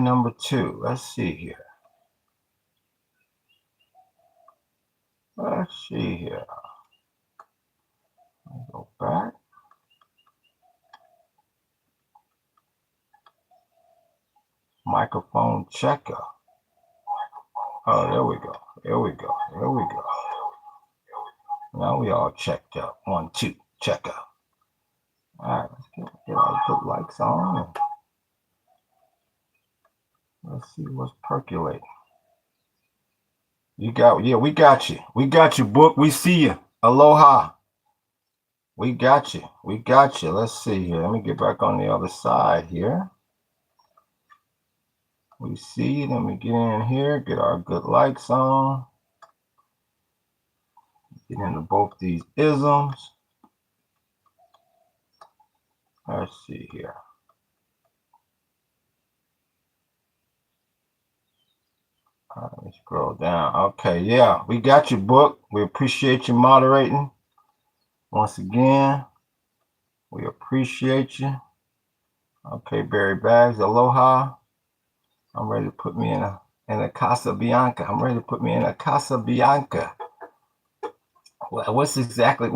number 2. Let's see here. Let's see here. Go back. Microphone checker. Oh, there we go. There we go. There we go. Now we all checked up. 1, 2, checker. All right, let's get our good likes on. Let's see what's percolating. You got, yeah, we got you. We got you, book. We see you. Aloha. We got you. We got you. Let's see here. Let me get back on the other side here. We see. Let me get in here. Get our good likes on. Get into both these isms. Let's see here. All right, let me scroll down. Okay, yeah, we got you, book. We appreciate you moderating. Once again, we appreciate you. Okay, Barry Bags, aloha. I'm ready to put me in a Casa Bianca. I'm ready to put me in a Casa Bianca. What exactly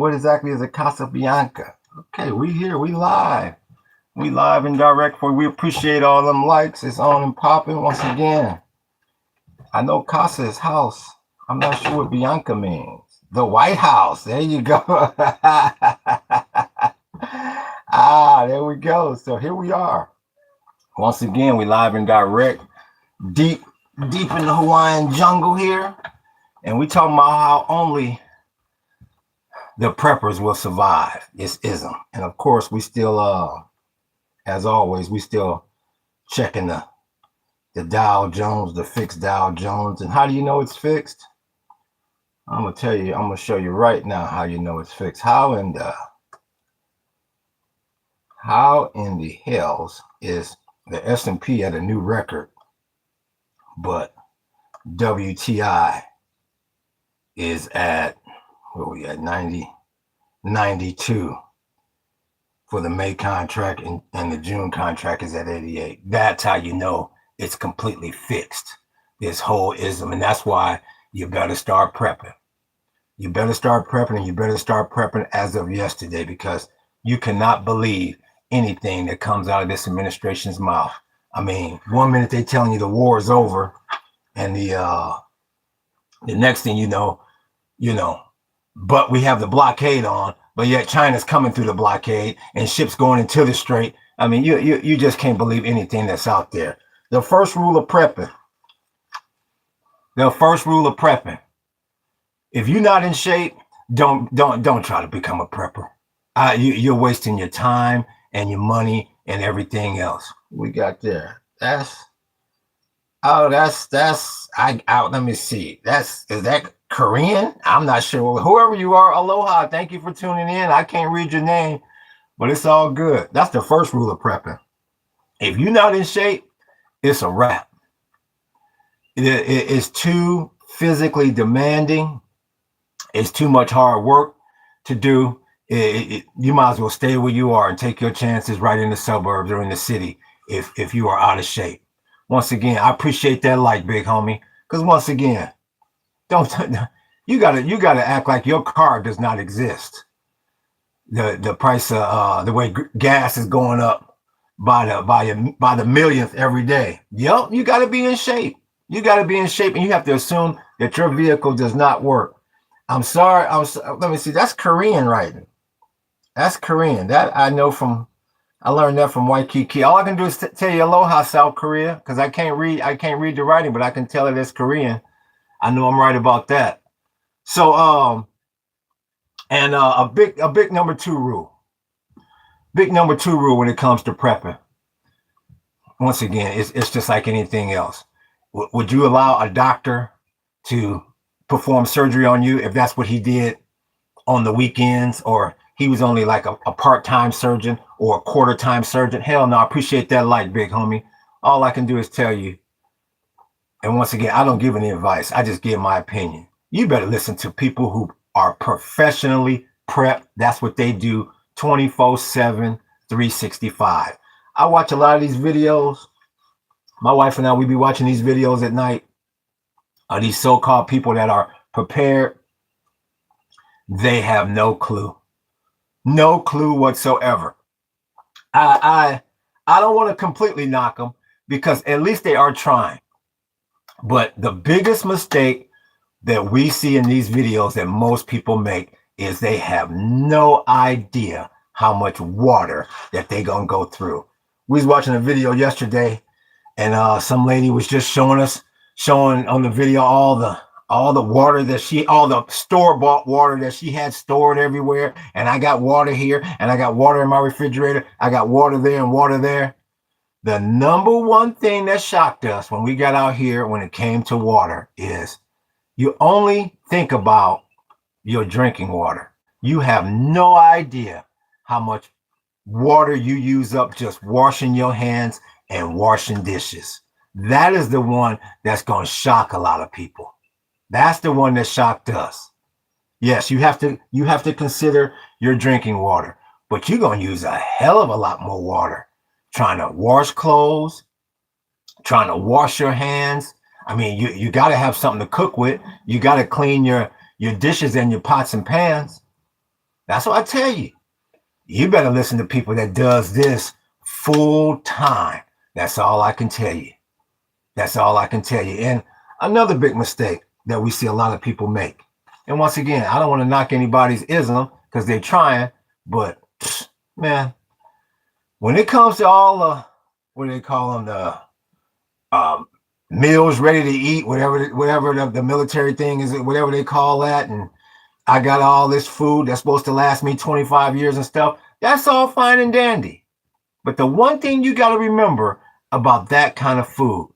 is a Casa Bianca? Okay, we here, we live. We live and direct for you. We appreciate all them likes. It's on and popping once again. I know Casa is house. I'm not sure what Bianca means. The White House. There you go. There we go. So here we are. Once again, we live and direct, deep in the Hawaiian jungle here. And we talking about how only the preppers will survive this ism. And of course, we still, as always, we still checking the Dow Jones, the fixed Dow Jones. And how do you know it's fixed? I'm going to tell you, I'm going to show you right now how you know it's fixed. How in the hells is the S&P at a new record, but WTI is at, where we at, 92 for the May contract, and the June contract is at 88. That's how you know it's completely fixed, this whole ism. And that's why you better start prepping. You better start prepping, and you better start prepping as of yesterday, because you cannot believe anything that comes out of this administration's mouth. I mean, one minute they're telling you the war is over, and the next thing you know, but we have the blockade on, but yet China's coming through the blockade and ships going into the strait. I mean, you just can't believe anything that's out there. The first rule of prepping. If you're not in shape, don't try to become a prepper. You're wasting your time and your money and everything else. We got there. Let me see. Is that Korean? I'm not sure. Whoever you are, aloha. Thank you for tuning in. I can't read your name, but it's all good. That's the first rule of prepping. If you're not in shape, it's a wrap. It's too physically demanding. It's too much hard work to do. You might as well stay where you are and take your chances right in the suburbs or in the city if you are out of shape. Once again, I appreciate that like, big homie, because once again, you gotta act like your car does not exist. The price of the way gas is going up by the millionth every day. Yep, you gotta be in shape. You gotta be in shape, and you have to assume that your vehicle does not work. I'm sorry. Let me see. That's Korean writing. That's Korean. That I know from. I learned that from Waikiki. All I can do is tell you aloha, South Korea, because I can't read the writing, but I can tell it as Korean. I know I'm right about that. So a big number 2 rule. Big number 2 rule when it comes to prepping. Once again, it's just like anything else. Would you allow a doctor to perform surgery on you if that's what he did on the weekends, or he was only like a part-time surgeon or a quarter-time surgeon? Hell no. I appreciate that like, big homie. All I can do is tell you, and once again, I don't give any advice. I just give my opinion. You better listen to people who are professionally prepped. That's what they do 24/7, 365. I watch a lot of these videos. My wife and I, we be watching these videos at night of these so-called people that are prepared. They have no clue whatsoever. I don't want to completely knock them because at least they are trying. But the biggest mistake that we see in these videos that most people make is they have no idea how much water that they're gonna go through. We was watching a video yesterday, and some lady was just showing on the video all the water that all the store-bought water that she had stored everywhere. And I got water here, and I got water in my refrigerator. I got water there and water there. The number one thing that shocked us when we got out here when it came to water is you only think about your drinking water. You have no idea how much water you use up just washing your hands and washing dishes. That is the one that's going to shock a lot of people. That's the one that shocked us. Yes, you have to consider your drinking water, but you're going to use a hell of a lot more water trying to wash clothes, trying to wash your hands. I mean, you got to have something to cook with. You got to clean your dishes and your pots and pans. That's what I tell you. You better listen to people that does this full time. That's all I can tell you. That's all I can tell you. And another big mistake that we see a lot of people make. And once again, I don't want to knock anybody's ism because they're trying, but man, when it comes to all what do they call them, the meals ready to eat, whatever the military thing is, whatever they call that, and I got all this food that's supposed to last me 25 years and stuff. That's all fine and dandy. But the one thing you got to remember about that kind of food,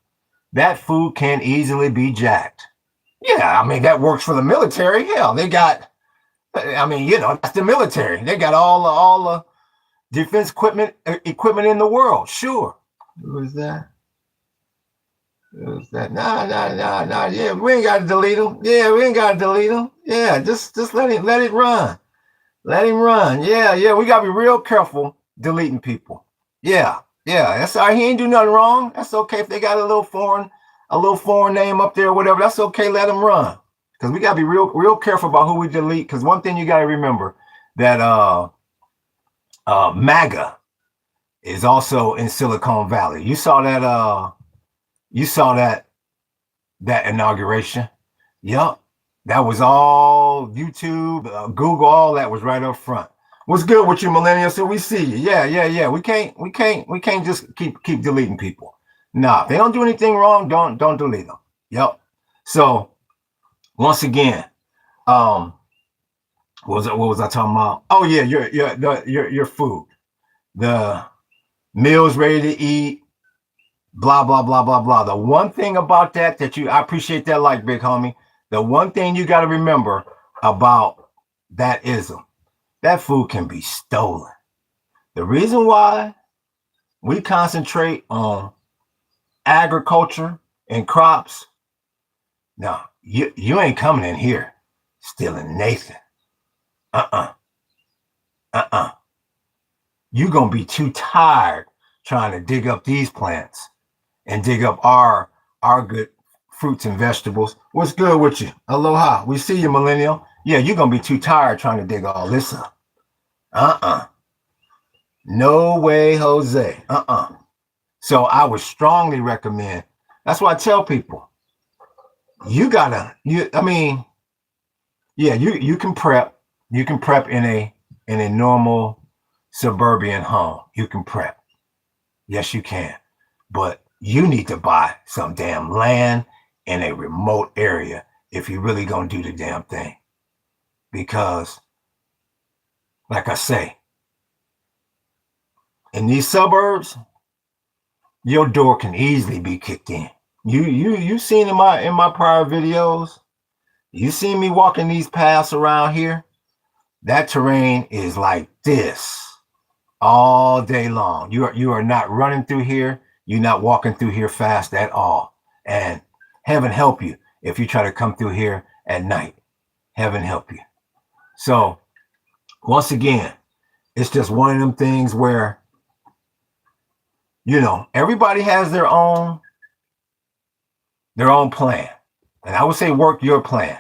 that food can easily be jacked. Yeah, I mean, that works for the military. Hell, they got, I mean, that's the military. They got all the defense equipment in the world. Sure. Who is that? Who's that? Nah. Yeah, we ain't got to delete them. Yeah, we ain't got to delete them. Yeah, just let it run. Let him run. Yeah, we got to be real careful deleting people. Yeah, that's all right. He ain't do nothing wrong. That's okay if they got a little foreign name up there or whatever. That's okay. Let them run. Because we got to be real careful about who we delete. Because one thing you got to remember that MAGA is also in Silicon Valley. You saw that inauguration. Yup. That was all YouTube, Google, all that was right up front. What's good with you, millennials? So we see you. Yeah. We can't just keep deleting people. Nah, if they don't do anything wrong, don't delete them. Yep. So once again, what was I talking about? Oh yeah, your food, the meals ready to eat, blah blah blah blah blah. The one thing about that I appreciate that, like, big homie. The one thing you got to remember about that ism, that food can be stolen. The reason why we concentrate on agriculture and crops, no, you ain't coming in here stealing Nathan. You're going to be too tired trying to dig up these plants and dig up our good fruits and vegetables. What's good with you? Aloha. We see you, millennial. Yeah, you're going to be too tired trying to dig all this up. No way, Jose. So I would strongly recommend. That's why I tell people, you can prep. You can prep in a normal suburban home. You can prep. Yes, you can. But you need to buy some damn land in a remote area if you're really going to do the damn thing. Because, like I say, in these suburbs, your door can easily be kicked in. You seen in my prior videos, you seen me walking these paths around here. That terrain is like this all day long. You are not running through here. You're not walking through here fast at all. And heaven help you if you try to come through here at night. Heaven help you. So once again, it's just one of them things where, everybody has their own their own plan. And I would say work your plan.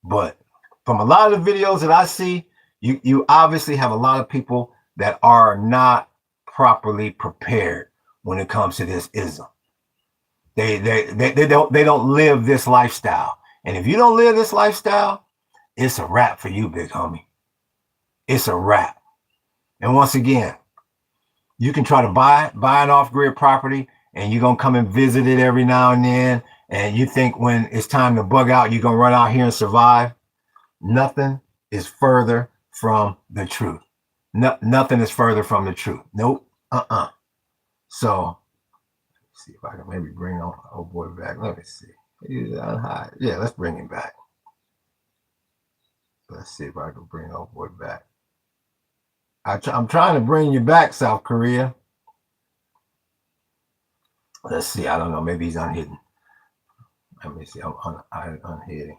But from a lot of the videos that I see, you obviously have a lot of people that are not properly prepared when it comes to this ism. They don't live this lifestyle. And if you don't live this lifestyle, it's a wrap for you, big homie. It's a wrap. And once again, you can try to buy an off-grid property and you're going to come and visit it every now and then. And you think when it's time to bug out, you're going to run out here and survive. Nothing is further from the truth. Nothing is further from the truth. Nope. So, let's see if I can maybe bring old boy back. Let me see. Yeah, let's bring him back. Let's see if I can bring old boy back. I'm trying to bring you back, South Korea. Let's see. I don't know. Maybe he's unhidden. Let me see. I'm unhidden.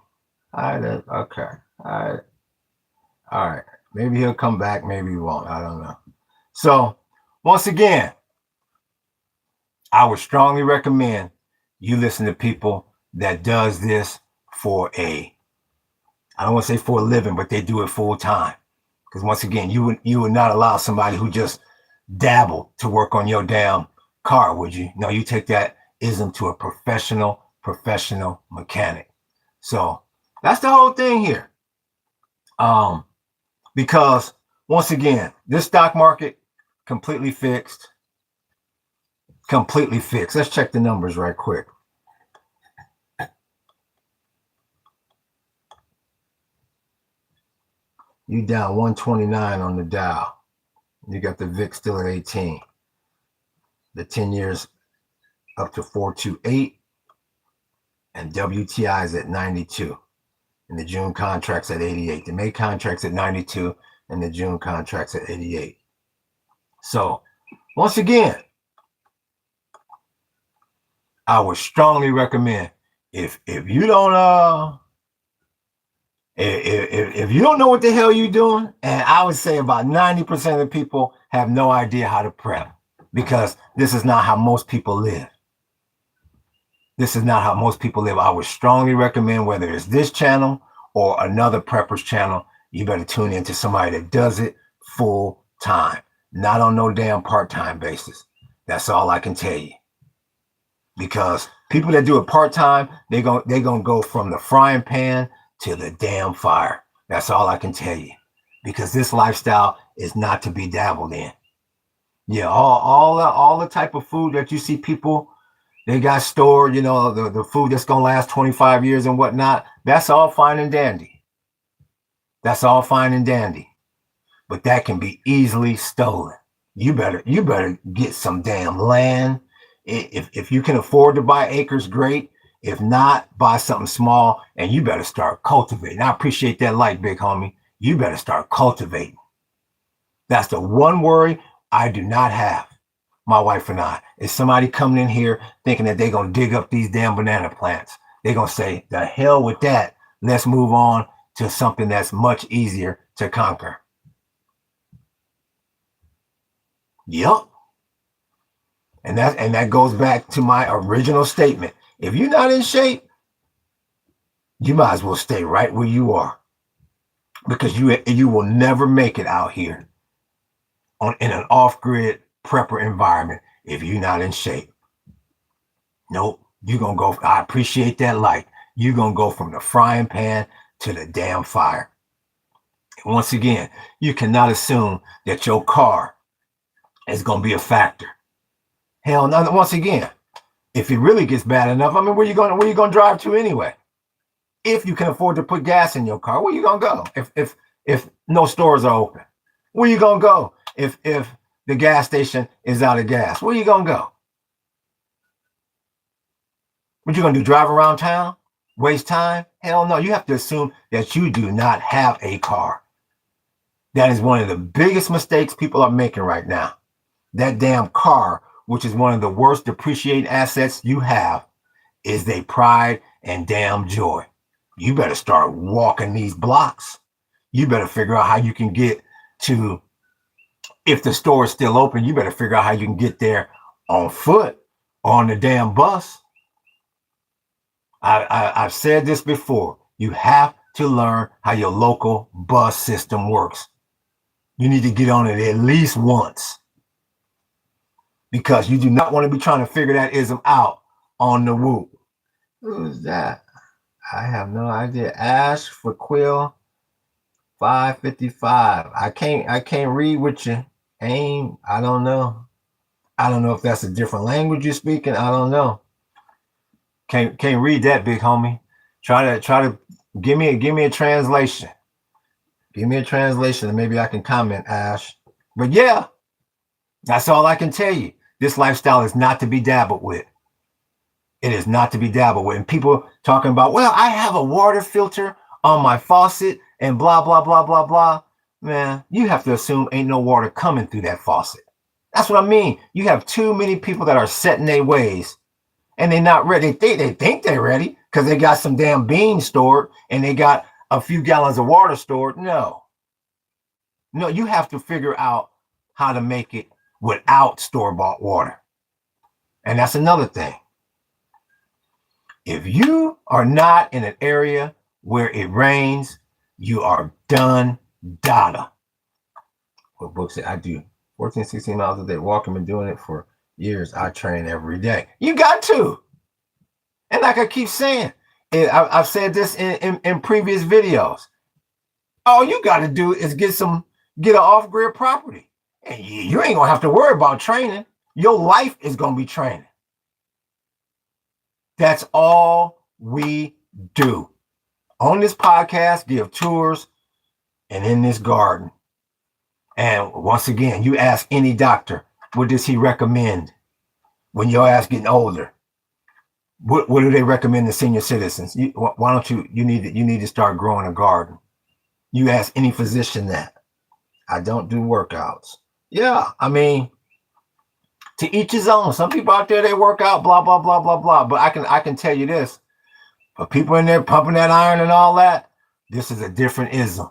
Okay. All right. Maybe he'll come back. Maybe he won't. I don't know. So, once again, I would strongly recommend you listen to people that does this for I don't want to say for a living, but they do it full time. Because once again, you would not allow somebody who just dabbled to work on your damn car, would you? No, you take that ism to a professional mechanic. So that's the whole thing here. Because once again, this stock market completely fixed. Let's check the numbers right quick. You down 129 on the Dow. You got the VIX still at 18. The 10 years up to 428. And WTI is at 92. And the June contract's at 88. The May contract's at 92. And the June contract's at 88. So, once again, I would strongly recommend if you don't if you don't know what the hell you're doing, and I would say about 90% of the people have no idea how to prep, because this is not how most people live. This is not how most people live. I would strongly recommend, whether it's this channel or another prepper's channel, you better tune into somebody that does it full time, not on no damn part-time basis. That's all I can tell you. Because people that do it part-time, they're gonna go from the frying pan to the damn fire. That's all I can tell you. Because this lifestyle is not to be dabbled in. Yeah, all the type of food that you see people, they got stored, you know, the food that's gonna last 25 years and whatnot, that's all fine and dandy. That's all fine and dandy. But that can be easily stolen. You better get some damn land. If you can afford to buy acres, great. If not, buy something small, and you better start cultivating. I appreciate that like, big homie. You better start cultivating. That's the one worry I do not have, my wife and I, is somebody coming in here thinking that they're going to dig up these damn banana plants. They're going to say, the hell with that. Let's move on to something that's much easier to conquer. Yup. And that goes back to my original statement. If you're not in shape, you might as well stay right where you are, because you will never make it out here in an off-grid prepper environment if you're not in shape. Nope. You're going to go. I appreciate that like. You're going to go from the frying pan to the damn fire. And once again, you cannot assume that your car is going to be a factor. Hell no. Once again, if it really gets bad enough, I mean, where you going to drive to anyway? If you can afford to put gas in your car, where you going to go? If no stores are open, where you going to go? If the gas station is out of gas, where you going to go? What you going to do, drive around town? Waste time? Hell no. You have to assume that you do not have a car. That is one of the biggest mistakes people are making right now. That damn car, which is one of the worst depreciating assets you have, is their pride and damn joy. You better start walking these blocks. You better figure out how you can get to, if the store is still open, you better figure out how you can get there on foot or on the damn bus. I've said this before. You have to learn how your local bus system works. You need to get on it at least once, because you do not want to be trying to figure that ism out on the whoop. Who's that? I have no idea. Ash for Quill 555. I can't read with you. Aim. I don't know. I don't know if that's a different language you're speaking. I don't know. Can't read that, big homie. Try to give me a translation. Give me a translation and maybe I can comment, Ash. But yeah, that's all I can tell you. This lifestyle is not to be dabbled with. It is not to be dabbled with. And people talking about, well, I have a water filter on my faucet and blah, blah, blah, blah, blah. Man, you have to assume ain't no water coming through that faucet. That's what I mean. You have too many people that are set in their ways and they're not ready. They think they're ready because they got some damn beans stored and they got a few gallons of water stored. No, you have to figure out how to make it without store-bought water. And that's another thing. If you are not in an area where it rains, you are done data. What book said I do 14, 16 miles a day walking, been doing it for years. I train every day. You got to. And like I keep saying, I've said this in previous videos. All you got to do is get an off-grid property. And you ain't going to have to worry about training. Your life is going to be training. That's all we do. On this podcast, give tours and in this garden. And once again, you ask any doctor, what does he recommend when your ass getting older? What do they recommend to senior citizens? Why don't you need to start growing a garden? You ask any physician that. I don't do workouts. Yeah, I mean, to each his own. Some people out there, they work out, blah, blah, blah, blah, blah. But I can tell you this. For people in there pumping that iron and all that, this is a different ism.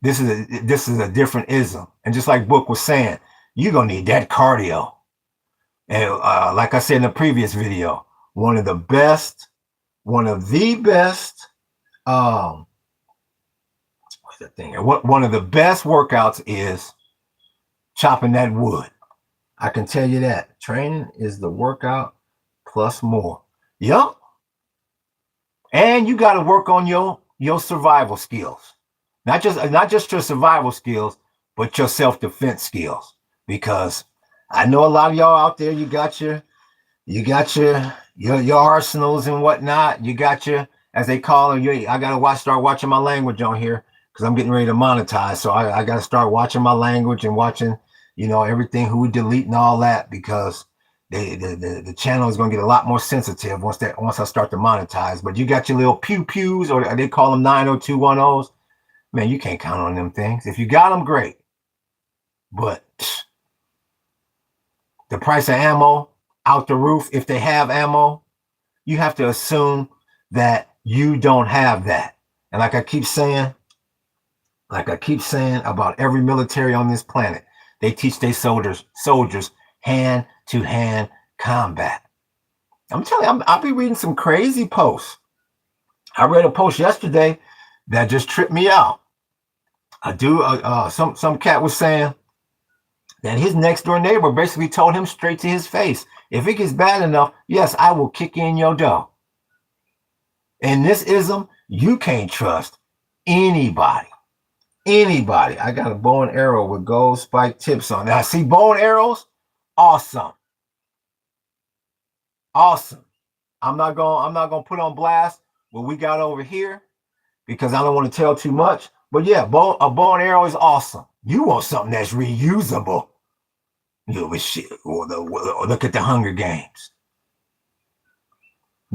This is a different ism. And just like Book was saying, you're going to need that cardio. And like I said in the previous video, one of the best workouts is chopping that wood. I can tell you that. Training is the workout plus more. Yep. And you got to work on your survival skills. Not just your survival skills, but your self-defense skills. Because I know a lot of y'all out there, you got your arsenals and whatnot. You got your, as they call them, I gotta start watching my language on here because I'm getting ready to monetize. So I gotta start watching my language and watching, everything, who we delete and all that, because the channel is gonna get a lot more sensitive once I start to monetize. But you got your little pew-pews, or they call them 90210s. Man, you can't count on them things. If you got them, great. But the price of ammo out the roof, if they have ammo, you have to assume that you don't have that. And like I keep saying about every military on this planet, they teach their soldiers hand-to-hand combat. I'm telling you, I'll be reading some crazy posts. I read a post yesterday that just tripped me out. Some cat was saying that his next door neighbor basically told him straight to his face, if it gets bad enough, yes, I will kick in your door. In this ism, you can't trust anybody. I got a bow and arrow with gold spike tips on. Now, see, bow and arrows, awesome. I'm not gonna put on blast what we got over here because I don't want to tell too much. But yeah, a bow and arrow is awesome. You want something that's reusable. Look at the Hunger Games.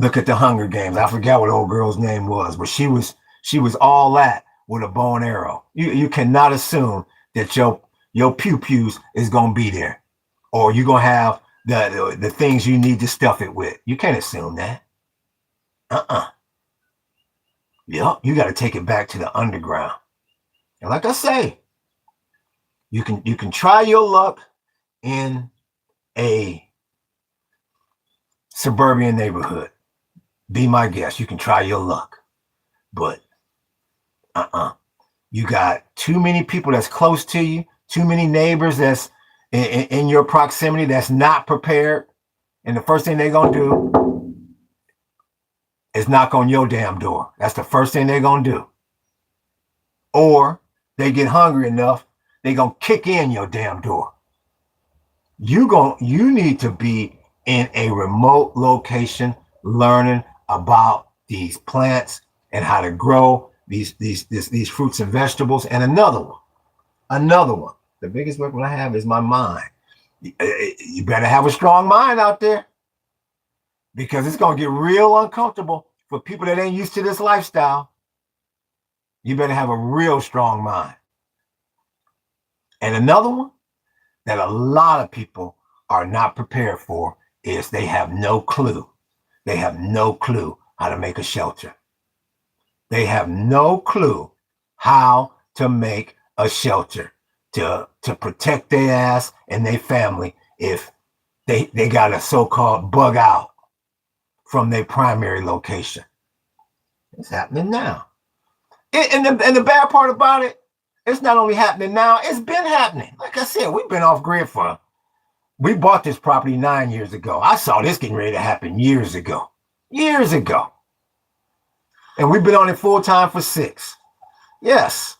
I forgot what old girl's name was, but she was all that with a bow and arrow. You cannot assume that your pew-pews is gonna be there, or you're gonna have the things you need to stuff it with. You can't assume that. Yep, you got to take it back to the underground. And like I say, you can try your luck in a suburban neighborhood. be my guest. You can try your luck. But you got too many people that's close to you, too many neighbors that's in your proximity that's not prepared. And the first thing they're going to do is knock on your damn door. That's the first thing they're going to do. Or they get hungry enough, they're going to kick in your damn door. You need to be in a remote location learning about these plants and how to grow these fruits and vegetables. And another one. The biggest weapon I have is my mind. You better have a strong mind out there, because it's going to get real uncomfortable for people that ain't used to this lifestyle. You better have a real strong mind. And another one that a lot of people are not prepared for is they have no clue. They have no clue how to make a shelter. They have no clue how to make a shelter to protect their ass and their family if they got a so-called bug out from their primary location. It's happening now. And the bad part about it, it's not only happening now, it's been happening. Like I said, we've been off grid we bought this property 9 years ago. I saw this getting ready to happen years ago. And we've been on it full time for 6. Yes.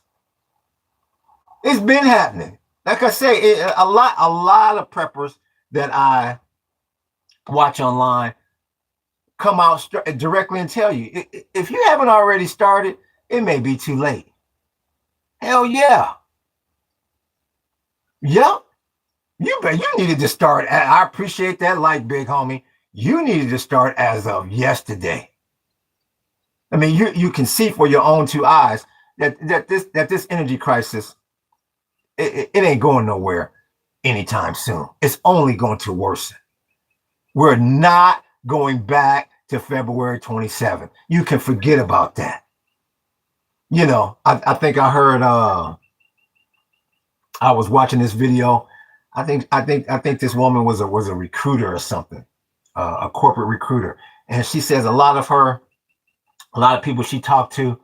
It's been happening. Like I say, a lot of preppers that I watch online come out directly and tell you, if you haven't already started, it may be too late. Hell yeah. Yep. You needed to start. I appreciate that light, big homie. You needed to start as of yesterday. I mean, you can see for your own 2 eyes that this energy crisis, it ain't going nowhere anytime soon. It's only going to worsen. We're not going back to February 27th. You can forget about that. You know, I think I heard I was watching this video. I think this woman was a recruiter or something, a corporate recruiter, and she says a lot of people she talked to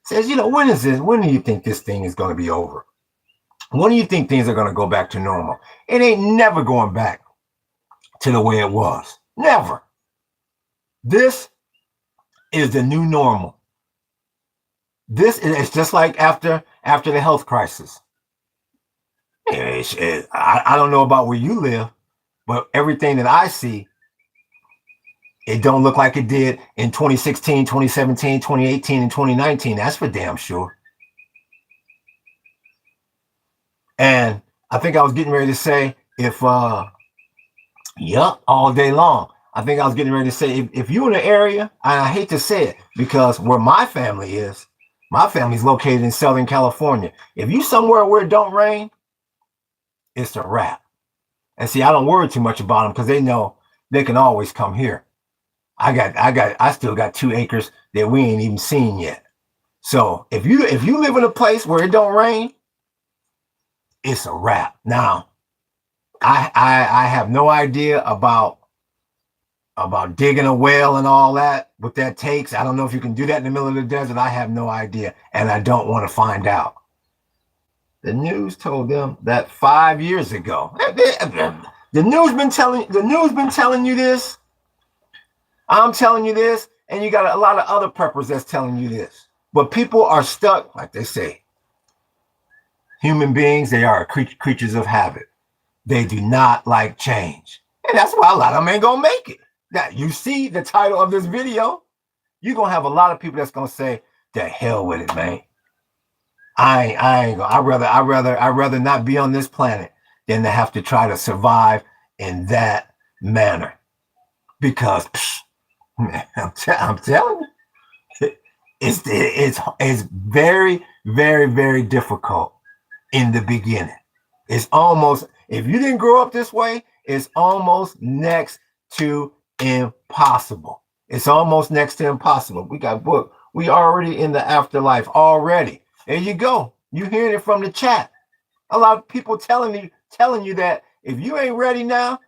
says, when do you think this thing is going to be over? When do you think things are going to go back to normal? It ain't never going back to the way it was. Never. This is the new normal. This is just like after the health crisis. I don't know about where you live, but everything that I see, it don't look like it did in 2016, 2017, 2018, and 2019. That's for damn sure. And I think I was getting ready to say, all day long. I think I was getting ready to say, if you're in an area, and I hate to say it, because where my family's located in Southern California. If you somewhere where it don't rain, it's a wrap. And see, I don't worry too much about them because they know they can always come here. I still got 2 acres that we ain't even seen yet. So if you live in a place where it don't rain, it's a wrap. Now, I have no idea about digging a well and all that, what that takes. I don't know if you can do that in the middle of the desert. I have no idea, and I don't want to find out. The news told them that 5 years ago. The news been telling you this. I'm telling you this, and you got a lot of other preppers that's telling you this. But people are stuck, like they say. Human beings, they are creatures of habit. They do not like change. And that's why a lot of them ain't gonna make it. Now, you see the title of this video, you're gonna have a lot of people that's gonna say, "The hell with it, man. I ain't gonna. I'd rather not be on this planet than to have to try to survive in that manner." Because man, I'm telling you, it's very, very, very difficult in the beginning. It's almost, if you didn't grow up this way, it's almost next to impossible. It's almost next to impossible. We got booked. We already in the afterlife already. There you go. You hearing it from the chat. A lot of people telling you that if you ain't ready now,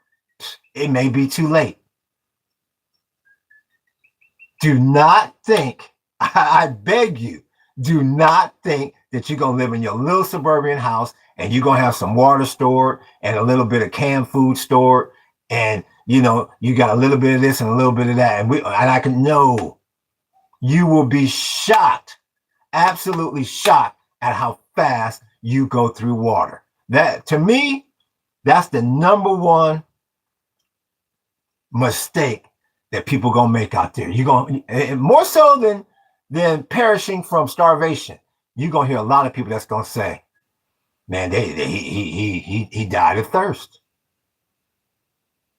it may be too late. Do not think, I beg you, do not think that you're going to live in your little suburban house and you're going to have some water stored and a little bit of canned food stored. And, you know, you got a little bit of this and a little bit of that. And I can know you will be shocked, absolutely shocked at how fast you go through water. That, to me, that's the number one mistake that people gonna make out there. You're gonna, more so than perishing from starvation. You're gonna hear a lot of people that's gonna say, "Man, he died of thirst."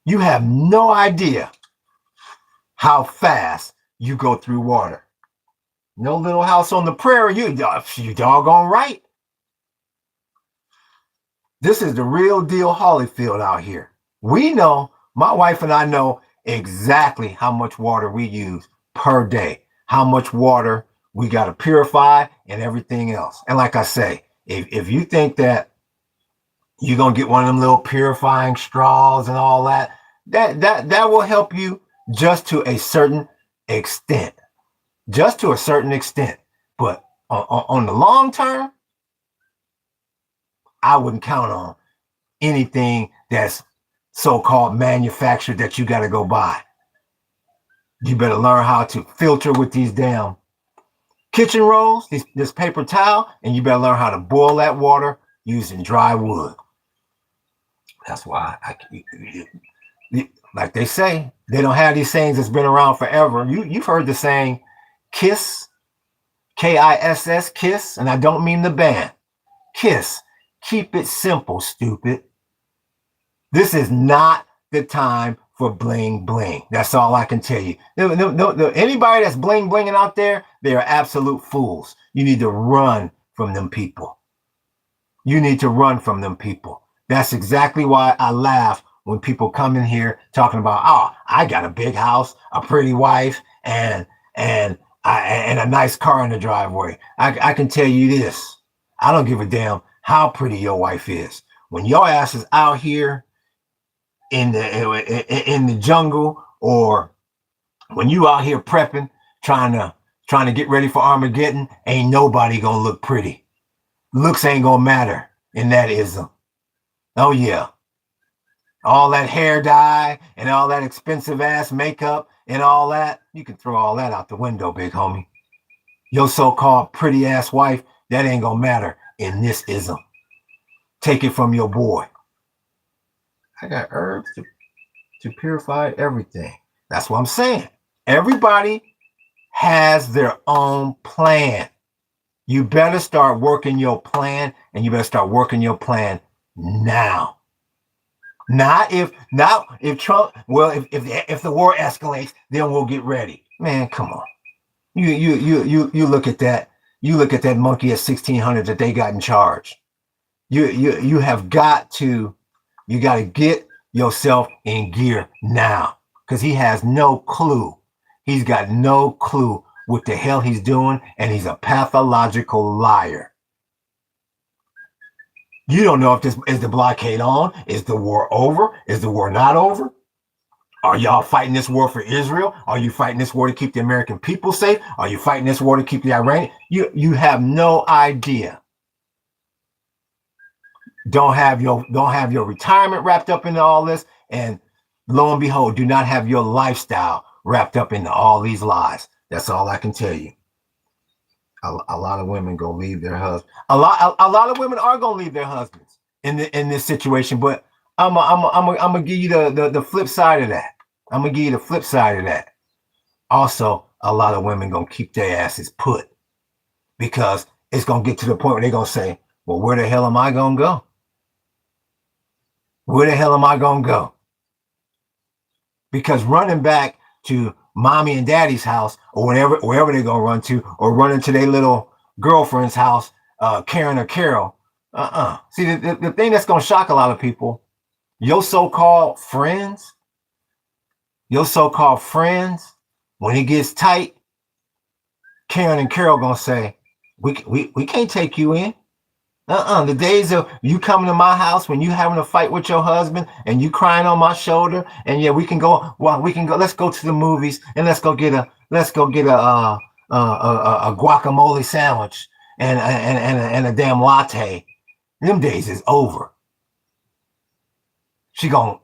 You have no idea how fast you go through water. No little house on the prairie. You doggone right. This is the real deal Holyfield out here. We know, my wife and I know exactly how much water we use per day, how much water we got to purify and everything else. And like I say, if you think that you're going to get one of them little purifying straws and all that, that will help you just to a certain extent, just to a certain extent. But on the long term, I wouldn't count on anything that's so-called manufactured that you got to go buy. You better learn how to filter with these damn kitchen rolls, this paper towel, and you better learn how to boil that water using dry wood. That's why like they say, they don't have these sayings that's been around forever. You've heard the saying, KISS, KISS, KISS, and I don't mean the band. KISS, keep it simple, stupid. This is not the time for bling bling. That's all I can tell you. Anybody that's bling blinging out there, they are absolute fools. You need to run from them people. You need to run from them people. That's exactly why I laugh when people come in here talking about, oh, I got a big house, a pretty wife, and a nice car in the driveway. I can tell you this. I don't give a damn how pretty your wife is. When your ass is out here in the jungle, or when you out here prepping, trying to get ready for Armageddon, ain't nobody gonna look pretty. Looks ain't gonna matter in that ism. Oh yeah. All that hair dye and all that expensive ass makeup and all that, you can throw all that out the window, big homie. Your so-called pretty ass wife, that ain't gonna matter in this ism. Take it from your boy. I got herbs to purify everything. That's what I'm saying. Everybody has their own plan. You better start working your plan, and you better start working your plan now. Not if Trump, well, if the war escalates, then we'll get ready. Man, come on. You look at that. You look at that monkey at 1600 that they got in charge. You have got to, you got to get yourself in gear now, because he has no clue. He's got no clue what the hell he's doing, and he's a pathological liar. You don't know if this is the blockade on. Is the war over? Is the war not over? Are y'all fighting this war for Israel? Are you fighting this war to keep the American people safe? Are you fighting this war to keep the Iranian? You have no idea. Don't have your retirement wrapped up into all this, and lo and behold, do not have your lifestyle wrapped up into all these lies. That's all I can tell you. A lot of women gonna leave their husbands. A lot of women are gonna leave their husbands in this situation. But I'm gonna give you the flip side of that. I'm gonna give you the flip side of that. Also, a lot of women gonna keep their asses put, because it's gonna get to the point where they're gonna say, "Well, where the hell am I gonna go? Where the hell am I gonna go?" Because running back to mommy and daddy's house, or wherever they're gonna run to, or running to their little girlfriend's house, Karen or Carol. See, the thing that's gonna shock a lot of people, your so-called friends, when it gets tight, Karen and Carol gonna say, we can't take you in. The days of you coming to my house when you having a fight with your husband and you crying on my shoulder, and yeah, we can go. Well, we can go. Let's go to the movies and let's go get a guacamole sandwich and a damn latte. Them days is over. She gonna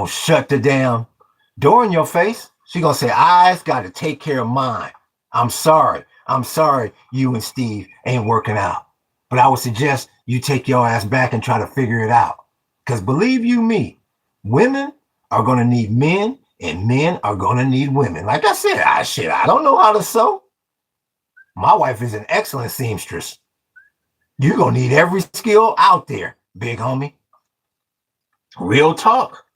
shut the damn door in your face. She gonna say, "I's got to take care of mine. I'm sorry. You and Steve ain't working out. But I would suggest you take your ass back and try to figure it out. Because believe you me, women are going to need men and men are going to need women. Like I said, I don't know how to sew. My wife is an excellent seamstress. You're going to need every skill out there, big homie. Real talk.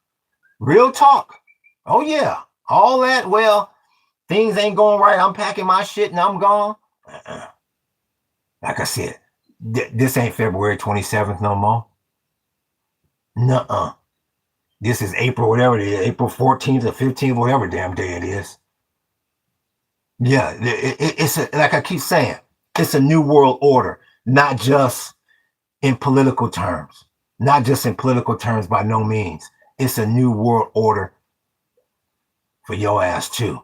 Oh, yeah. All that, well, things ain't going right. I'm packing my shit and I'm gone. Like I said, this ain't February 27th no more. Nuh-uh. This is April, whatever it is, April 14th or 15th, whatever damn day it is. Yeah, it's like I keep saying, it's a new world order, not just in political terms. Not just in political terms by no means. It's a new world order for your ass too.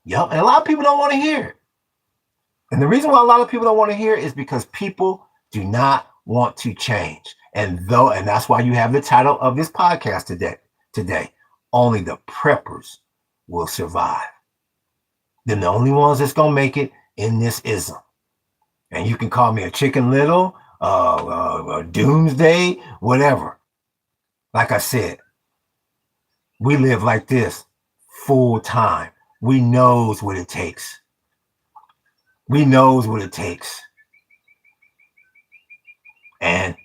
Yep, and a lot of people don't want to hear it. And the reason why a lot of people don't want to hear it is because people do not want to change. And that's why you have the title of this podcast today. Only the preppers will survive. They're the only ones that's going to make it in this ism. And you can call me a Chicken Little, doomsday, whatever. Like I said, we live like this full time. We knows what it takes. And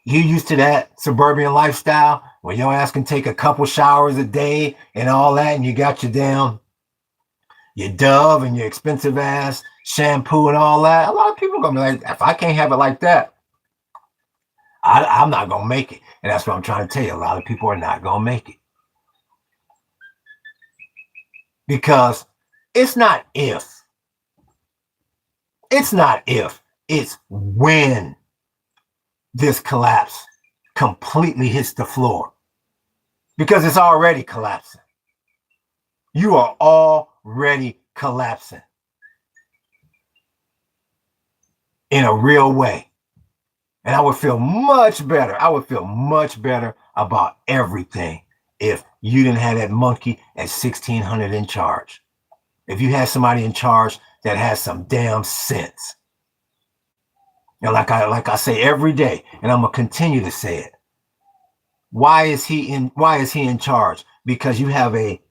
you used to that suburban lifestyle where your ass can take a couple showers a day and all that, and you got your Dove and your expensive ass shampoo and all that. A lot of people are gonna be like, if I can't have it like that, I'm not gonna make it. And that's what I'm trying to tell you. A lot of people are not gonna make it. Because it's not if. It's when this collapse completely hits the floor. Because it's already collapsing. You are already collapsing in a real way. And I would feel much better. About everything if you didn't have that monkey at 1600 in charge. If you had somebody in charge that has some damn sense. And like I say every day, and I'm gonna continue to say it. Why is he in charge? Because you have a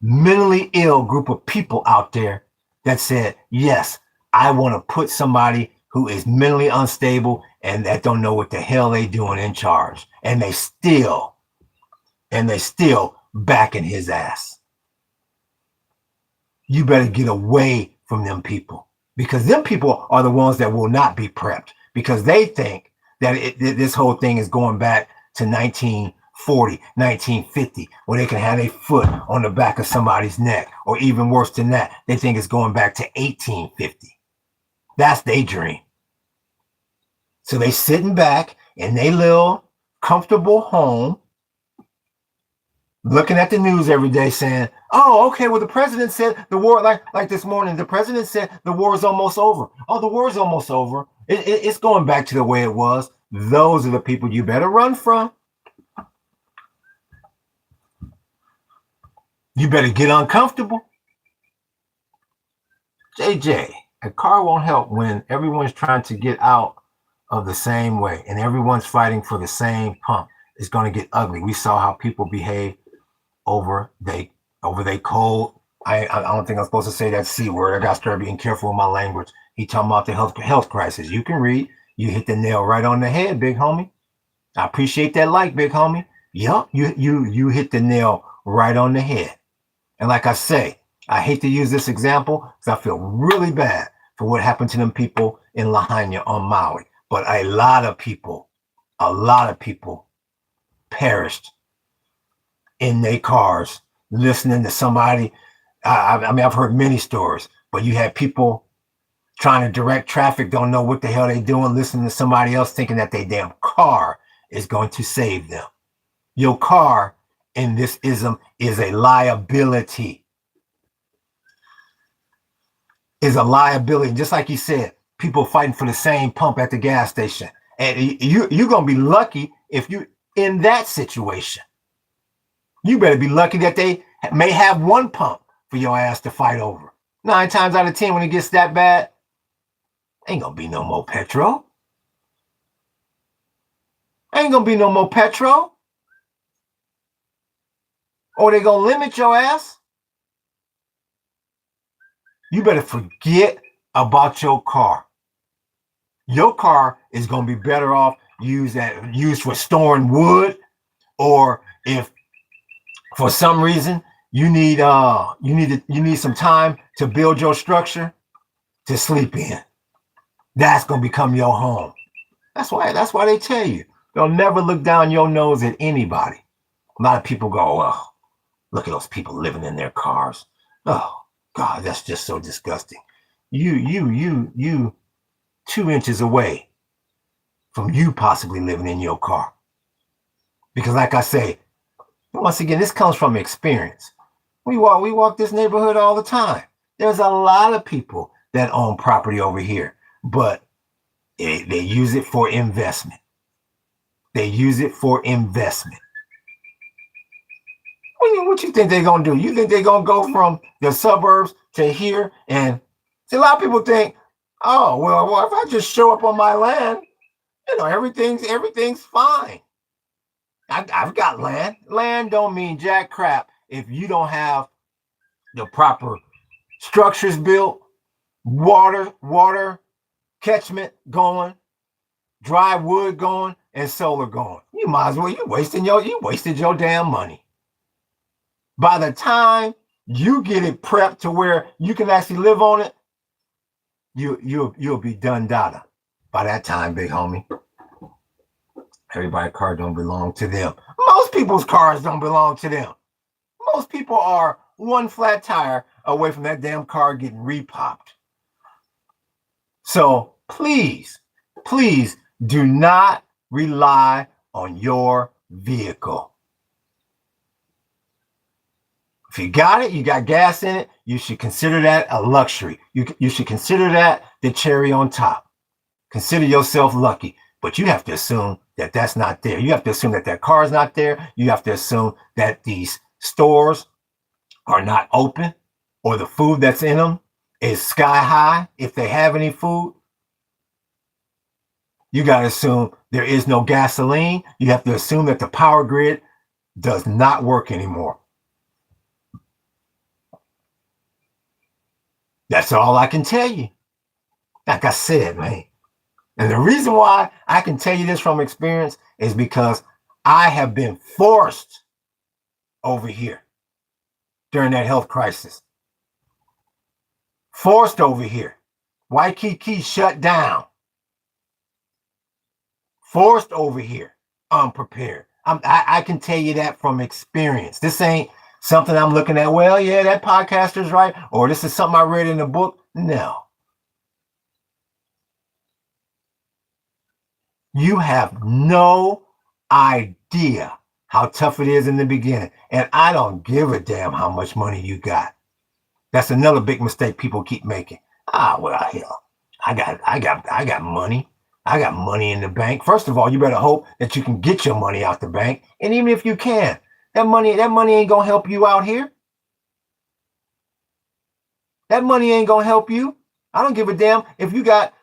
mentally ill group of people out there that said, yes, I want to put somebody who is mentally unstable and that don't know what the hell they doing in charge. And they still backing his ass. You better get away from them people, because them people are the ones that will not be prepped, because they think that this whole thing is going back to 1940, 1950, where they can have a foot on the back of somebody's neck, or even worse than that, they think it's going back to 1850. That's their dream. So they sitting back in their little comfortable home, looking at the news every day saying, oh, okay, well, the president said the war, like this morning, the president said the war is almost over. Oh, the war is almost over. It's going back to the way it was. Those are the people you better run from. You better get uncomfortable. JJ, a car won't help when everyone's trying to get out of the same way and everyone's fighting for the same pump. It's going to get ugly. We saw how people behave over they cold. I don't think I'm supposed to say that C word. I got to start being careful with my language. He talking about the health crisis. You can read. You hit the nail right on the head, big homie. I appreciate that like, big homie. Yup, you hit the nail right on the head. And like I say, I hate to use this example because I feel really bad for what happened to them people in Lahaina on Maui. But a lot of people perished in their cars listening to somebody. I mean, I've heard many stories, but you had people trying to direct traffic, don't know what the hell they doing, listening to somebody else thinking that their damn car is going to save them. Your car in this ism is a liability. Is a liability. Just like you said, people fighting for the same pump at the gas station. And you're going to be lucky if you in that situation. You better be lucky that they may have one pump for your ass to fight over. 9 times out of 10, when it gets that bad, ain't gonna be no more petrol. Ain't gonna be no more petrol. Or they gonna limit your ass. You better forget about your car. Your car is gonna be better off used for storing wood, or if for some reason you need some time to build your structure to sleep in. That's gonna become your home. That's why they tell you they'll never look down your nose at anybody. A lot of people go, well, look at those people living in their cars. Oh God, that's just so disgusting. You 2 inches away from you possibly living in your car. Because like I say, once again, this comes from experience. We walk this neighborhood all the time. There's a lot of people that own property over here, but they use it for investment. They use it for investment. What you think they're going to do? You think they're going to go from the suburbs to here? And see, a lot of people think, oh, well, if I just show up on my land, everything's fine. I've got land. Land don't mean jack crap if you don't have the proper structures built, water catchment going, dry wood going, and solar going. You might as well, you wasted your damn money. By the time you get it prepped to where you can actually live on it, you'll be done data. By that time, big homie. Everybody's car don't belong to them. Most people's cars don't belong to them. Most people are one flat tire away from that damn car getting repopped. So please do not rely on your vehicle. If you got it, you got gas in it, you should consider that a luxury. You should consider that the cherry on top. Consider yourself lucky, but you have to assume that that's not there. You have to assume that that car is not there. You have to assume that these stores are not open, or the food that's in them is sky high if they have any food. You got to assume there is no gasoline. You have to assume that the power grid does not work anymore. That's all I can tell you. Like I said, man. And the reason why I can tell you this from experience is because I have been forced over here during that health crisis. Forced over here. Waikiki shut down. Forced over here. Unprepared. I can tell you that from experience. This ain't something I'm looking at, well, yeah, that podcaster's right, or this is something I read in a book. No. You have no idea how tough it is in the beginning. And I don't give a damn how much money you got. That's another big mistake people keep making. Well, hell, I got money. I got money in the bank. First of all, you better hope that you can get your money out the bank. And even if you can, that money ain't gonna help you out here. That money ain't gonna help you. I don't give a damn if you got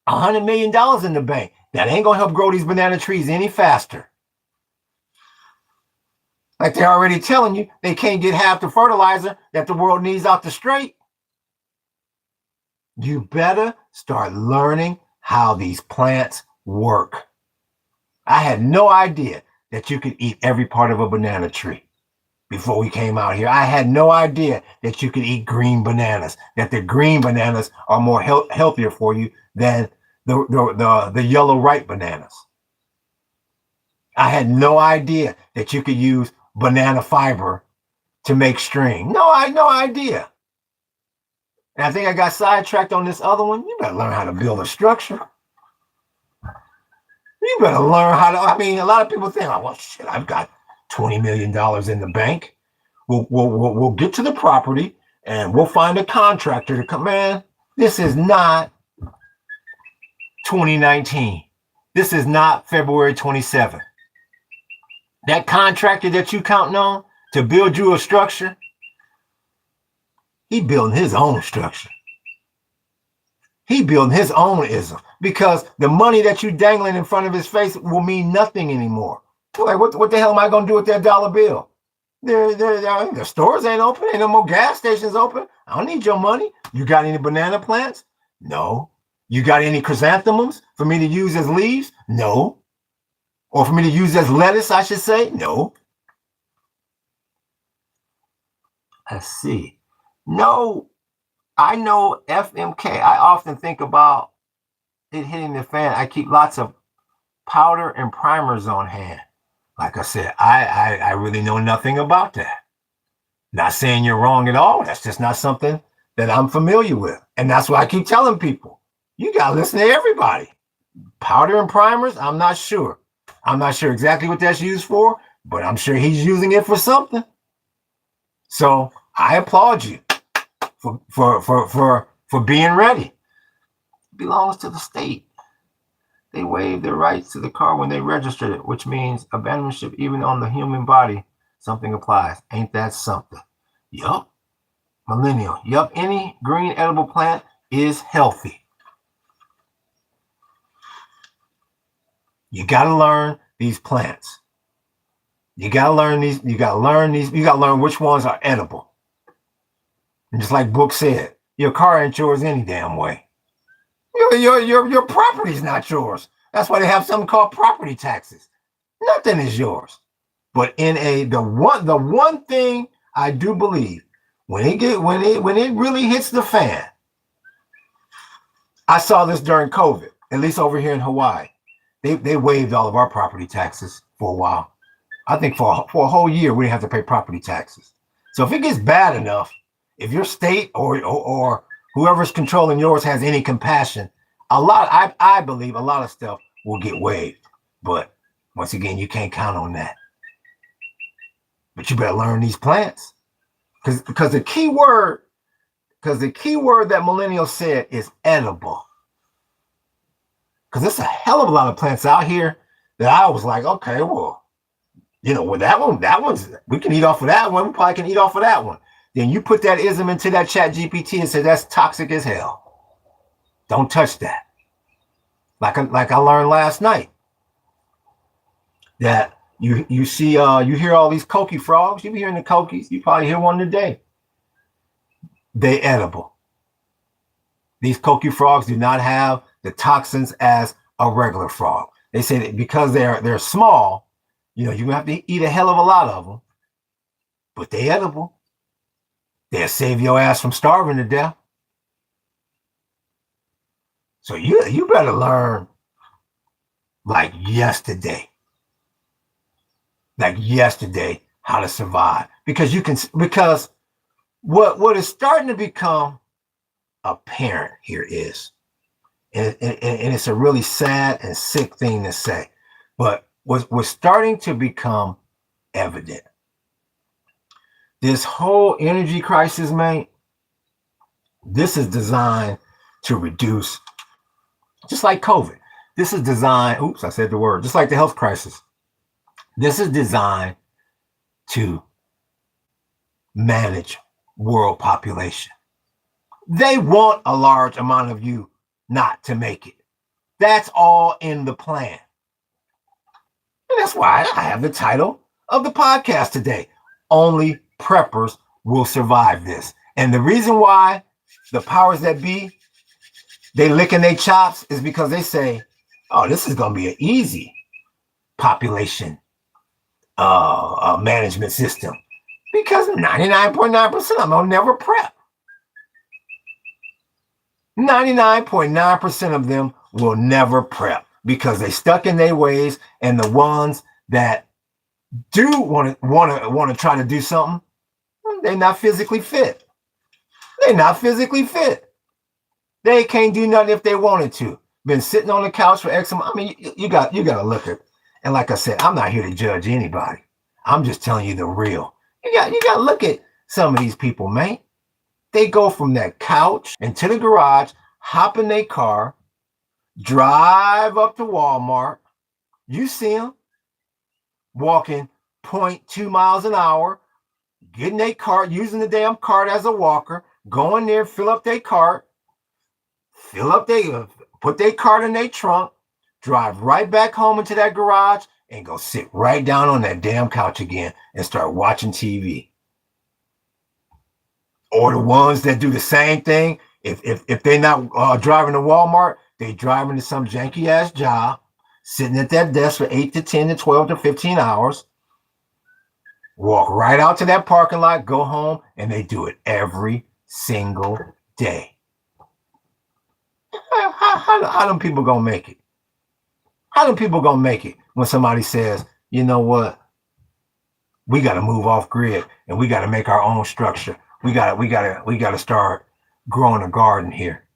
$100 million in the bank. That ain't gonna help grow these banana trees any faster. Like they're already telling you, they can't get half the fertilizer that the world needs out the straight. You better start learning how these plants work. I had no idea that you could eat every part of a banana tree before we came out here. I had no idea that you could eat green bananas, that the green bananas are more healthier for you than the yellow ripe bananas. I had no idea that you could use banana fiber to make string. No idea. And I think I got sidetracked on this other one. You better learn how to build a structure. You better learn how to, I mean, a lot of people think, oh, well, shit, I've got $20 million in the bank. We'll get to the property and we'll find a contractor to come. Man, this is not 2019. This is not February 27th. That contractor that you counting on to build you a structure, he building his own structure. He building his own ism, because the money that you dangling in front of his face will mean nothing anymore. Like, what the hell am I going to do with that dollar bill? The stores ain't open. Ain't no more gas stations open. I don't need your money. You got any banana plants? No. You got any chrysanthemums for me to use as leaves? No. Or for me to use as lettuce, I should say? No. Let's see. No. I know FMK. I often think about it hitting the fan. I keep lots of powder and primers on hand. Like I said, I really know nothing about that. Not saying you're wrong at all. That's just not something that I'm familiar with. And that's why I keep telling people, you got to listen to everybody. Powder and primers, I'm not sure. I'm not sure exactly what that's used for, but I'm sure he's using it for something. So I applaud you for being ready. It belongs to the state. They waived their rights to the car when they registered it, which means abandonmentship even on the human body, something applies. Ain't that something? Yup. Millennial. Yup. Any green edible plant is healthy. You got to learn these plants. You got to learn these. You got to learn these. You got to learn which ones are edible. And just like Book said, your car ain't yours any damn way. Your property's not yours. That's why they have something called property taxes. Nothing is yours. But the one thing I do believe, when it really hits the fan, I saw this during COVID, at least over here in Hawaii. They waived all of our property taxes for a while. I think for a whole year we didn't have to pay property taxes. So if it gets bad enough, if your state or whoever's controlling yours has any compassion, I believe a lot of stuff will get waived. But once again, you can't count on that. But you better learn these plants, because the key word that Millennial said is edible. Because there's a hell of a lot of plants out here that I was like, okay, well, with that one's, we can eat off of that one. We probably can eat off of that one. Then you put that ism into that chat GPT and say, that's toxic as hell. Don't touch that. Like I learned last night that you see, you hear all these coqui frogs. You be hearing the coquis. You probably hear one today. They edible. These coqui frogs do not have the toxins as a regular frog. They say that because they're small, you're gonna have to eat a hell of a lot of them, but they edible. They'll save your ass from starving to death. So you better learn like yesterday how to survive, because what is starting to become apparent here is, and it's a really sad and sick thing to say, but what's starting to become evident. This whole energy crisis, man, this is designed to reduce, just like COVID. This is designed, oops, I said the word, just like the health crisis. This is designed to manage world population. They want a large amount of you not to make it. That's all in the plan. And that's why I have the title of the podcast today, Only Preppers Will Survive This. And the reason why the powers that be, they licking their chops, is because they say, oh, this is going to be an easy population management system, because 99.9% of them will never prep. 99.9% of them will never prep because they stuck in their ways, and the ones that do want to try to do something, they're not physically fit. They're not physically fit. They can't do nothing if they wanted to. Been sitting on the couch for X amount. I mean, you got to look at it. And like I said, I'm not here to judge anybody. I'm just telling you the real. You got to look at some of these people, man. They go from that couch into the garage, hop in their car, drive up to Walmart. You see them walking 0.2 miles an hour, getting their cart, using the damn cart as a walker, going there, fill up their cart, put their cart in their trunk, drive right back home into that garage, and go sit right down on that damn couch again and start watching TV. Or the ones that do the same thing, if they're not driving to Walmart, they driving to some janky ass job, sitting at that desk for 8 to 10 to 12 to 15 hours, walk right out to that parking lot, go home, and they do it every single day. How them people gonna make it? How them people gonna make it when somebody says, you know what? We got to move off grid and we got to make our own structure. We got to start growing a garden here.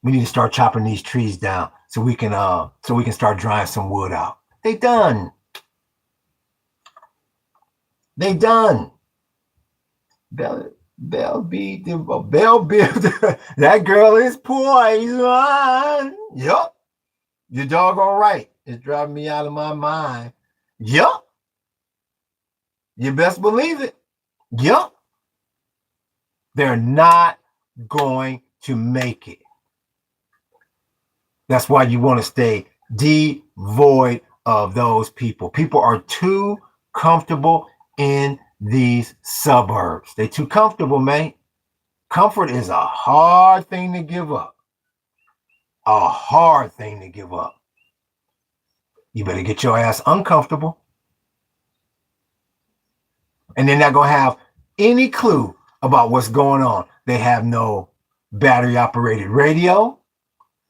We need to start chopping these trees down so we can start drying some wood out. They done. They'll be that girl is poison. Yup. You're doggone right. It's driving me out of my mind. Yup. You best believe it. Yup. They're not going to make it. That's why you want to stay devoid of those people. People are too comfortable in these suburbs. They're too comfortable, man. Comfort is a hard thing to give up. A hard thing to give up. You better get your ass uncomfortable. And they're not going to have any clue about what's going on. They have no battery operated radio.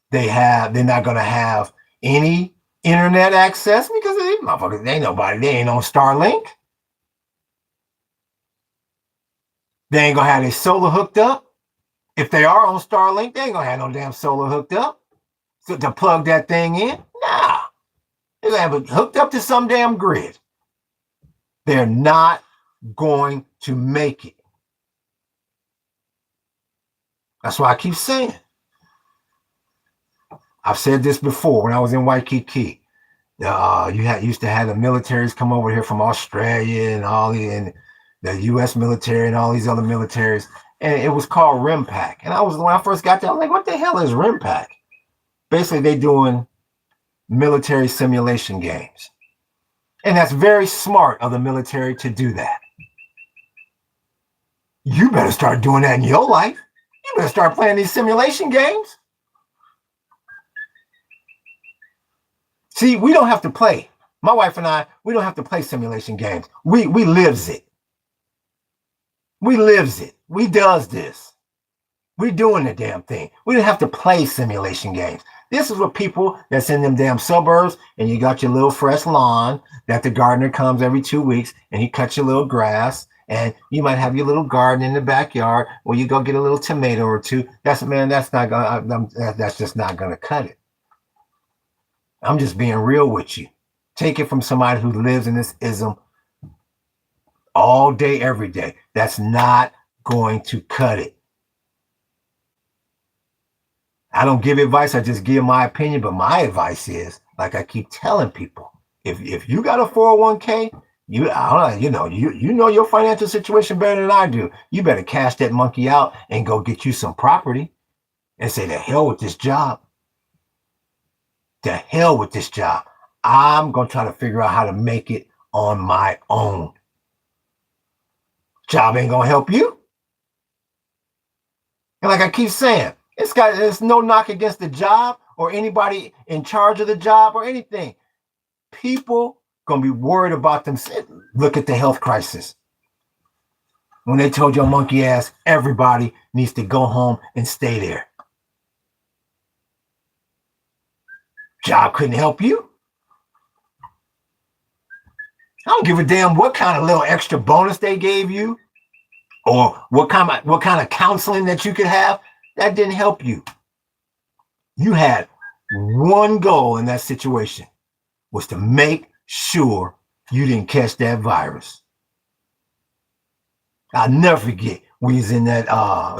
They're not going to have any internet access because these motherfuckers, they ain't on Starlink. They ain't going to have their solar hooked up. If they are on Starlink, they ain't going to have no damn solar hooked up. So to plug that thing in, nah. They're going to have it hooked up to some damn grid. They're not going to make it. That's why I keep saying. I've said this before when I was in Waikiki. Used to have the militaries come over here from Australia and the U.S. military and all these other militaries, and it was called RIMPAC. And when I first got there, I was like, "What the hell is RIMPAC?" Basically, they doing military simulation games, and that's very smart of the military to do that. You better start doing that in your life. You better start playing these simulation games. See, we don't have to play. My wife and I, we don't have to play simulation games. We lives it. We lives it. We does this. We're doing the damn thing. We don't have to play simulation games. This is what people that's in them damn suburbs, and you got your little fresh lawn that the gardener comes every 2 weeks and he cuts your little grass, and you might have your little garden in the backyard where you go get a little tomato or two. That's just not gonna cut it. I'm just being real with you. Take it from somebody who lives in this ism all day, every day. That's not going to cut it. I don't give advice. I just give my opinion. But my advice is, like I keep telling people, if you got a 401k, you know your financial situation better than I do. You better cash that monkey out and go get you some property and say, the hell with this job. The hell with this job. I'm going to try to figure out how to make it on my own. Job ain't going to help you. And like I keep saying, it's no knock against the job or anybody in charge of the job or anything. People going to be worried about themselves. Look at the health crisis. When they told your monkey ass, everybody needs to go home and stay there. Job couldn't help you. I don't give a damn what kind of little extra bonus they gave you. or what kind of counseling that you could have, that didn't help you. You had one goal in that situation, was to make sure you didn't catch that virus. I'll never forget, we was in that,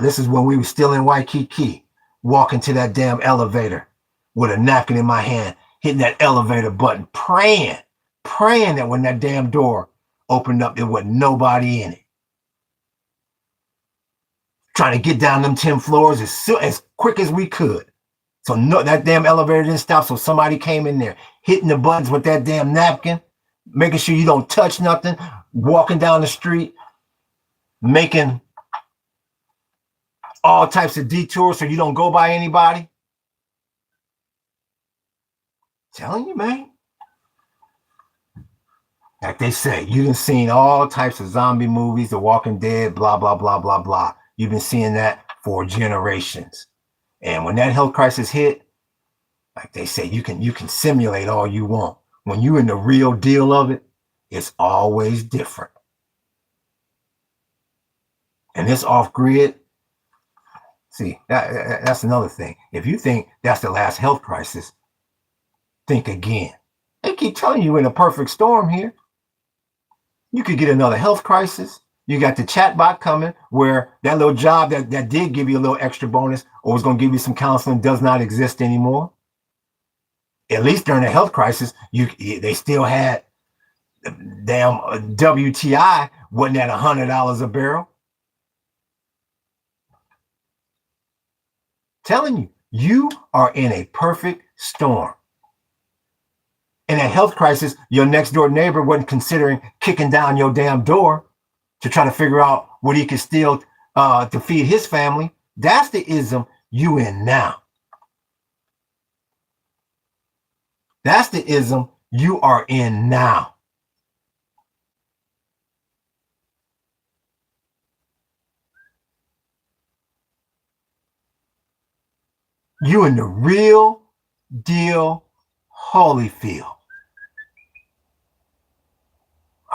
this is when we were still in Waikiki, walking to that damn elevator with a napkin in my hand, hitting that elevator button, praying that when that damn door opened up, there wasn't nobody in it. Trying to get down them 10 floors as quick as we could. So no, that damn elevator didn't stop, so somebody came in there, hitting the buttons with that damn napkin, making sure you don't touch nothing, walking down the street, making all types of detours so you don't go by anybody. Telling you, man. Like they say, you've been seeing all types of zombie movies, The Walking Dead, blah, blah, blah, blah, blah. You've been seeing that for generations. And when that health crisis hit, like they say, you can simulate all you want. When you're in the real deal of it, it's always different. And this off-grid, see, that's another thing. If you think that's the last health crisis, think again. They keep telling you in a perfect storm here. You could get another health crisis. You got the chatbot coming where that little job that did give you a little extra bonus or was going to give you some counseling does not exist anymore. At least during the health crisis, they still had damn WTI wasn't at $100 a barrel. Telling you, you are in a perfect storm. In a health crisis, your next door neighbor wasn't considering kicking down your damn door to try to figure out what he could steal to feed his family. That's the ism you in now. That's the ism you are in now. You in the real deal Holyfield.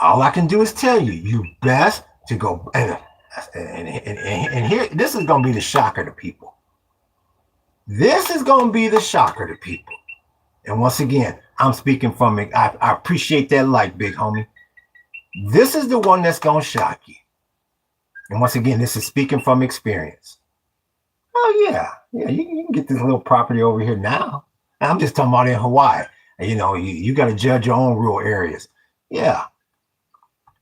All I can do is tell you, you best to go and here, this is going to be the shocker to people. This is going to be the shocker to people. And once again, I'm speaking from it. I appreciate that like, big homie. This is the one that's going to shock you. And once again, this is speaking from experience. Oh, yeah, you can get this little property over here now. I'm just talking about in Hawaii. You know, you got to judge your own rural areas. Yeah.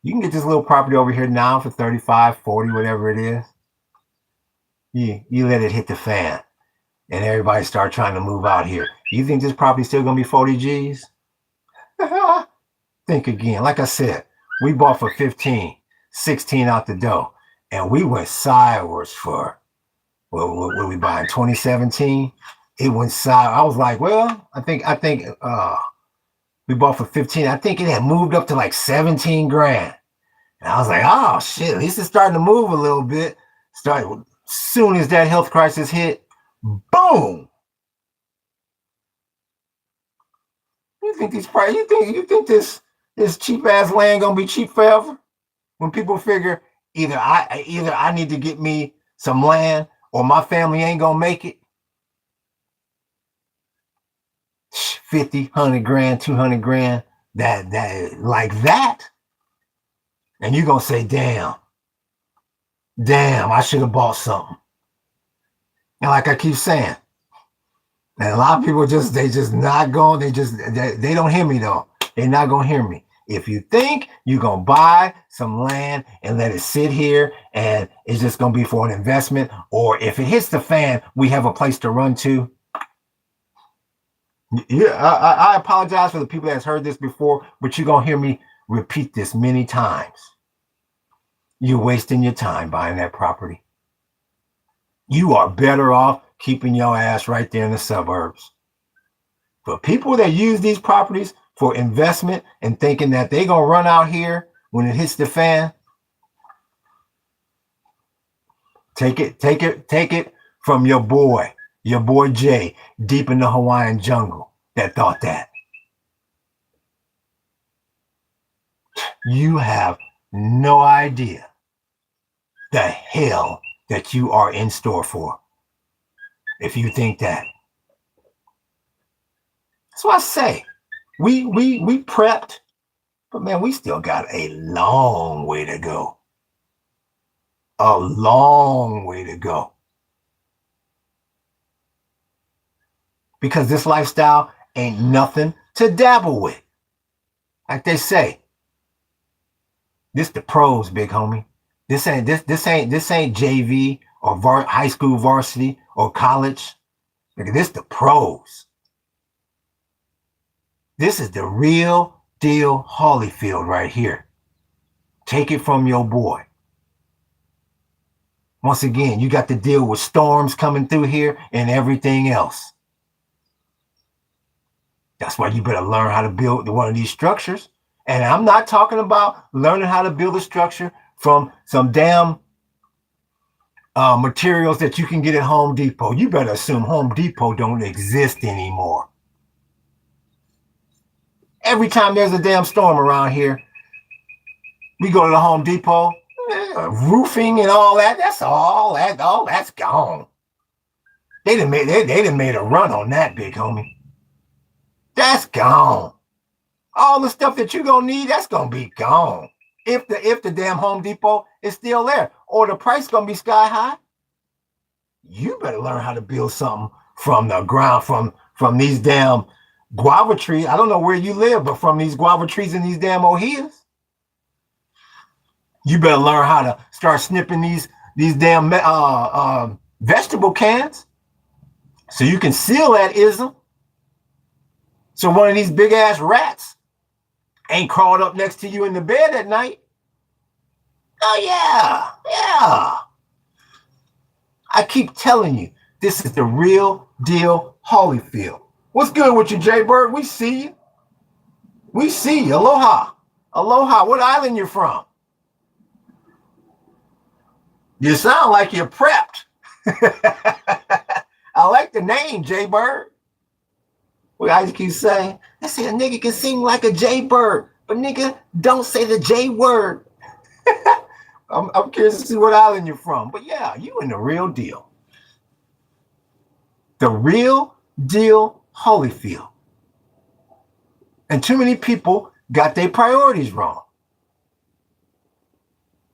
You can get this little property over here now for 35, 40, whatever it is. You let it hit the fan and everybody start trying to move out here. You think this property still going to be 40 G's? Think again. Like I said, we bought for 15, 16 out the door, and we went sideways for, what we buy in 2017? It went side. I was like, well, I think we bought for 15. I think it had moved up to like 17 grand. And I was like, oh shit, at least it's starting to move a little bit. Started soon as that health crisis hit, boom. You think these prices? You think this cheap ass land gonna be cheap forever? When people figure either I need to get me some land or my family ain't gonna make it. 50, 100 grand, 200 grand, that like that. And you're going to say, damn, I should have bought something. And like I keep saying, and a lot of people they don't hear me though. They're not going to hear me. If you think you're going to buy some land and let it sit here and it's just going to be for an investment, or if it hits the fan, we have a place to run to. Yeah, I apologize for the people that's heard this before, but you're going to hear me repeat this many times. You're wasting your time buying that property. You are better off keeping your ass right there in the suburbs. For people that use these properties for investment and thinking that they're going to run out here when it hits the fan, take it from your boy Jay, deep in the Hawaiian jungle, that thought that. You have no idea the hell that you are in store for if you think that. That's what I say. We prepped, but man, we still got a long way to go. A long way to go. Because this lifestyle ain't nothing to dabble with. Like they say, this the pros, big homie. This ain't JV or high school varsity or college. Like, this the pros. This is the real deal Holyfield right here. Take it from your boy. Once again, you got to deal with storms coming through here and everything else. That's why you better learn how to build one of these structures. And I'm not talking about learning how to build a structure from some damn materials that you can get at Home Depot. You better assume Home Depot don't exist anymore. Every time there's a damn storm around here, we go to the Home Depot, roofing and all that. That's gone. They done made a run on that, big homie. That's gone. All the stuff that you're gonna need, that's gonna be gone. If the damn Home Depot is still there, or the price gonna be sky high, you better learn how to build something from the ground, from these damn guava trees. I don't know where you live, but from these guava trees and these damn ohias, you better learn how to start snipping these damn vegetable cans, so you can seal that ism. So one of these big ass rats ain't crawled up next to you in the bed at night. Oh yeah. I keep telling you, this is the real deal Holyfield. What's good with you, Jay Bird? We see you. We see you. Aloha. Aloha. What island you from? You sound like you're prepped. I like the name, Jay Bird. What I keep saying, I say a nigga can sing like a Jay Bird, but nigga, don't say the J word. I'm curious to see what island you're from. But yeah, you in the real deal. The real deal Holyfield. And too many people got their priorities wrong.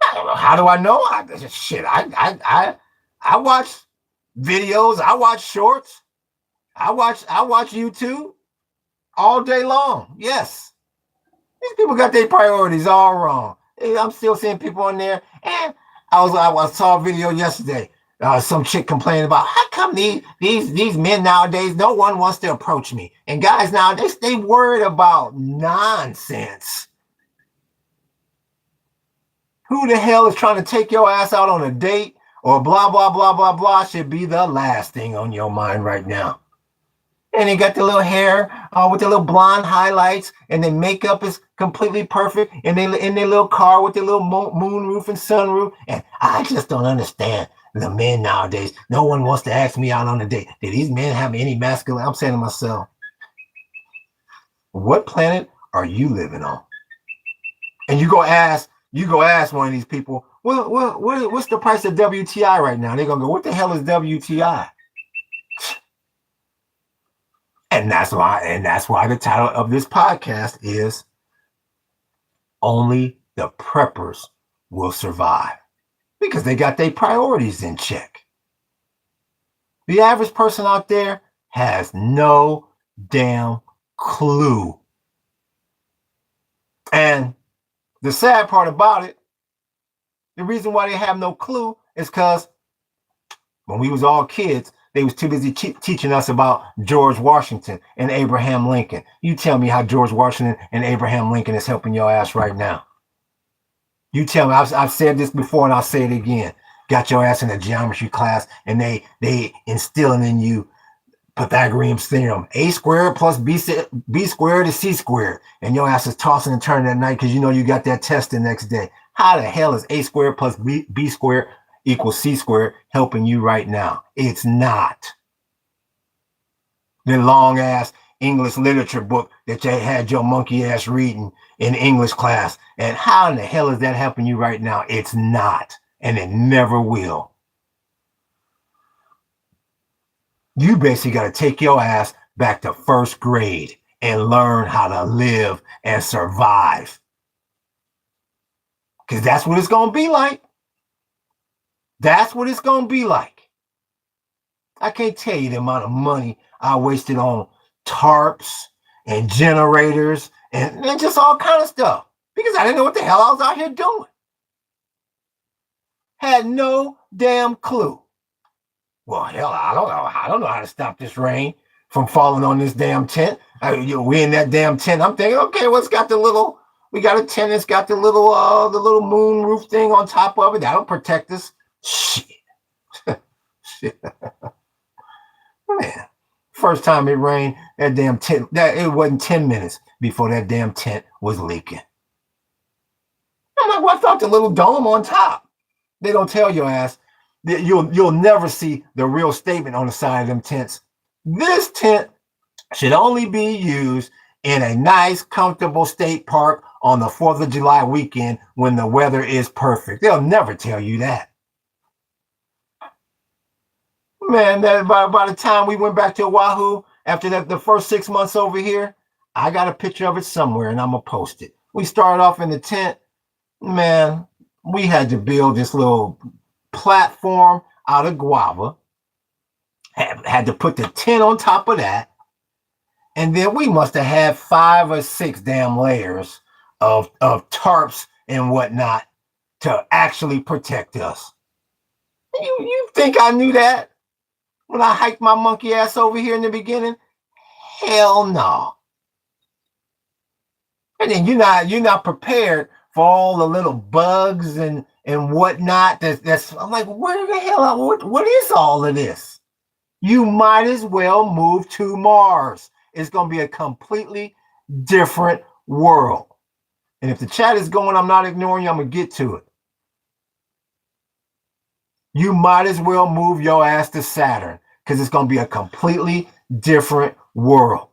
I don't know. How do I know? I watch videos. I watch shorts. I watch YouTube all day long. Yes. These people got their priorities all wrong. I'm still seeing people on there. And I saw a video yesterday. Some chick complaining about how come these men nowadays, no one wants to approach me. And guys nowadays, they worried about nonsense. Who the hell is trying to take your ass out on a date or blah, blah, blah, blah, blah should be the last thing on your mind right now. And they got the little hair with the little blonde highlights, and their makeup is completely perfect, and they in their little car with their little moon roof and sunroof. And I just don't understand the men nowadays. No one wants to ask me out on a date. Do these men have any masculine? I'm saying to myself, what planet are you living on? And you go ask one of these people, what's the price of WTI right now? They're gonna go, what the hell is WTI? And that's why the title of this podcast is Only the Preppers Will Survive. Because they got their priorities in check. The average person out there has no damn clue. And the sad part about it, the reason why they have no clue is because when we was all kids, they was too busy teaching us about George Washington and Abraham Lincoln. You tell me how George Washington and Abraham Lincoln is helping your ass right now. You tell me. I've said this before and I'll say it again. Got your ass in a geometry class and they instilling in you Pythagorean's theorem. A squared plus B squared is C squared. And your ass is tossing and turning at night because you know you got that test the next day. How the hell is A squared plus B squared equals C squared helping you right now? It's not. The long ass English literature book that you had your monkey ass reading in English class. And how in the hell is that helping you right now? It's not. and it never will. You basically got to take your ass back to first grade and learn how to live and survive. Because that's what it's going to be like. That's what it's going to be like. I can't tell you the amount of money I wasted on tarps and generators and just all kind of stuff because I didn't know what the hell I was out here doing. Had no damn clue. Well, hell, I don't know how to stop this rain from falling on this damn tent. We in that damn tent. I'm thinking, okay, well, it's got the little. We got a tent. It's got the little moon roof thing on top of it. That'll protect us. Shit. Shit. Man, first time it rained, that damn tent. It wasn't 10 minutes before that damn tent was leaking. I'm like, well, I thought the little dome on top. They don't tell your ass. You'll never see the real statement on the side of them tents. This tent should only be used in a nice, comfortable state park on the 4th of July weekend when the weather is perfect. They'll never tell you that. Man, by the time we went back to Oahu, after the first 6 months over here, I got a picture of it somewhere and I'm going to post it. We started off in the tent. Man, we had to build this little platform out of guava, had to put the tent on top of that, and then we must have had 5 or 6 damn layers of tarps and whatnot to actually protect us. You think I knew that when I hiked my monkey ass over here in the beginning? Hell no. And then you're not prepared for all the little bugs and whatnot. That's I'm like, where the hell? What is all of this? You might as well move to Mars. It's going to be a completely different world. And if the chat is going, I'm not ignoring you. I'm going to get to it. You might as well move your ass to Saturn because it's going to be a completely different world.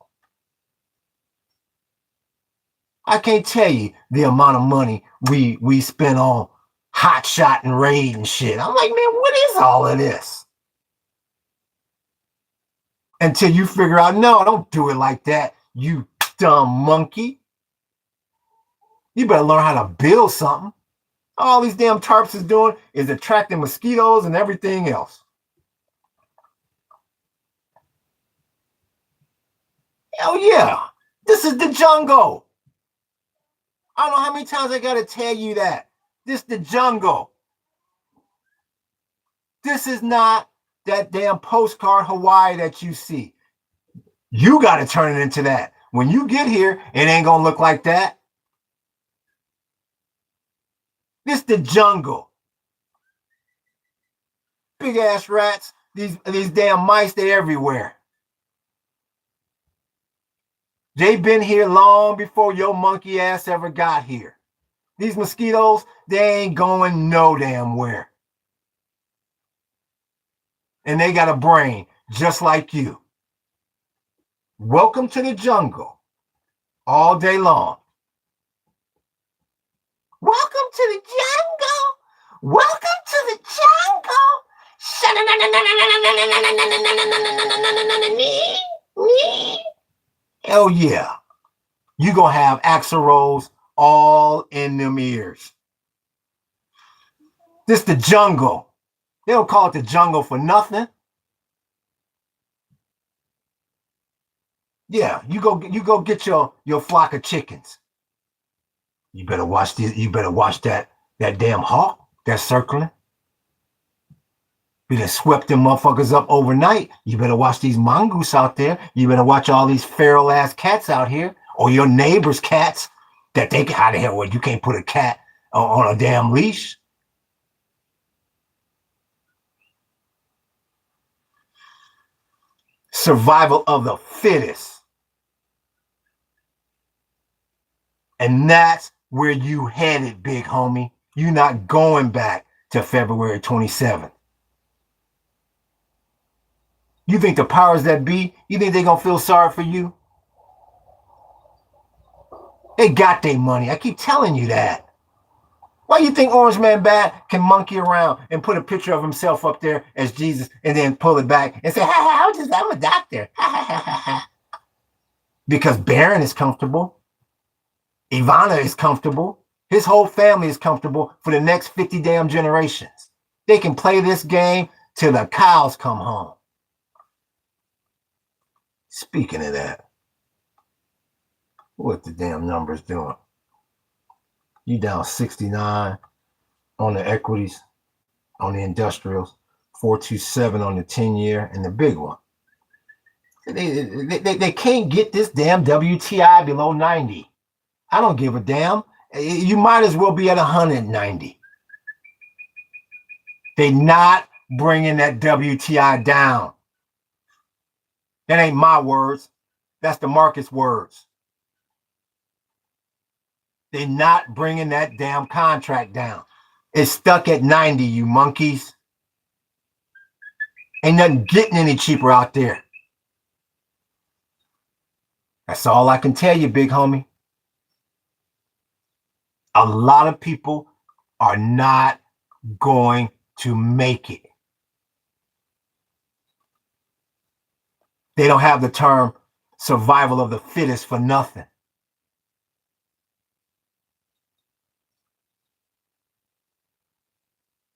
I can't tell you the amount of money we spent on hot shot and raid and shit. I'm like, man, what is all of this? Until you figure out, no, don't do it like that, you dumb monkey. You better learn how to build something. All these damn tarps is doing is attracting mosquitoes and everything else. Hell yeah, this is the jungle. I don't know how many times I got to tell you that. This is the jungle. This is not that damn postcard Hawaii that you see. You got to turn it into that. When you get here, it ain't going to look like that. This is the jungle. Big ass rats. These damn mice, they're everywhere. They've been here long before your monkey ass ever got here. These mosquitoes, they ain't going no damn where. And they got a brain just like you. Welcome to the jungle all day long. Welcome to the jungle. Welcome to the jungle. Hell yeah. You gonna have axle rolls all in them ears. This the jungle. They don't call it the jungle for nothing. Yeah, you go get your flock of chickens. You better watch this. You better watch that damn hawk that's circling. We done swept them motherfuckers up overnight. You better watch these mongoose out there. You better watch all these feral ass cats out here, or your neighbor's cats that they how the hell well, you can't put a cat on a damn leash. Survival of the fittest. And that's where you headed, big homie. You're not going back to February 27th. You think the powers that be, you think they're going to feel sorry for you? They got their money. I keep telling you that. Why you think Orange Man Bad can monkey around and put a picture of himself up there as Jesus and then pull it back and say, ha, ha, I'm a doctor. Ha, ha, ha, ha, ha. Because Barron is comfortable. Ivana is comfortable. His whole family is comfortable for the next 50 damn generations. They can play this game till the cows come home. Speaking of that, what the damn numbers doing? You down 69 on the equities, on the industrials, 427 on the 10-year, and the big one. They can't get this damn WTI below 90. I don't give a damn. You might as well be at 190. They're not bringing that WTI down. That ain't my words. That's the market's words. They're not bringing that damn contract down. It's stuck at 90, you monkeys. Ain't nothing getting any cheaper out there. That's all I can tell you, big homie. A lot of people are not going to make it. They don't have the term survival of the fittest for nothing.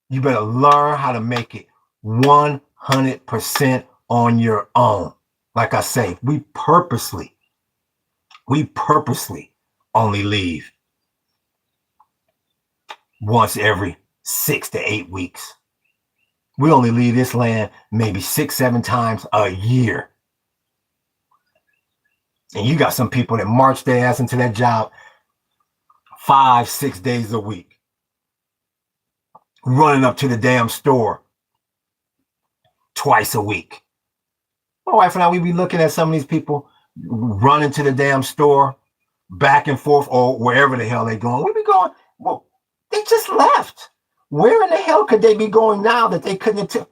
You better learn how to make it 100% on your own. Like I say, we purposely only leave once every 6 to 8 weeks. We only leave this land maybe 6-7 times a year. And you got some people that march their ass into that job 5-6 days a week, running up to the damn store twice a week. My wife and I, we be looking at some of these people running to the damn store, back and forth, or wherever the hell they going. We be going, well, they just left. Where in the hell could they be going now that they couldn't tell?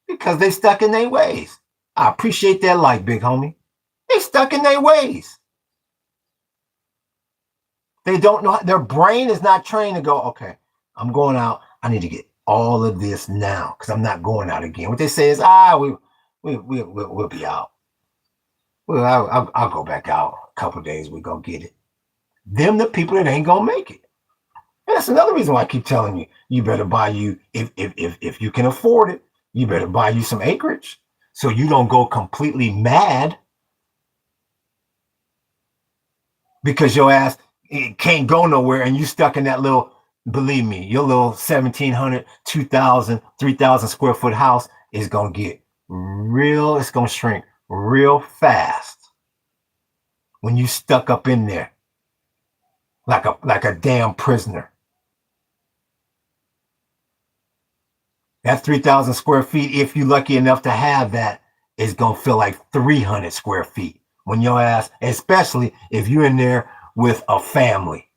Because they stuck in their ways. I appreciate that light, big homie. They stuck in their ways. They don't know. Their brain is not trained to go, okay, I'm going out. I need to get all of this now because I'm not going out again. What they say is, we'll be out. Well, I'll go back out a couple of days. We go get it. Them the people that ain't gonna make it. And that's another reason why I keep telling you, you better buy you, if you can afford it, you better buy you some acreage so you don't go completely mad because your ass can't go nowhere and you stuck in that little, believe me, your little 1,700, 2,000, 3,000 square foot house is going to get real, it's going to shrink real fast when you stuck up in there like a damn prisoner. That 3,000 square feet, if you're lucky enough to have that, is going to feel like 300 square feet when your ass, especially if you're in there with a family.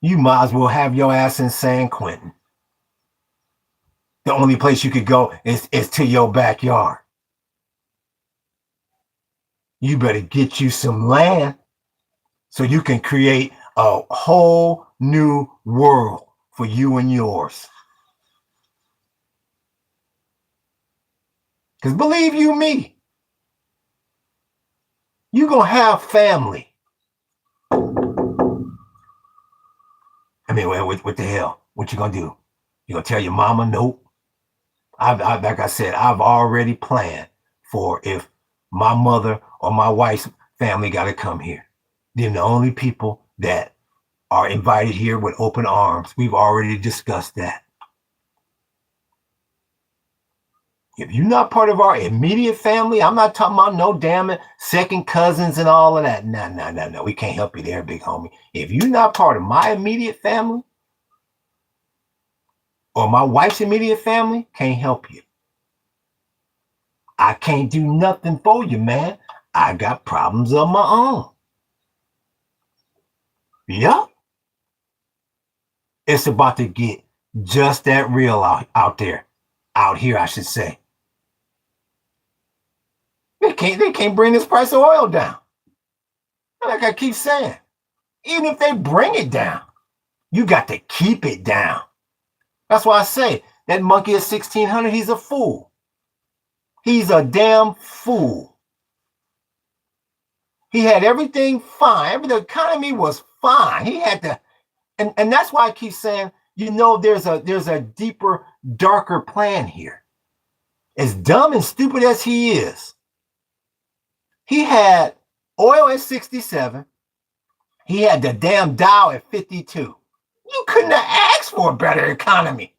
You might as well have your ass in San Quentin. The only place you could go is to your backyard. You better get you some land so you can create a whole new world for you and yours. Because believe you me, you're going to have family. I mean, what the hell? What you going to do? You going to tell your mama, nope? Like I said, I've already planned for if my mother or my wife's family got to come here. They're the only people that are invited here with open arms. We've already discussed that. If you're not part of our immediate family, I'm not talking about no damn it, second cousins and all of that. No. We can't help you there, big homie. If you're not part of my immediate family or my wife's immediate family, can't help you. I can't do nothing for you, man. I got problems of my own. Yup. It's about to get just that real out there. Out here, I should say. They can't bring this price of oil down. Like I keep saying, Even if they bring it down, you got to keep it down. That's why I say that monkey at 1600, he's a fool. He's a damn fool. He had everything fine. The economy was fine. He had to, and that's why I keep saying, there's a deeper, darker plan here. As dumb and stupid as he is, he had oil at 67. He had the damn Dow at 52. You couldn't have asked for a better economy.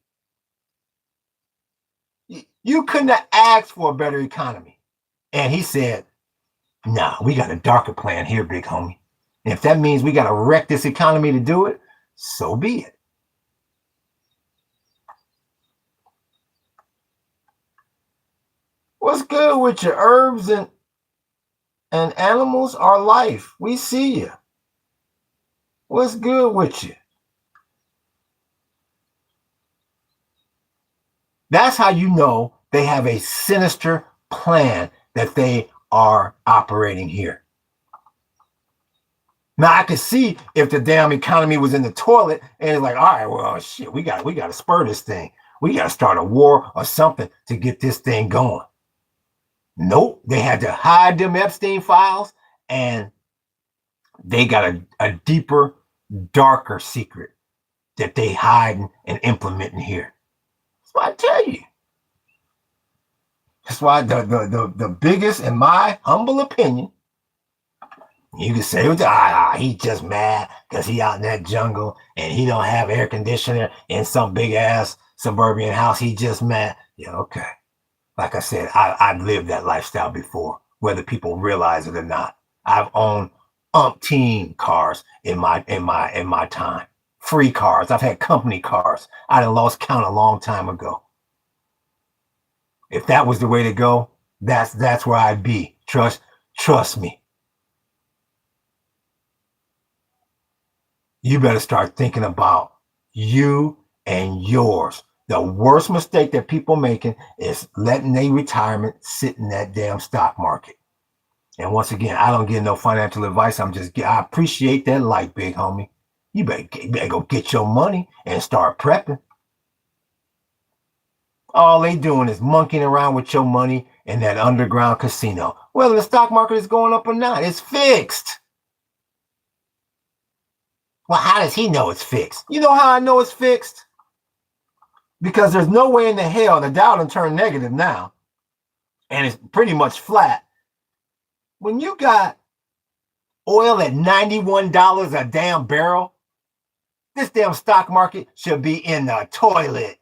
You couldn't have asked for a better economy. And he said, nah, we got a darker plan here, big homie. And if that means we got to wreck this economy to do it, so be it. What's good with your herbs and animals are life? We see you. What's good with you? That's how you know they have a sinister plan that they are operating here. Now I could see if the damn economy was in the toilet and it's like, all right, well, shit, we got to spur this thing. We got to start a war or something to get this thing going. Nope, they had to hide them Epstein files, and they got a deeper, darker secret that they hiding and implementing here. That's what I tell you. That's why the biggest, in my humble opinion, you can say, he just mad because he out in that jungle and he don't have air conditioner in some big ass suburban house. He just mad. Yeah, okay. Like I said, I've lived that lifestyle before, whether people realize it or not. I've owned umpteen cars in my time. Free cars. I've had company cars. I done lost count a long time ago. If that was the way to go, that's where I'd be. Trust me. You better start thinking about you and yours. The worst mistake that people making is letting their retirement sit in that damn stock market. And once again, I don't give no financial advice. I appreciate that like, big homie. You better go get your money and start prepping. All they doing is monkeying around with your money in that underground casino. Whether the stock market is going up or not, it's fixed. Well, how does he know it's fixed? You know how I know it's fixed? Because there's no way in the hell the Dow done turned negative now, and it's pretty much flat. When you got oil at $91 a damn barrel, this damn stock market should be in the toilet.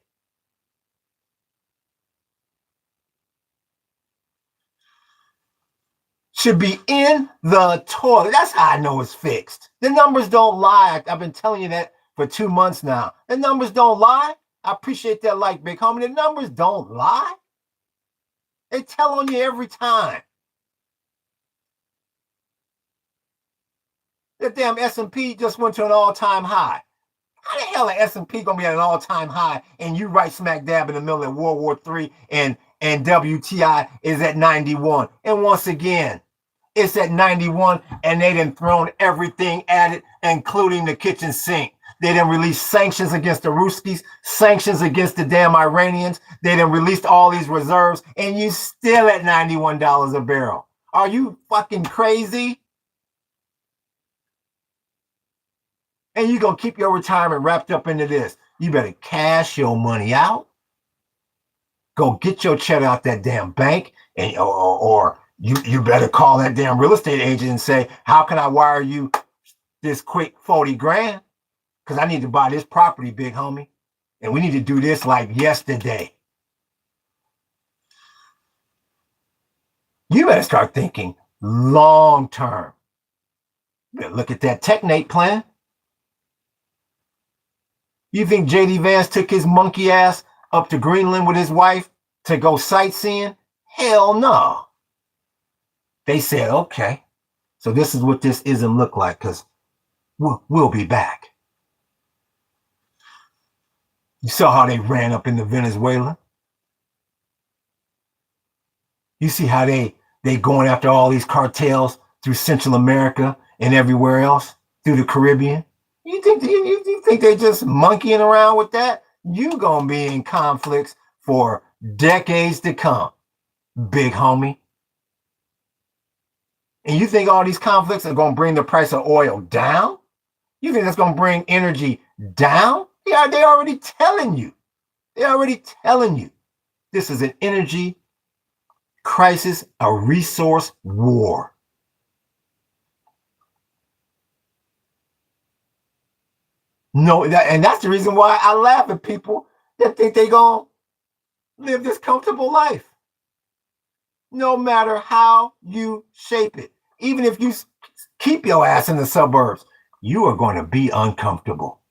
Should be in the toilet. That's how I know it's fixed. The numbers don't lie. I've been telling you that for 2 months now. The numbers don't lie. I appreciate that like, big homie. The numbers don't lie. They tell on you every time. That damn S&P just went to an all-time high. How the hell is S&P going to be at an all-time high and you right smack dab in the middle of World War III and WTI is at 91? And once again, it's at 91 and they done thrown everything at it, including the kitchen sink. They done released sanctions against the Ruskies, sanctions against the damn Iranians. They done released all these reserves, and you still at $91 a barrel. Are you fucking crazy? And you gonna keep your retirement wrapped up into this. You better cash your money out. Go get your cheddar out that damn bank, and or you better call that damn real estate agent and say, how can I wire you this quick 40 grand? Because I need to buy this property, big homie. And we need to do this like yesterday. You better start thinking long term. You better look at that Technate plan. You think JD Vance took his monkey ass up to Greenland with his wife to go sightseeing? Hell no. They said, okay, so this is what this ism look like, because we'll be back. You saw how they ran up into Venezuela. You see how they going after all these cartels through Central America and everywhere else. through the Caribbean. You think they're just monkeying around with that? You gonna be in conflicts for decades to come, big homie. And you think all these conflicts are gonna bring the price of oil down? You think that's gonna bring energy down? Yeah, they're already telling you. They're already telling you this is an energy crisis, a resource war. No, and that's the reason why I laugh at people that think they're gonna live this comfortable life. No matter how you shape it, even if you keep your ass in the suburbs, you are going to be uncomfortable.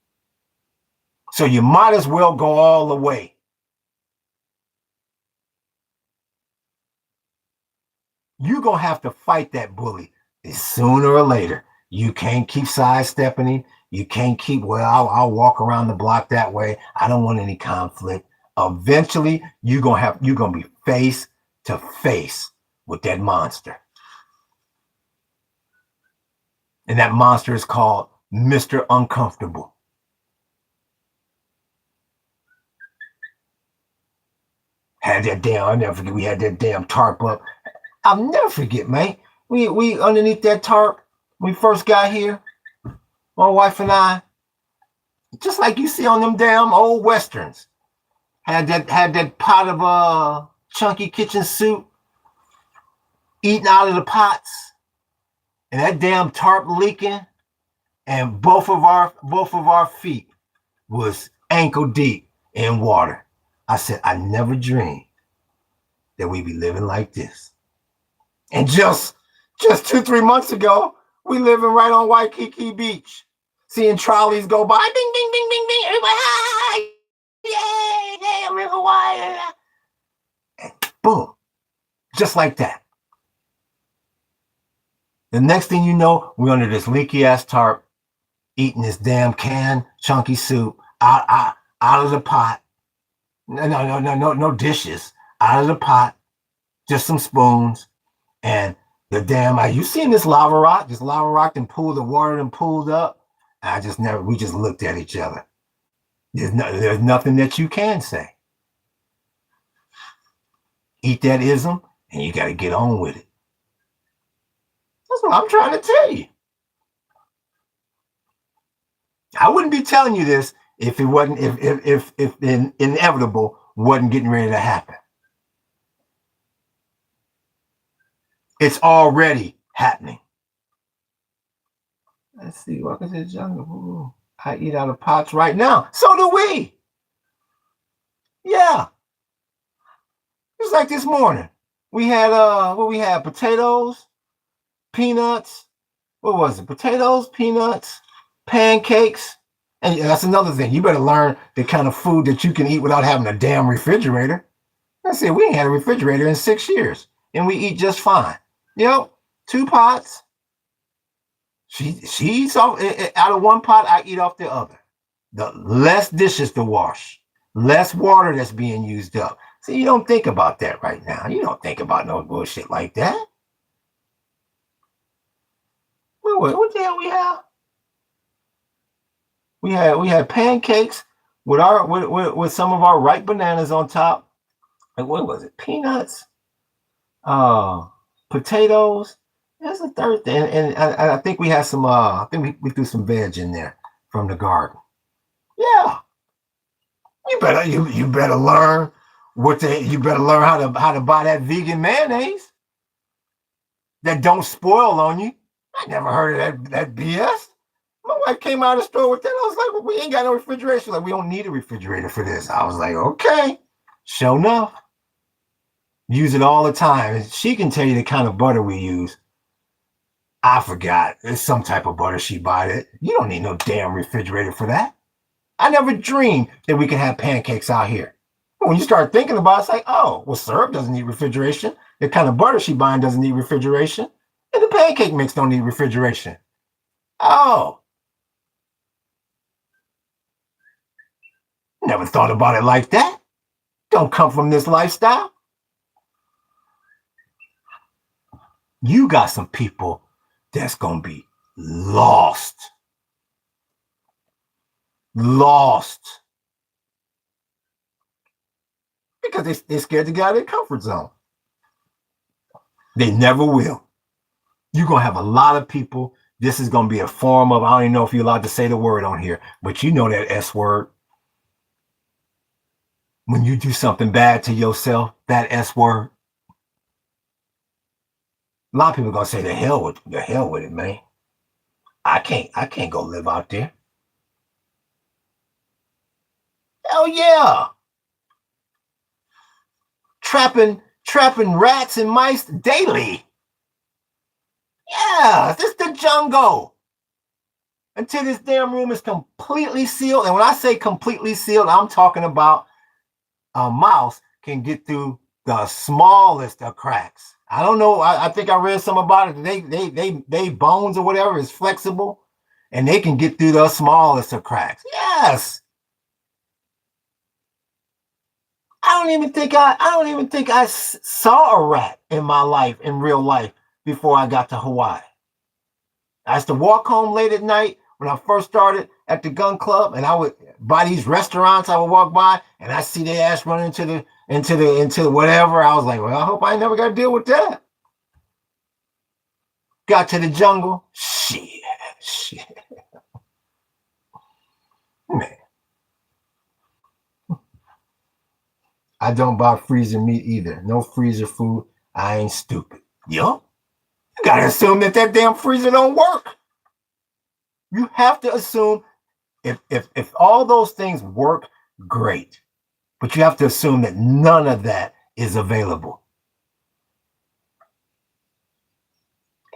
So you might as well go all the way. You're going to have to fight that bully sooner or later. You can't keep sidestepping him. You can't keep, well, I'll walk around the block that way. I don't want any conflict. Eventually, you're going to be face to face with that monster. And that monster is called Mr. Uncomfortable. Had that damn, I'll never forget, we had that damn tarp up. I'll never forget, man. We underneath that tarp, when we first got here, my wife and I, just like you see on them damn old westerns, had that pot of chunky kitchen soup, eating out of the pots, and that damn tarp leaking, and both of our feet was ankle deep in water. I said, I never dreamed that we'd be living like this. And just 2-3 months ago, we living right on Waikiki Beach, seeing trolleys go by, ding, ding, ding, ding, ding, everybody, hi, yay, hey, I'm in Hawaii. And boom, just like that. The next thing you know, we're under this leaky ass tarp, eating this damn canned chunky soup out of the pot. No dishes, out of the pot, just some spoons, and the damn, you seen this lava rock? This lava rock and pulled the water and pulled up. We just looked at each other. There's nothing that you can say. Eat that ism, and you got to get on with it. That's what I'm trying to tell you. I wouldn't be telling you this if it wasn't, if the inevitable wasn't getting ready to happen. It's already happening. Let's see, welcome to the jungle. I eat out of pots right now. So do we. Yeah. It's like this morning. We had potatoes, peanuts. What was it? Potatoes, peanuts, pancakes. And that's another thing. You better learn the kind of food that you can eat without having a damn refrigerator. I said, we ain't had a refrigerator in 6 years, and we eat just fine. Yep, 2 pots. She eats off out of one pot. I eat off the other. The less dishes to wash, less water that's being used up. So you don't think about that right now. You don't think about no bullshit like that. What the hell we have? We had pancakes with some of our ripe bananas on top. Like, what was it? Peanuts, potatoes. That's the third thing, and I think we had some. I think we threw some veg in there from the garden. Yeah, you better learn you better learn how to buy that vegan mayonnaise that don't spoil on you. I never heard of that BS. My wife came out of the store with that. I was like, well, we ain't got no refrigeration. Like, we don't need a refrigerator for this. I was like, okay, sure enough. Use it all the time. And she can tell you the kind of butter we use. I forgot. It's some type of butter she bought it. You don't need no damn refrigerator for that. I never dreamed that we could have pancakes out here. But when you start thinking about it, it's like, oh, well, syrup doesn't need refrigeration. The kind of butter she buying doesn't need refrigeration. And the pancake mix don't need refrigeration. Oh. Never thought about it like that. Don't come from this lifestyle. You got some people that's going to be lost lost because they're scared to get out of their comfort zone. They never will. You're going to have a lot of people. This is going to be a form of, I don't even know if you're allowed to say the word on here, but you know that S word. When you do something bad to yourself, that S word, a lot of people are going to say, the hell with it, man. I can't go live out there. Hell yeah. Trapping rats and mice daily. Yeah, this is the jungle. Until this damn room is completely sealed. And when I say completely sealed, I'm talking about a mouse can get through the smallest of cracks. I don't know. I think I read something about it. They bones or whatever is flexible, and they can get through the smallest of cracks. Yes. I don't even think I saw a rat in my life, in real life, before I got to Hawaii. I used to walk home late at night when I first started at the gun club, and I would by these restaurants I would walk by, and I see their ass running into the whatever. I was like, well, I hope I never got to deal with that. Got to the jungle, shit. Man, I don't buy freezer meat either. No freezer food. I ain't stupid. Yo, you gotta assume that damn freezer don't work. You have to assume if all those things work, great. But you have to assume that none of that is available.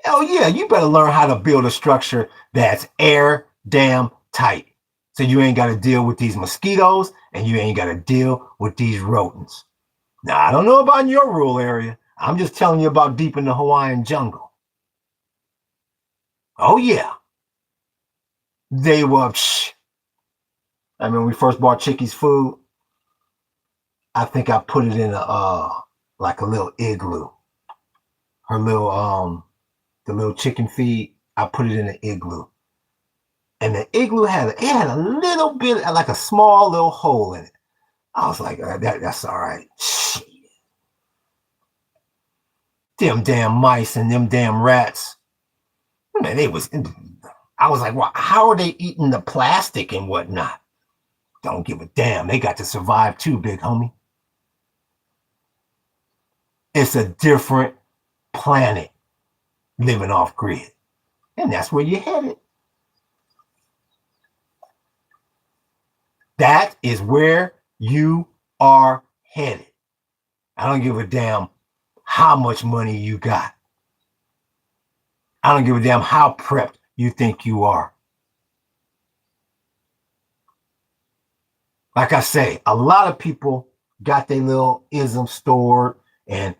Hell yeah, you better learn how to build a structure that's air damn tight. So you ain't got to deal with these mosquitoes and you ain't got to deal with these rodents. Now, I don't know about in your rural area. I'm just telling you about deep in the Hawaiian jungle. Oh yeah. They were, I mean, when we first bought Chicky's food, I think I put it in like a little igloo. Her little the little chicken feed, I put it in an igloo. And the igloo had a little bit, like a small little hole in it. I was like, that's all right. Shit. Them damn mice and them damn rats. Man, I was like, well, how are they eating the plastic and whatnot? Don't give a damn. They got to survive too, big homie. It's a different planet living off grid. And that's where you're headed. That is where you are headed. I don't give a damn how much money you got. I don't give a damn how prepped you think you are. Like I say, a lot of people got their little isms stored, and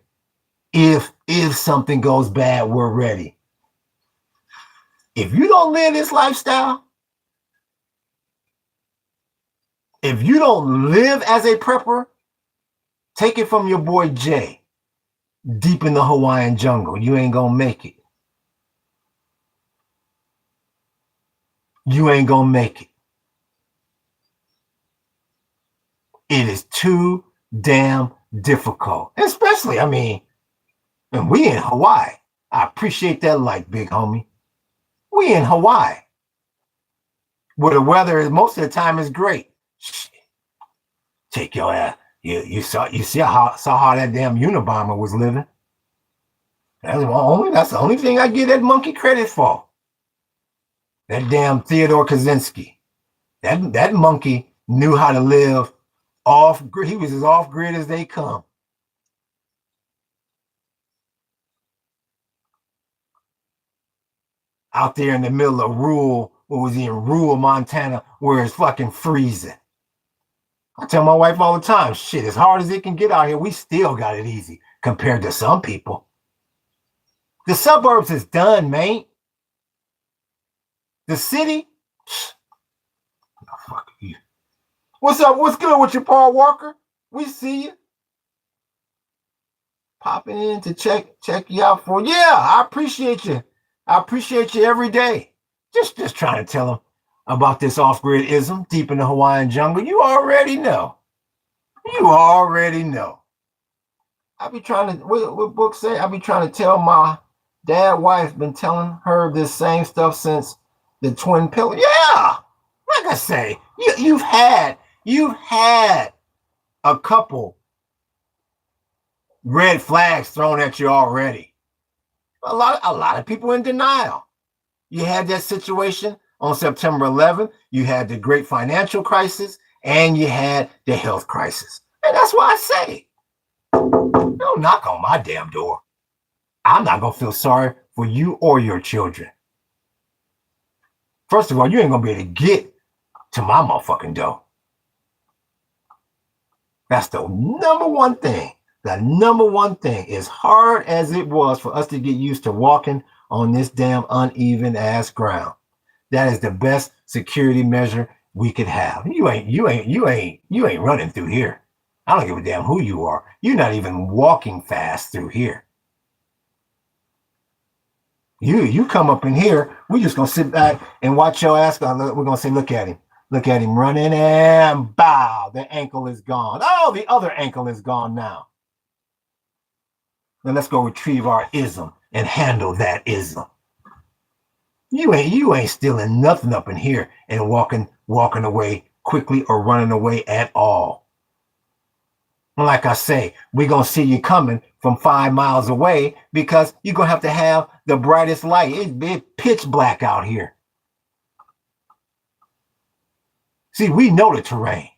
if something goes bad, we're ready. If you don't live this lifestyle, if you don't live as a prepper, take it from your boy Jay, deep in the Hawaiian jungle. You ain't gonna make it. You ain't gonna make it. It is too damn difficult. Especially, I mean, and we in Hawaii. I appreciate that light, big homie. We in Hawaii, where the weather most of the time is great. Shit. Take your ass. You saw how that damn Unabomber was living. That's the only thing I give that monkey credit for. That damn Theodore Kaczynski. That monkey knew how to live off grid. He was as off grid as they come. Out there in the middle of rural Montana, where it's fucking freezing. I tell my wife all the time, shit, as hard as it can get out here, we still got it easy compared to some people. The suburbs is done, man. The city, oh, fuck you. What's up? What's good with you, Paul Walker? We see you. Popping in to check you out for. Yeah, I appreciate you. I appreciate you every day. Just trying to tell them about this off-grid-ism deep in the Hawaiian jungle? You already know. You already know. I be trying to, what book say? I be trying to tell my dad wife, been telling her this same stuff since the twin pillar. Yeah, like I say, you've had a couple red flags thrown at you already. A lot of people in denial. You had that situation on September 11th. You had the great financial crisis, and you had the health crisis. And that's why I say, don't knock on my damn door. I'm not going to feel sorry for you or your children. First of all, you ain't going to be able to get to my motherfucking door. That's the number one thing. The number one thing, as hard as it was for us to get used to walking on this damn uneven ass ground, that is the best security measure we could have. You ain't running through here. I don't give a damn who you are. You're not even walking fast through here. You come up in here, we just gonna sit back and watch your ass. We're gonna say, look at him running, and bow, the ankle is gone. Oh, the other ankle is gone now. Then let's go retrieve our ism and handle that ism. You ain't stealing nothing up in here and walking away quickly or running away at all. Like I say, we're going to see you coming from 5 miles away because you're going to have the brightest light. It's pitch black out here. See, we know the terrain.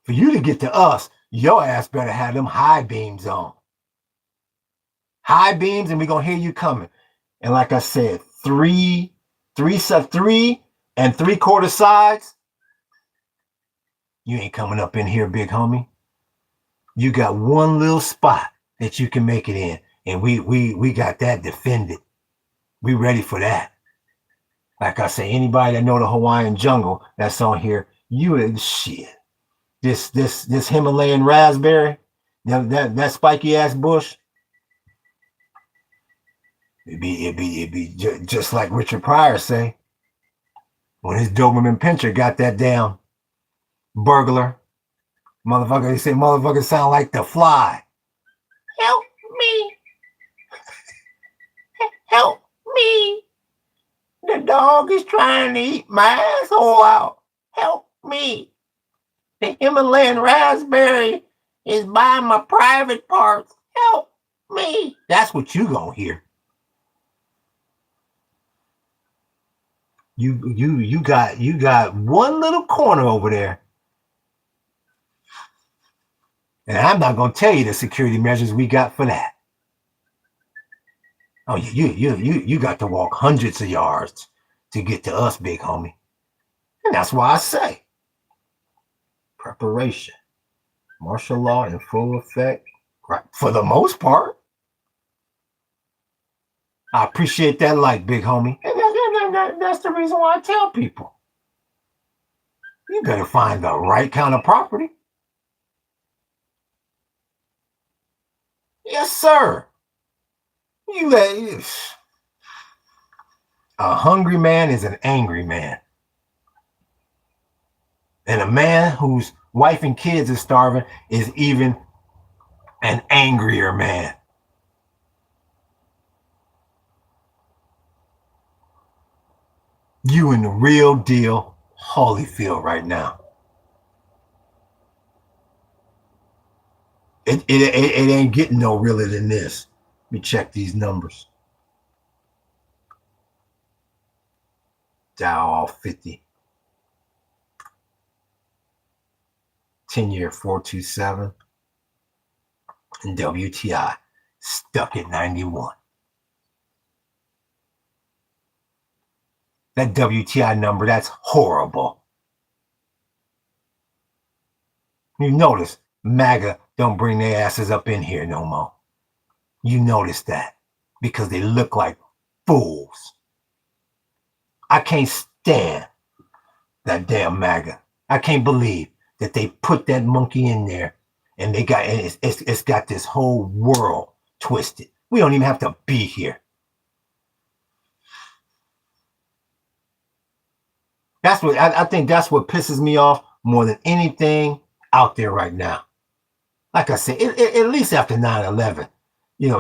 For you to get to us, your ass better have them high beams on. High beams, and we're going to hear you coming. And like I said, 3 3/4 sides, you ain't coming up in here, big homie. You got one little spot that you can make it in, and we got that defended. We ready for that. Like I say, anybody that know the Hawaiian jungle that's on here, you ain't shit. This Himalayan raspberry, that spiky ass bush, it'd be just like Richard Pryor say when his Doberman Pinscher got that damn burglar. Motherfucker, he said, motherfucker sound like the Fly. Help me. Help me. The dog is trying to eat my asshole out. Help me. The Himalayan raspberry is by my private parts. Help me. That's what you gonna hear. You got one little corner over there. And I'm not going to tell you the security measures we got for that. Oh, you got to walk hundreds of yards to get to us, big homie. And that's why I say preparation, martial law in full effect, right? For the most part. I appreciate that like, big homie. And that's the reason why I tell people. You better find the right kind of property. Yes, sir. A hungry man is an angry man. And a man whose wife and kids are starving is even an angrier man. You in the real deal Holyfield right now. It ain't getting no realer than this. Let me check these numbers. Dow all 50. 10-year 427. And WTI stuck at 91. That WTI number, that's horrible. You notice MAGA don't bring their asses up in here no more. You notice that because they look like fools. I can't stand that damn MAGA. I can't believe that they put that monkey in there and it's got this whole world twisted. We don't even have to be here. That's what I think that's what pisses me off more than anything out there right now. Like I said, at least after 9/11,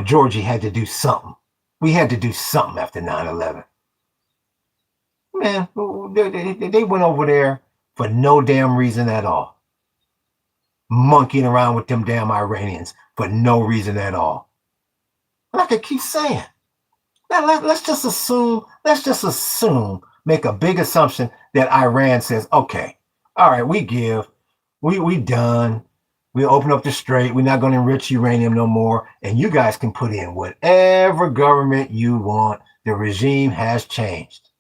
Georgie had to do something. We had to do something after 9/11. Man, they went over there for no damn reason at all. Monkeying around with them damn Iranians for no reason at all. Like I keep saying, let's just assume, make a big assumption that Iran says, okay, all right, we done. We open up the strait. We're not going to enrich uranium no more. And you guys can put in whatever government you want. The regime has changed.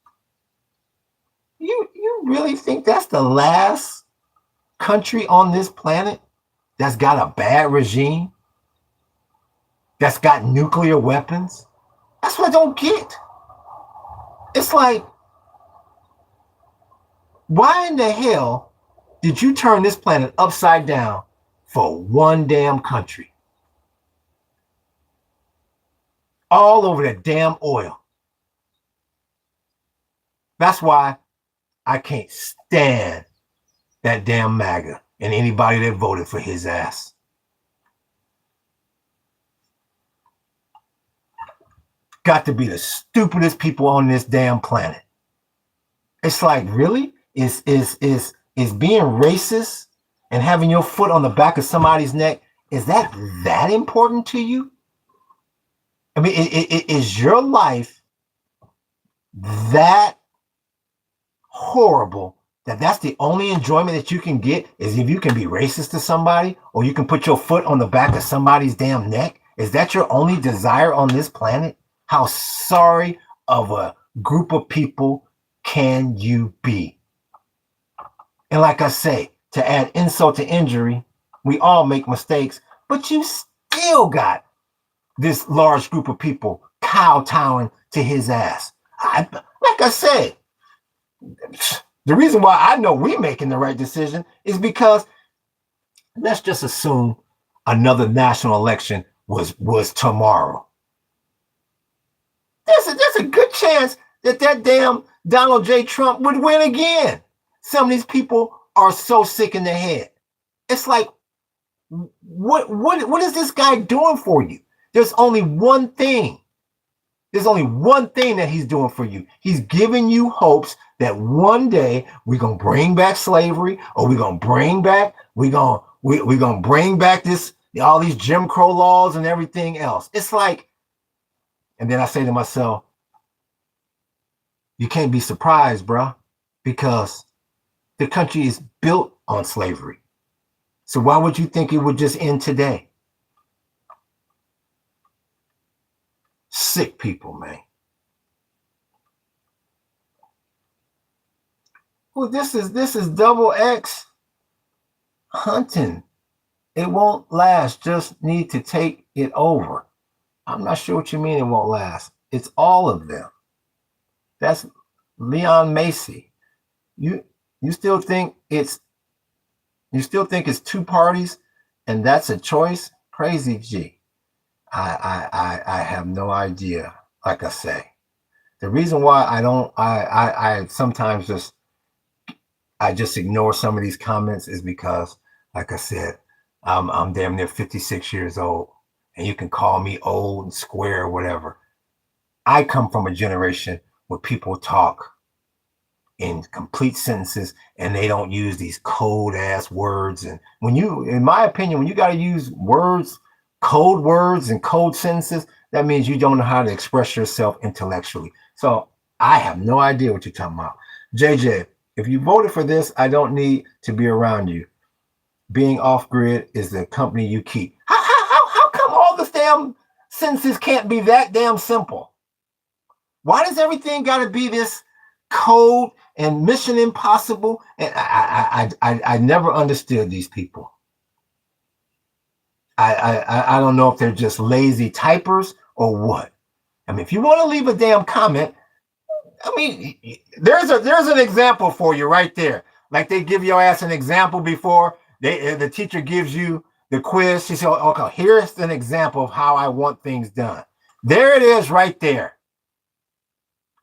You really think that's the last country on this planet that's got a bad regime? That's got nuclear weapons? That's what I don't get. It's like, why in the hell did you turn this planet upside down for one damn country? All over the damn oil. That's why I can't stand that damn MAGA and anybody that voted for his ass. Got to be the stupidest people on this damn planet. It's like, really? Is being racist and having your foot on the back of somebody's neck, is that important to you? I mean, is your life that horrible that's the only enjoyment that you can get is if you can be racist to somebody or you can put your foot on the back of somebody's damn neck? Is that your only desire on this planet? How sorry of a group of people can you be? And like I say, to add insult to injury, we all make mistakes, but you still got this large group of people kowtowing to his ass. Like I said, the reason why I know we're making the right decision is because let's just assume another national election was tomorrow. There's a good chance that damn Donald J. Trump would win again. Some of these people are so sick in the head. It's like, what is this guy doing for you? There's only one thing. There's only one thing that he's doing for you. He's giving you hopes that one day we're gonna bring back slavery, or we're gonna bring back this, all these Jim Crow laws and everything else. It's like, and then I say to myself, you can't be surprised, bro, because the country is built on slavery. So why would you think it would just end today? Sick people, man. Well, this is double X hunting. It won't last. Just need to take it over. I'm not sure what you mean it won't last. It's all of them. That's Leon Macy. You still think it's two parties and that's a choice? Crazy G. I have no idea. Like I say, the reason why I sometimes just ignore some of these comments is because, like I said, I'm damn near 56 years old, and you can call me old and square or whatever. I come from a generation where people talk in complete sentences and they don't use these cold ass words. And in my opinion, when you got to use words, code words and code sentences, that means you don't know how to express yourself intellectually. So I have no idea what you're talking about. JJ, if you voted for this, I don't need to be around you. Being off grid is the company you keep. How come all this damn sentences can't be that damn simple? Why does everything got to be this code and mission impossible? And I never understood these people. I don't know if they're just lazy typers or what. I mean, if you want to leave a damn comment, I mean, there's an example for you right there. Like they give your ass an example before the teacher gives you the quiz. She said, okay, here's an example of how I want things done. There it is right there.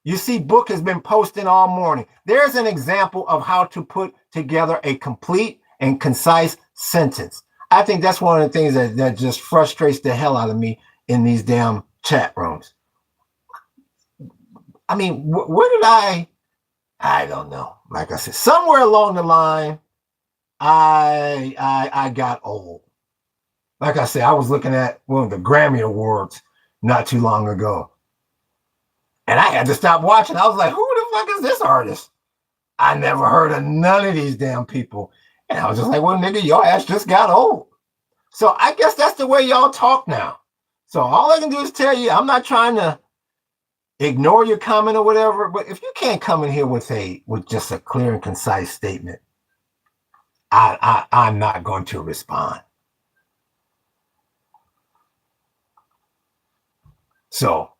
You see, Book has been posting all morning. There's an example of how to put together a complete and concise sentence. I think that's one of the things that just frustrates the hell out of me in these damn chat rooms. I mean, where did I don't know. Like I said, somewhere along the line, I got old. Like I said, I was looking at one of the Grammy Awards not too long ago. And I had to stop watching. I was like, who the fuck is this artist? I never heard of none of these damn people. And I was just like, well, nigga, your ass just got old. So I guess that's the way y'all talk now. So all I can do is tell you, I'm not trying to ignore your comment or whatever, but if you can't come in here with just a clear and concise statement, I'm not going to respond. So,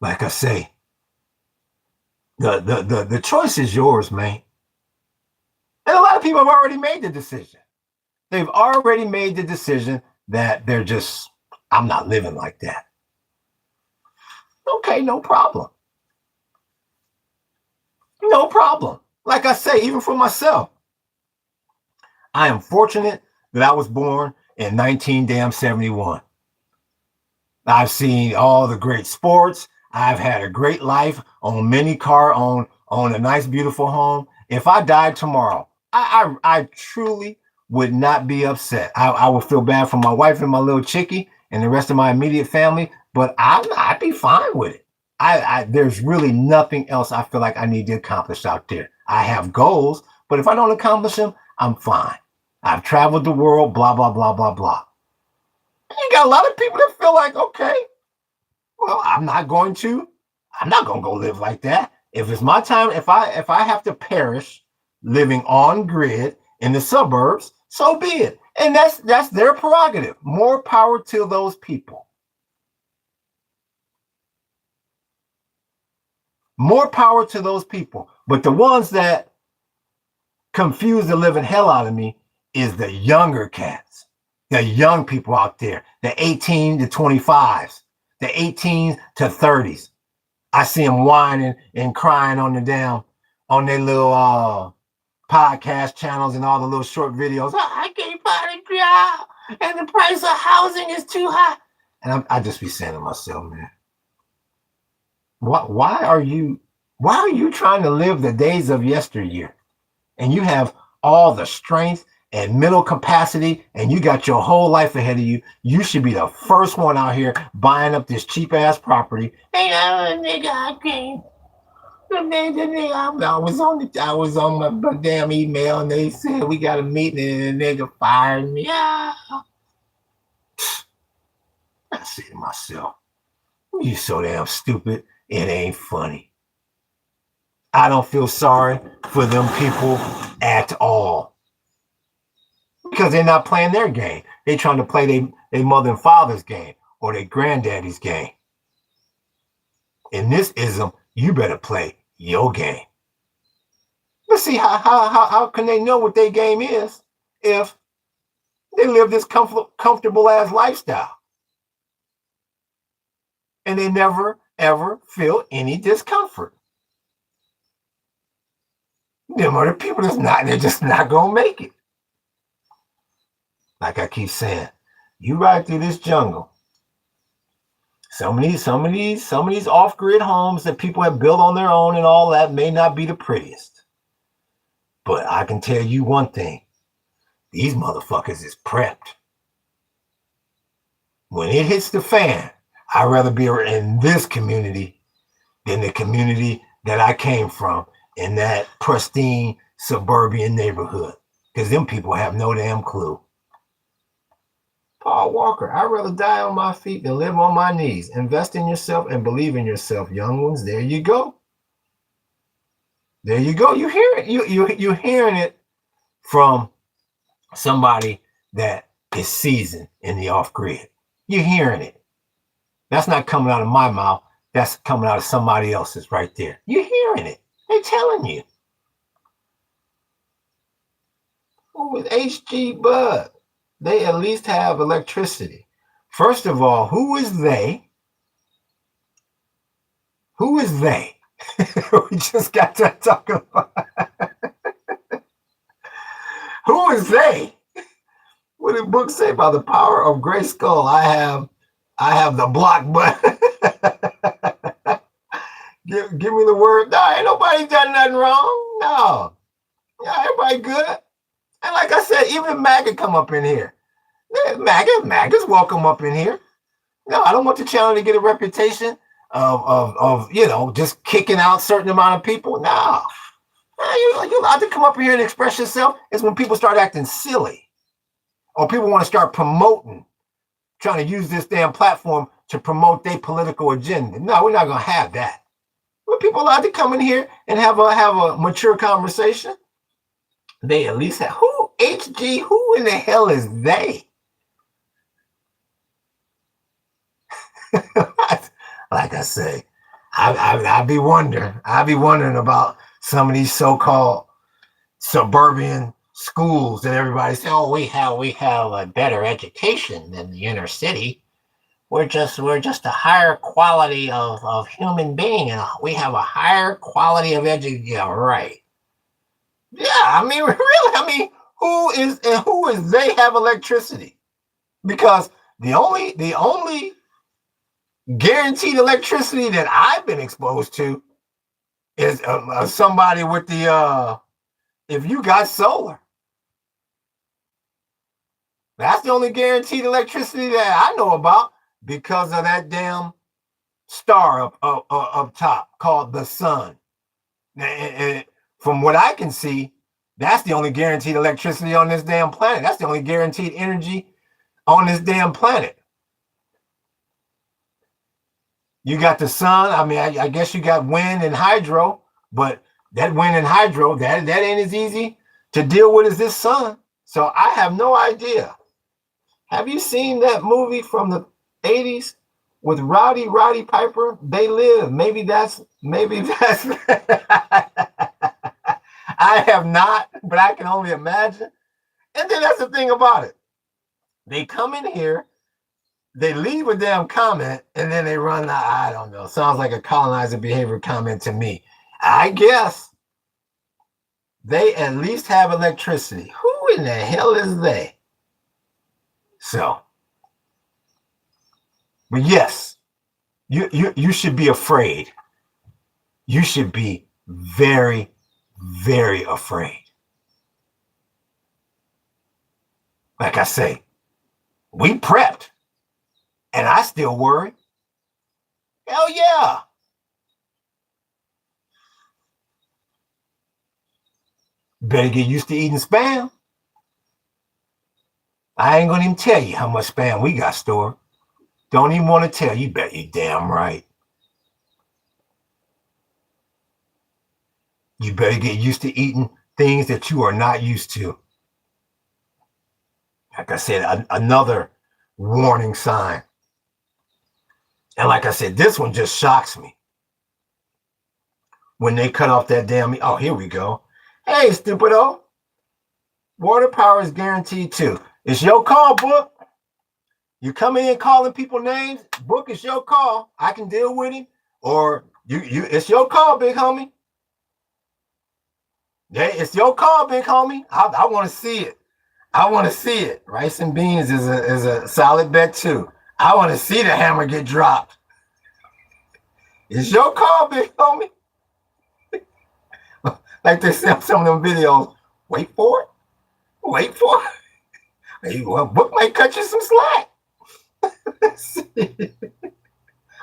like I say, the choice is yours, man. And a lot of people have already made the decision. They've already made the decision that they're just, I'm not living like that. Okay, no problem. No problem. Like I say, even for myself, I am fortunate that I was born in 1971. I've seen all the great sports. I've had a great life, own many car, own a nice, beautiful home. If I died tomorrow, I truly would not be upset. I would feel bad for my wife and my little chickie and the rest of my immediate family, but I'd be fine with it. There's really nothing else I feel like I need to accomplish out there. I have goals, but if I don't accomplish them, I'm fine. I've traveled the world, blah, blah, blah, blah, blah. You got a lot of people that feel like, okay, well, I'm not going to go live like that. If it's my time, if I have to perish living on grid in the suburbs, so be it. And that's their prerogative. More power to those people. More power to those people. But the ones that confuse the living hell out of me is the younger cats, the young people out there, the 18 to 25s, the 18s to 30s. I see them whining and crying on their little podcast channels and all the little short videos. I can't find a job and the price of housing is too high. And I just be saying to myself, man, why are you trying to live the days of yesteryear? And you have all the strength and mental capacity, and you got your whole life ahead of you. You should be the first one out here buying up this cheap ass property. Hey, nigga, I can't. I was on my damn email, and they said we got a meeting, and the nigga fired me. I say to myself, you so damn stupid, it ain't funny. I don't feel sorry for them people at all. Because they're not playing their game. They're trying to play their mother and father's game or their granddaddy's game. In this ism, you better play your game. Let's see how can they know what their game is if they live this comfortable ass lifestyle and they never ever feel any discomfort. Them are the people they're just not gonna make it. Like I keep saying, you ride through this jungle. Some of these off-grid homes that people have built on their own and all that may not be the prettiest. But I can tell you one thing. These motherfuckers is prepped. When it hits the fan, I'd rather be in this community than the community that I came from in that pristine suburban neighborhood. Because them people have no damn clue. Paul Walker, I'd rather die on my feet than live on my knees. Invest in yourself and believe in yourself, young ones. There you go. There you go. You hear it. You're hearing it from somebody that is seasoned in the off-grid. You're hearing it. That's not coming out of my mouth. That's coming out of somebody else's right there. You're hearing it. They're telling you. With HG Bud, they at least have electricity. First of all, who is they? Who is they? We just got to talking about who is they? What did the book say about the power of Gray Skull? I have the block button. give me the word. No, ain't nobody done nothing wrong. No. Yeah, everybody good. And like I said, even MAGA come up in here. MAGA's welcome up in here. No, I don't want the channel to get a reputation of just kicking out certain amount of people. No. You're allowed to come up here and express yourself. It's when people start acting silly. Or people want to start promoting, trying to use this damn platform to promote their political agenda. No, we're not going to have that. But people allowed to come in here and have a mature conversation. They at least have, who in the hell is they? Like I say, I'd be wondering about some of these so-called suburban schools that everybody says, oh, we have a better education than the inner city. We're just a higher quality of human being, and we have a higher quality of education. Yeah, right. Yeah, I mean, really, who is they have electricity? Because the only guaranteed electricity that I've been exposed to is somebody with the if you got solar. That's the only guaranteed electricity that I know about because of that damn star up top called the sun. And from what I can see, that's the only guaranteed electricity on this damn planet. That's the only guaranteed energy on this damn planet. You got the sun. I guess you got wind and hydro, but that wind and hydro, that ain't as easy to deal with as this sun. So I have no idea. Have you seen that movie from the 80s with Roddy Piper? They Live. Maybe that's I have not, but I can only imagine. And then that's the thing about it. They come in here, they leave a damn comment, and then they run. I don't know. Sounds like a colonizer behavior comment to me. I guess they at least have electricity. Who in the hell is they? So, but yes, you should be afraid. You should be very, very afraid. Like I say, we prepped. And I still worry. Hell yeah. Better get used to eating spam. I ain't gonna even tell you how much spam we got stored. Don't even want to tell you. Bet you damn right. You better get used to eating things that you are not used to. Like I said, another warning sign. And like I said, this one just shocks me. When they cut off that damn, oh, here we go. Hey, stupido. Water power is guaranteed too. It's your call, Book. You come in calling people names, Book, it's your call. I can deal with it. Or it's your call, big homie. Yeah, it's your call, big homie. I want to see it. I want to see it. Rice and beans is a solid bet too. I want to see the hammer get dropped. It's your call, big homie. Like they say on some of them videos. Wait for it. Wait for it. Hey, well, Book might cut you some slack.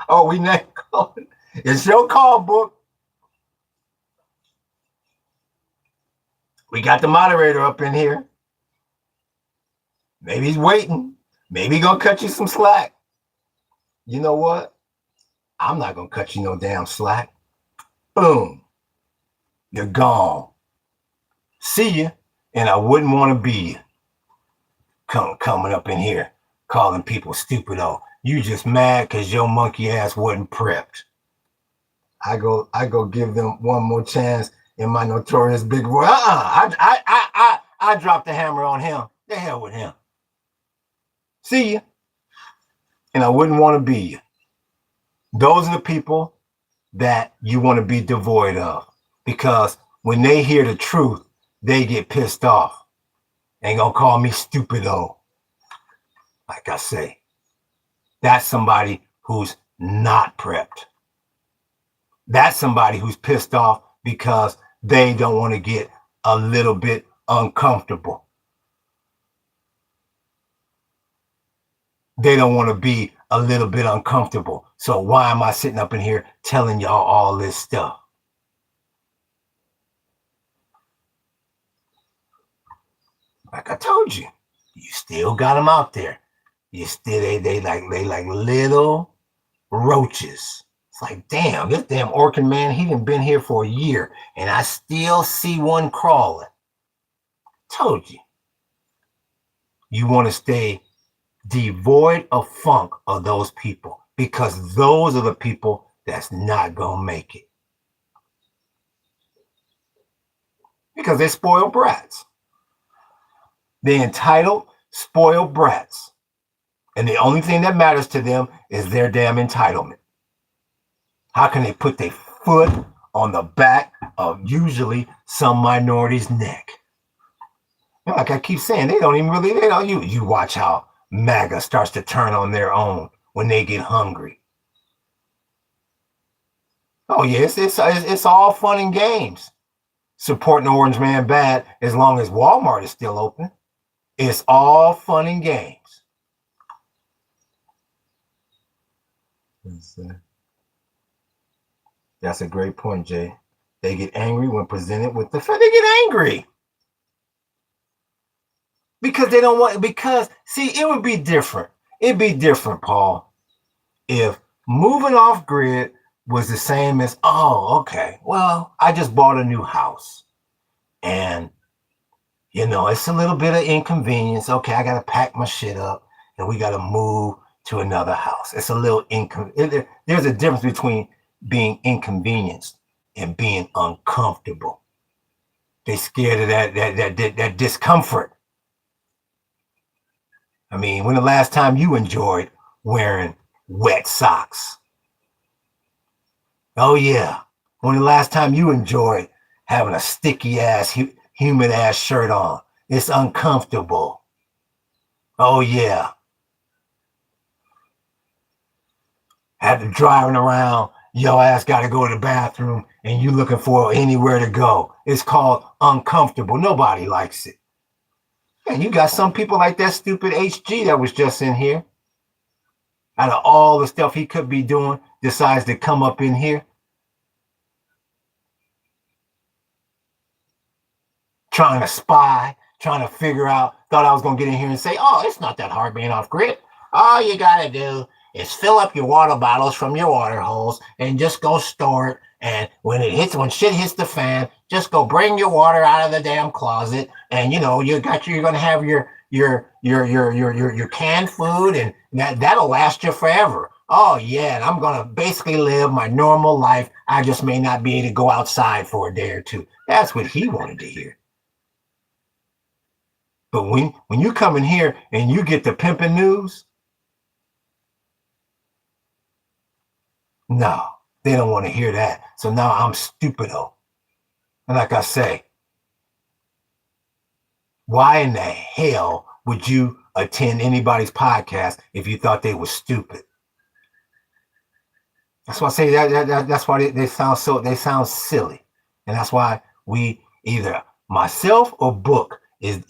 Oh, we not calling. It's your call, Book. We got the moderator up in here. Maybe he's waiting. Maybe he's gonna cut you some slack. You know what? I'm not gonna cut you no damn slack. Boom. You're gone. See you. And I wouldn't want to be coming up in here calling people stupid. Oh, you just mad because your monkey ass wasn't prepped. I go give them one more chance in my notorious big boy. I dropped the hammer on him. The hell with him. See you. And I wouldn't want to be you. Those are the people that you want to be devoid of. Because when they hear the truth, they get pissed off. Ain't gonna call me stupido. Like I say, that's somebody who's not prepped. That's somebody who's pissed off because they don't want to get a little bit uncomfortable. They don't want to be a little bit uncomfortable. So why am I sitting up in here telling y'all all this stuff? Like I told you, you still got them out there. You still they like little roaches. It's like, damn, this damn Orkin man, he done been here for a year, and I still see one crawling. Told you. You want to stay devoid of funk of those people, because those are the people that's not gonna make it. Because they're spoiled brats. They're entitled, spoiled brats. And the only thing that matters to them is their damn entitlement. How can they put their foot on the back of usually some minority's neck? Like I keep saying, they don't even really, you watch how MAGA starts to turn on their own when they get hungry. Oh yes, it's all fun and games. Supporting Orange Man bad as long as Walmart is still open. It's all fun and games. That's a great point, Jay. They get angry when presented with the fact. They get angry because they don't want. Because see, it would be different. It'd be different, Paul, if moving off grid was the same as, oh, okay, well, I just bought a new house, and it's a little bit of inconvenience. Okay, I got to pack my shit up, and we got to move to another house. It's a little there's a difference between being inconvenienced and being uncomfortable. They scared of that discomfort. I mean, when the last time you enjoyed wearing wet socks? Oh yeah, when the last time you enjoyed having a sticky ass, humid ass shirt on? It's uncomfortable. Oh yeah. After driving around, your ass got to go to the bathroom and you looking for anywhere to go. It's called uncomfortable. Nobody likes it. And you got some people like that stupid HG that was just in here. Out of all the stuff he could be doing, decides to come up in here. Trying to spy, trying to figure out, thought I was going to get in here and say, oh, it's not that hard being off grid. All you got to do is fill up your water bottles from your water hose and just go store it. And when shit hits the fan, just go bring your water out of the damn closet. And you're going to have your canned food, and that'll last you forever. Oh yeah, and I'm going to basically live my normal life. I just may not be able to go outside for a day or two. That's what he wanted to hear. But when you come in here and you get the pimping news, no, they don't want to hear that. So now I'm stupido. And like I say, why in the hell would you attend anybody's podcast if you thought they were stupid? That's why I say that's why they sound silly. And that's why we either myself or Book is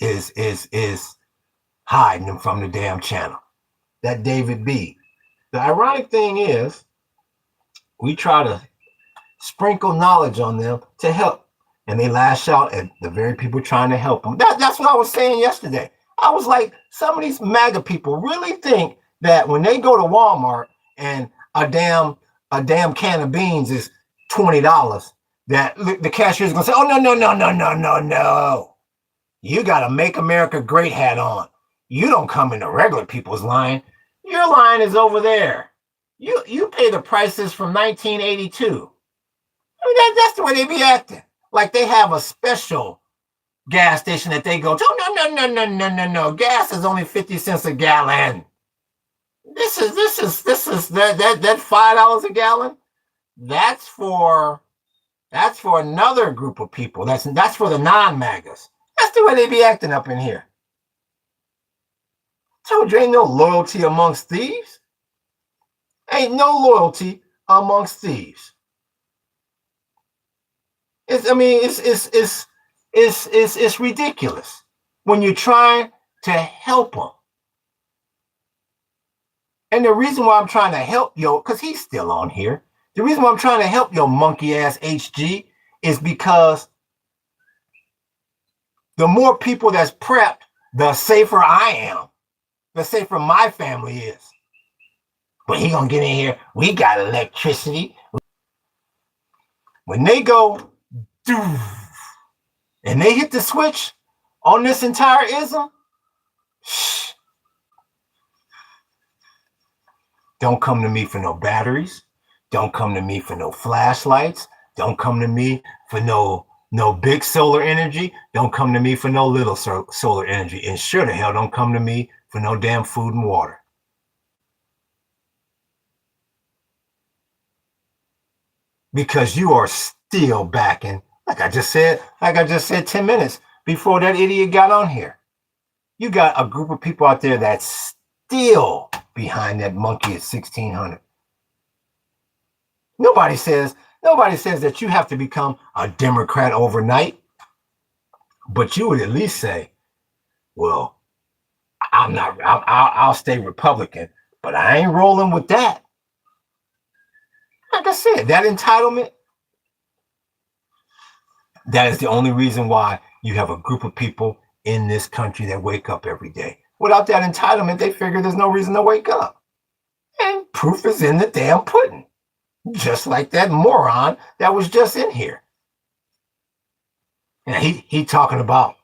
hiding them from the damn channel. That David B. The ironic thing is, we try to sprinkle knowledge on them to help, and they lash out at the very people trying to help them. That's what I was saying yesterday. I was like, some of these MAGA people really think that when they go to Walmart and a damn can of beans is $20, that the cashier is gonna say, oh no. You got a Make America Great hat on. You don't come into regular people's line. Your line is over there. You pay the prices from 1982. I mean, that's the way they be acting. Like they have a special gas station that they go to. Oh, no. Gas is only 50 cents a gallon. This is that $5 a gallon. That's for another group of people. That's for the non-MAGAs. That's the way they be acting up in here. Told you ain't no loyalty amongst thieves. Ain't no loyalty amongst thieves. It's ridiculous when you're trying to help them. And the reason why I'm trying to help because he's still on here. The reason why I'm trying to help your monkey ass HG is because the more people that's prepped, the safer I am. The safer my family is. But he gonna get in here. We got electricity. When they go, and they hit the switch on this entire ism, don't come to me for no batteries. Don't come to me for no flashlights. Don't come to me for no big solar energy. Don't come to me for no little solar energy. And sure the hell don't come to me for no damn food and water. Because you are still backing, like I just said 10 minutes before that idiot got on here. You got a group of people out there that's still behind that monkey at 1600. Nobody says that you have to become a Democrat overnight, but you would at least say, well, I'll stay Republican, but I ain't rolling with that. Like I said, that entitlement, that is the only reason why you have a group of people in this country that wake up every day. Without that entitlement, they figure there's no reason to wake up. And proof is in the damn pudding. Just like that moron that was just in here. And he talking about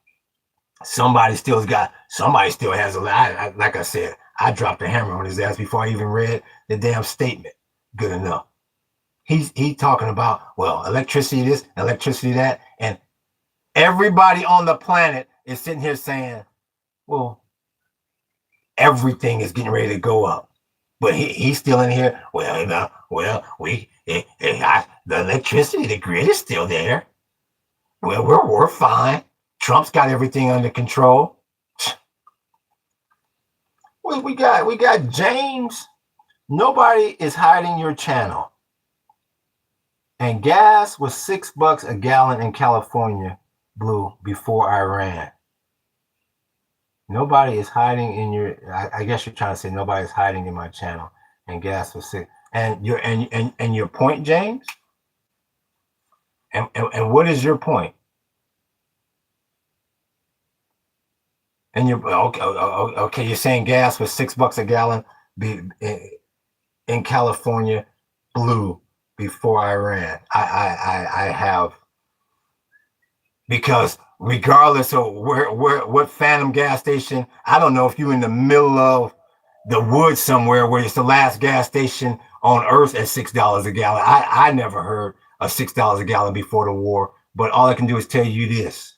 somebody still has a lie. Like I said, I dropped a hammer on his ass before I even read the damn statement. Good enough. He talking about, well, electricity this, electricity that, and everybody on the planet is sitting here saying, well, everything is getting ready to go up. But he's still in here. The electricity, the grid is still there. Well, we're fine. Trump's got everything under control. Well, we got James. Nobody is hiding your channel. And gas was $6 a gallon in California, blue, before Iran. Nobody is hiding in your. I guess you're trying to say nobody's hiding in my channel. And gas was $6. And your point, James. And what is your point? And you're okay. You're saying gas was $6 a gallon in California, blue, before Iran. I have, because regardless of what phantom gas station, I don't know if you're in the middle of the woods somewhere where it's the last gas station on earth at $6 a gallon. I never heard of $6 a gallon before the war, but all I can do is tell you this.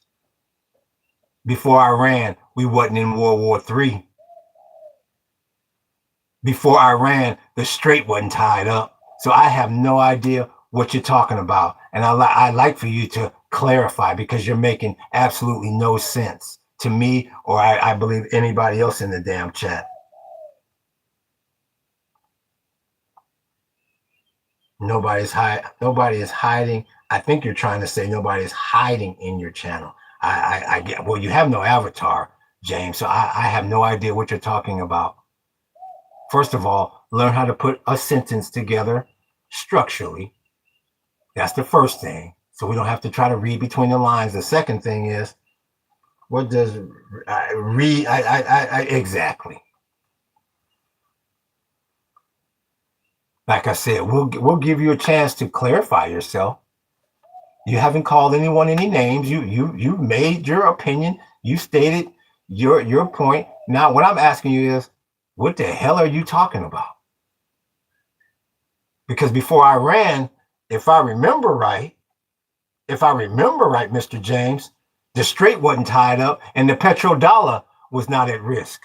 Before Iran, we wasn't in World War III. Before Iran, the Strait wasn't tied up. So I have no idea what you're talking about. And I'd like for you to clarify, because you're making absolutely no sense to me, or I believe anybody else in the damn chat. Nobody is hiding. I think you're trying to say nobody is hiding in your channel. I get, well, you have no avatar, James, so I have no idea what you're talking about. First of all, learn how to put a sentence together structurally. That's the first thing, so we don't have to try to read between the lines. The second thing is, what does read? Exactly. Like I said, we'll give you a chance to clarify yourself. You haven't called anyone any names. You made your opinion. You stated your point. Now, what I'm asking you is, what the hell are you talking about? Because before Iran, if I remember right, Mr. James, the Strait wasn't tied up and the petrodollar was not at risk.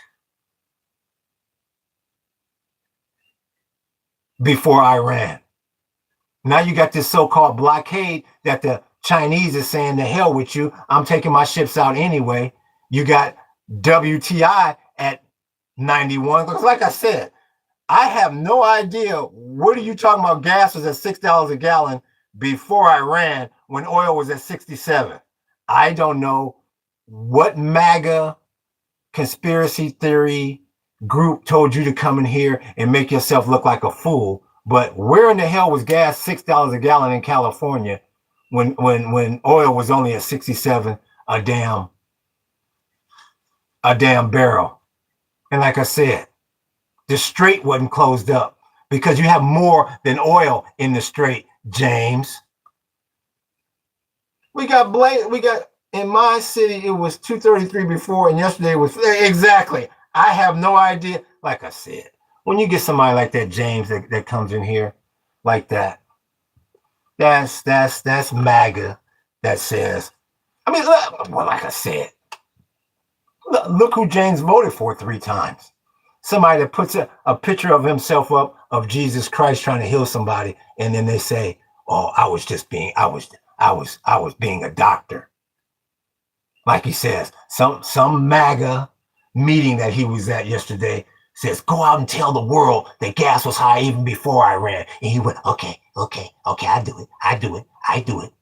Before Iran. Now you got this so-called blockade that the Chinese is saying, the hell with you, I'm taking my ships out anyway. You got WTI at 91. Because like I said, I have no idea. What are you talking about? Gas was at $6 a gallon before Iran when oil was at 67. I don't know what MAGA conspiracy theory group told you to come in here and make yourself look like a fool. But where in the hell was gas $6 a gallon in California when oil was only at 67 a damn barrel? And like I said, the strait wasn't closed up because you have more than oil in the strait, James. We got in my city, it was 233 before, and yesterday was exactly. I have no idea. Like I said, when you get somebody like that, James, that comes in here like that, that's MAGA that says, I mean, well, like I said, look who James voted for 3 times. Somebody that puts a picture of himself up of Jesus Christ trying to heal somebody, and then they say, "Oh, I was being a doctor." Like he says, some MAGA meeting that he was at yesterday says, "Go out and tell the world that gas was high even before Iran." And he went, "Okay, I do it."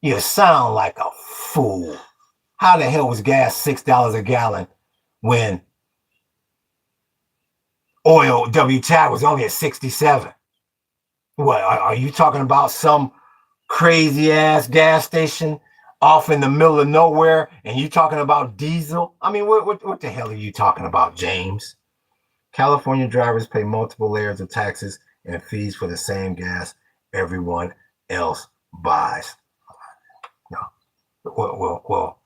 You sound like a fool. How the hell was gas $6 a gallon when oil WTI was only at 67? What are you talking about? Some crazy ass gas station off in the middle of nowhere, and you talking about diesel? I mean, what the hell are you talking about, James? California drivers pay multiple layers of taxes and fees for the same gas everyone else buys. No, well,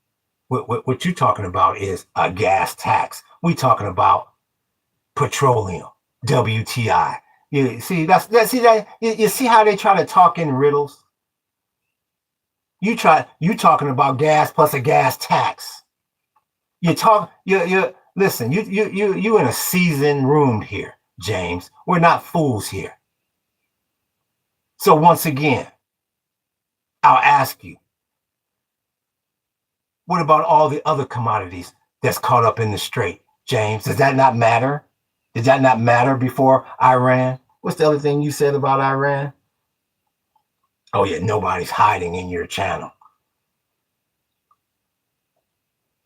what you talking about is a gas tax. We talking about petroleum, WTI. You see you see how they try to talk in riddles? You talking about gas plus a gas tax. Listen, you in a seasoned room here, James. We're not fools here. So once again, I'll ask you, what about all the other commodities that's caught up in the strait, James? Does that not matter? Did that not matter before Iran? What's the other thing you said about Iran? Oh yeah, nobody's hiding in your channel.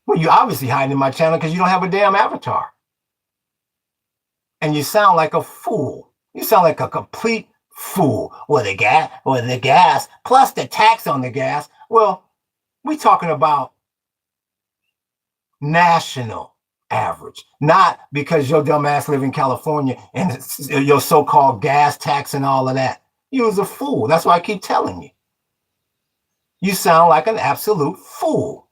Well, you're obviously hiding in my channel because you don't have a damn avatar. And you sound like a fool. You sound like a complete fool. Well, the gas, plus the tax on the gas. Well, we're talking about national average, not because your dumb ass live in California and your so-called gas tax and all of that. You was a fool. That's why I keep telling you. You sound like an absolute fool.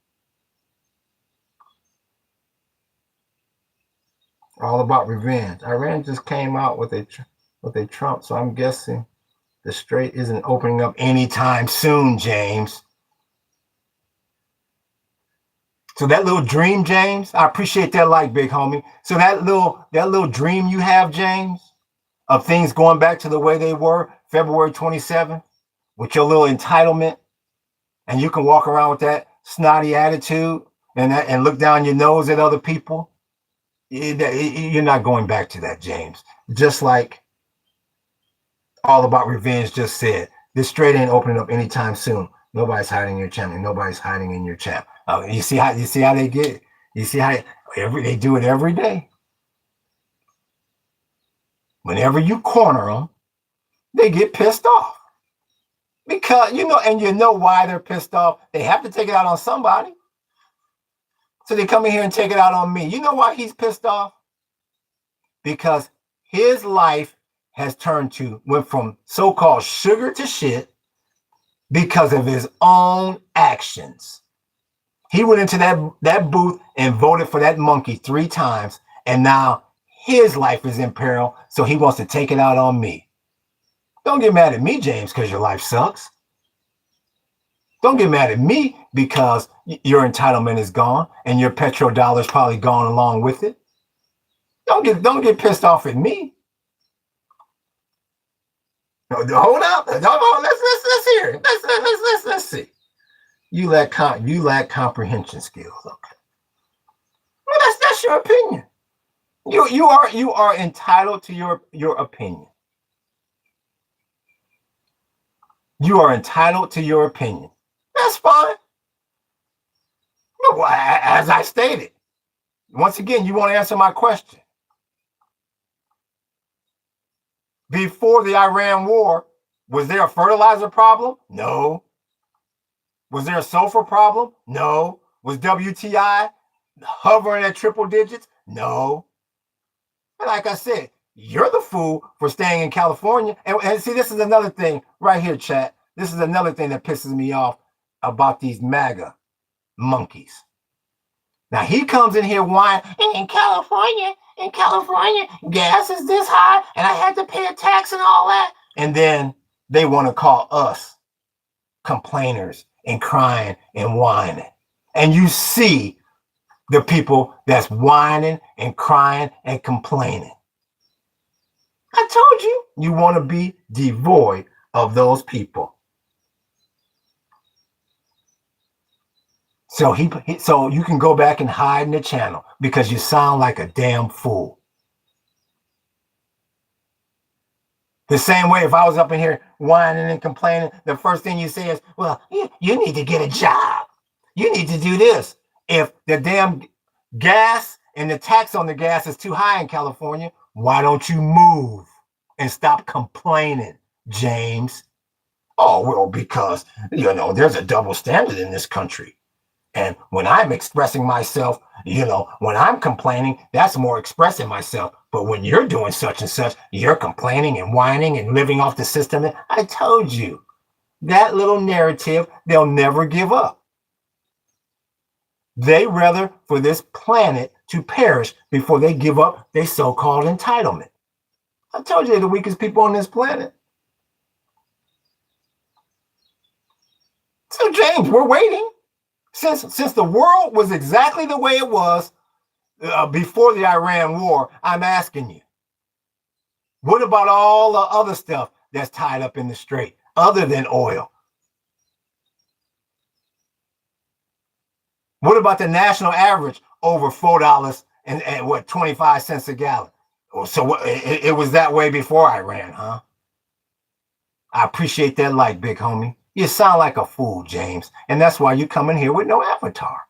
All about revenge. Iran just came out with a Trump, so I'm guessing the strait isn't opening up anytime soon, James. So that little dream, James, I appreciate that like, big homie. So that little dream you have, James, of things going back to the way they were February 27th, with your little entitlement, and you can walk around with that snotty attitude and look down your nose at other people. You're not going back to that, James. Just like All About Revenge just said, this strait ain't opening up anytime soon. Nobody's hiding in your channel. Nobody's hiding in your chat. You see how they get it? You see how they do it every day. Whenever you corner them, they get pissed off. Because you know why they're pissed off. They have to take it out on somebody. So they come in here and take it out on me. You know why he's pissed off? Because his life has went from so-called sugar to shit because of his own actions. He went into that booth and voted for that monkey 3 times, and now his life is in peril, so he wants to take it out on me. Don't get mad at me, James, because your life sucks. Don't get mad at me because your entitlement is gone and your petrodollar is probably gone along with it. Don't get pissed off at me. No, hold up. Hold on. Let's hear it. Let's see. You lack comprehension skills. Okay. Well, that's your opinion. You are entitled to your opinion. You are entitled to your opinion. That's fine. Well, as I stated, once again, you want to answer my question. Before the Iran war, was there a fertilizer problem? No. Was there a sulfur problem? No. Was WTI hovering at triple digits? No. And like I said, you're the fool for staying in California. And see, this is another thing right here, chat. This is another thing that pisses me off about these MAGA monkeys. Now he comes in here whining, in California, gas is this high, and I had to pay a tax and all that. And then they want to call us complainers and crying and whining. And you see the people that's whining and crying and complaining. I told you, you want to be devoid of those people. So so you can go back and hide in the channel because you sound like a damn fool. The same way if I was up in here whining and complaining, the first thing you say is, well, you need to get a job. You need to do this. If the damn gas and the tax on the gas is too high in California, why don't you move and stop complaining, James? Oh, well, because, there's a double standard in this country. And when I'm expressing myself, when I'm complaining, that's more expressing myself. But when you're doing such and such, you're complaining and whining and living off the system. I told you, that little narrative, they'll never give up. They rather for this planet to perish before they give up their so-called entitlement. I told you they're the weakest people on this planet. So, James, we're waiting. Since the world was exactly the way it was before the Iran war, I'm asking you, what about all the other stuff that's tied up in the strait other than oil? What about the national average over $4 and what, 25 cents a gallon? So it was that way before Iran, huh? I appreciate that like, big homie. You sound like a fool, James, and that's why you come in here with no avatar.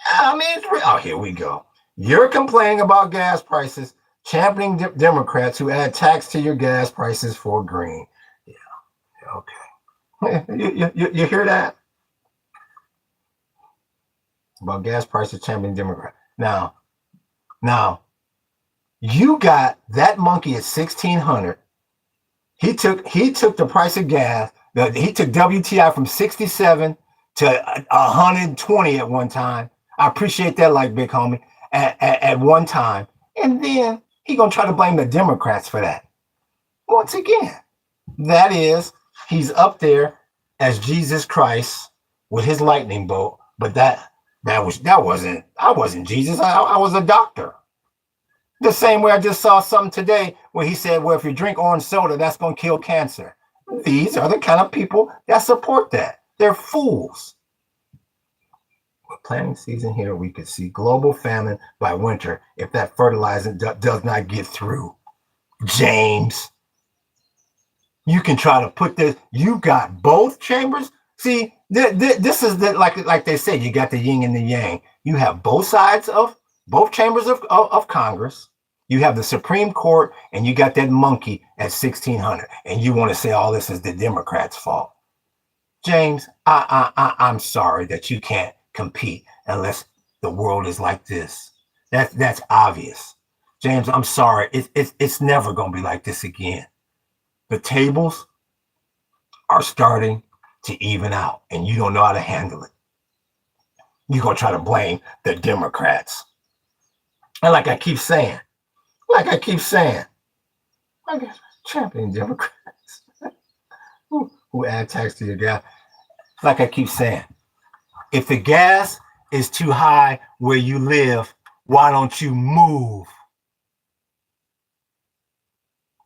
I mean, here we go. You're complaining about gas prices, championing Democrats who add tax to your gas prices for green. Yeah, okay. You hear that? About gas prices, championing Democrats. Now, you got that monkey at 1,600. He took the price of gas. He took WTI from 67 to 120 at one time. I appreciate that, like, big homie, at one time. And then he gonna try to blame the Democrats for that. Once again, that is, he's up there as Jesus Christ with his lightning bolt. But I wasn't Jesus. I was a doctor. The same way I just saw something today where he said, well, if you drink orange soda, that's going to kill cancer. These are the kind of people that support that. They're fools. With planting season here, we could see global famine by winter if that fertilizer does not get through. James, you can try to put this. You got both chambers. See, this is like they say, you got the yin and the yang. You have both sides of both chambers of Congress. You have the Supreme Court, and you got that monkey at 1,600, and you want to say all this is the Democrats' fault. James, I'm sorry that you can't compete unless the world is like this. That's obvious. James, I'm sorry. It's never going to be like this again. The tables are starting to even out, and you don't know how to handle it. You're going to try to blame the Democrats. And like I keep saying, I guess champion Democrats who add tax to your gas. Like I keep saying, if the gas is too high where you live, why don't you move?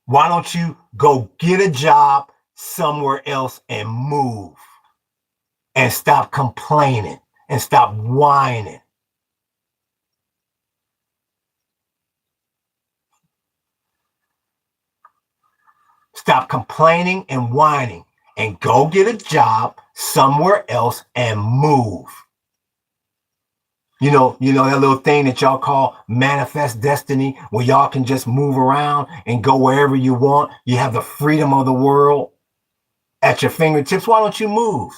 Why don't you go get a job somewhere else and move? And stop complaining and stop whining. Stop complaining and whining and go get a job somewhere else and move. You know that little thing that y'all call manifest destiny, where y'all can just move around and go wherever you want. You have the freedom of the world at your fingertips. Why don't you move?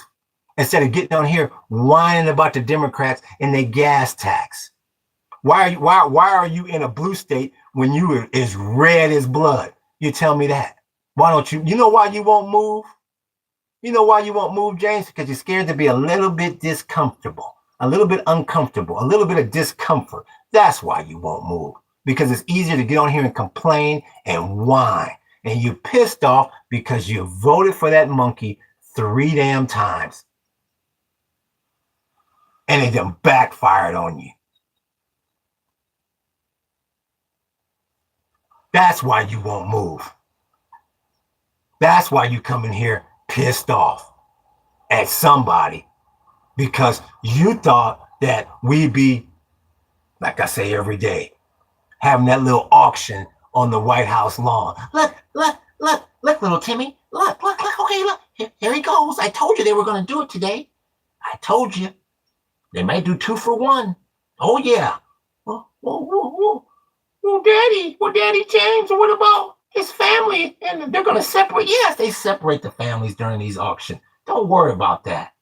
Instead of getting on here whining about the Democrats and their gas tax. Why are you in a blue state when you are as red as blood? You tell me that. Why don't you? You know why you won't move? You know why you won't move, James? Because you're scared to be a little bit discomfortable, a little bit uncomfortable, a little bit of discomfort. That's why you won't move. Because it's easier to get on here and complain and whine. And you're pissed off because you voted for that monkey 3 damn times. And it done backfired on you. That's why you won't move. That's why you come in here pissed off at somebody, because you thought that we'd be, like I say every day, having that little auction on the White House lawn. Look, little Timmy. Look, okay, look. Here he goes. I told you they were going to do it today. I told you. They might do 2 for 1. Oh, yeah. Well, Daddy James, what about his family? And they're going to separate. Yes, they separate the families during these auctions. Don't worry about that.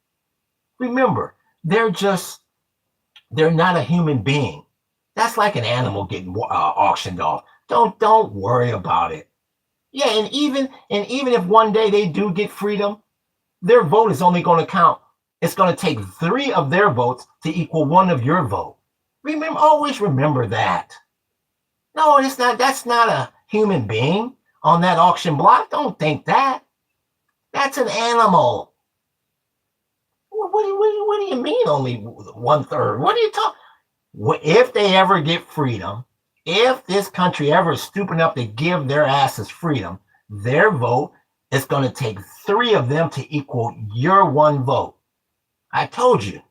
Remember, they're not a human being. That's like an animal getting auctioned off. Don't worry about it. Yeah, and even if one day they do get freedom, their vote is only going to count. It's going to take 3 of their votes to equal 1 of your vote. Always remember that. No, it's not. That's not a human being on that auction block. Don't think that. That's an animal. What do you mean only 1/3? What are you talking? If they ever get freedom, if this country ever is stupid enough to give their asses freedom, their vote is going to take 3 of them to equal your 1 vote. I told you.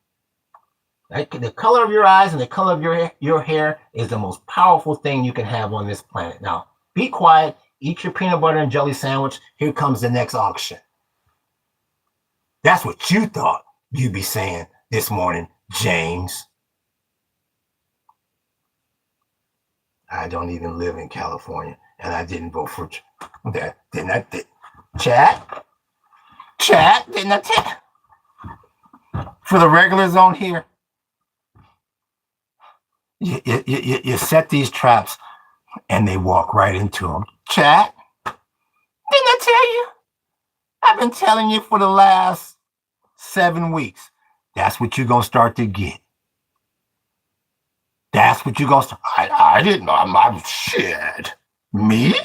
The color of your eyes and the color of your hair is the most powerful thing you can have on this planet. Now, be quiet, eat your peanut butter and jelly sandwich. Here comes the next auction. That's what you thought you'd be saying this morning, James. I don't even live in California, and I didn't vote for that. Didn't I? Chat, didn't I tell? For the regulars on here, you set these traps, and they walk right into them. Chat, didn't I tell you? I've been telling you for the last 7 weeks. That's what you're going to start to get. That's what you're going to start. I didn't know. I'm shit. Me?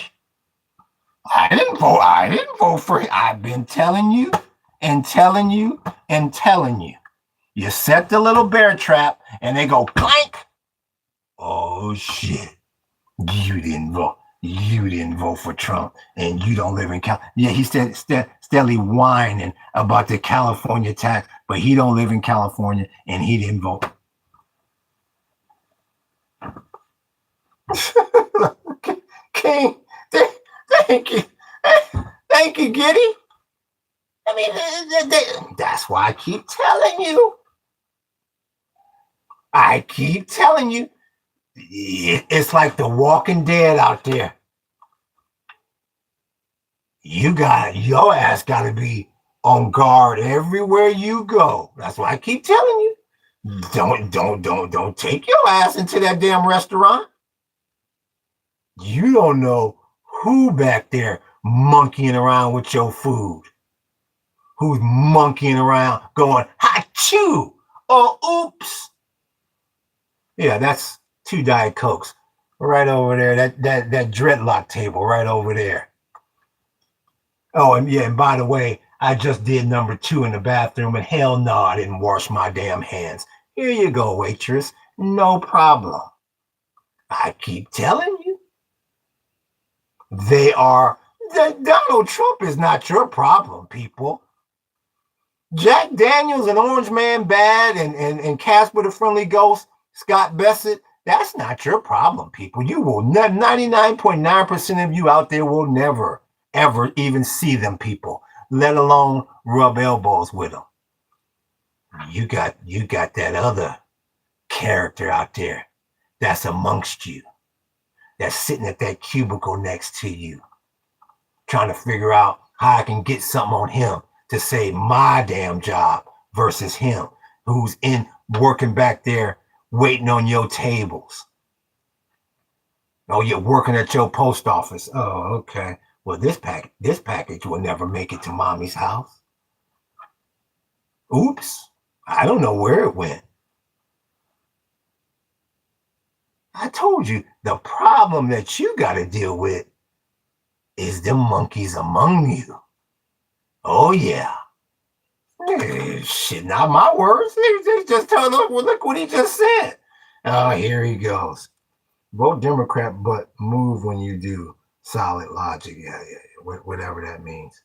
I didn't vote for it. I've been telling you and telling you and telling you. You set the little bear trap, and they go clank. Oh, shit. You didn't vote. You didn't vote for Trump, and you don't live in California. Yeah, he's steadily whining about the California tax, but he don't live in California, and he didn't vote. King, thank you. Thank you, Giddy. I mean, that's why I keep telling you. It's like the Walking Dead out there. Your ass got to be on guard everywhere you go. That's why I keep telling you. Don't take your ass into that damn restaurant. You don't know who back there monkeying around with your food. Who's monkeying around going, ha-choo, or oops. Yeah, that's 2 Diet Cokes right over there. That dreadlock table right over there. Oh, and by the way, I just did number 2 in the bathroom, and hell no, I didn't wash my damn hands. Here you go, waitress. No problem. I keep telling you. They are. Donald Trump is not your problem, people. Jack Daniels and Orange Man Bad and Casper the Friendly Ghost, Scott Bassett, that's not your problem, people. You will 99.9% of you out there will never, ever even see them people, let alone rub elbows with them. You got that other character out there that's amongst you, that's sitting at that cubicle next to you, trying to figure out how I can get something on him to save my damn job versus him who's in working back there waiting on your tables. Oh, you're working at your post office. Oh, okay. Well, this package will never make it to mommy's house. Oops. I don't know where it went. I told you the problem that you got to deal with is the monkeys among you. Oh, yeah. Shit, not my words. Just look what he just said. Oh, here he goes. Vote Democrat, but move when you do. Solid logic. Yeah. Whatever that means.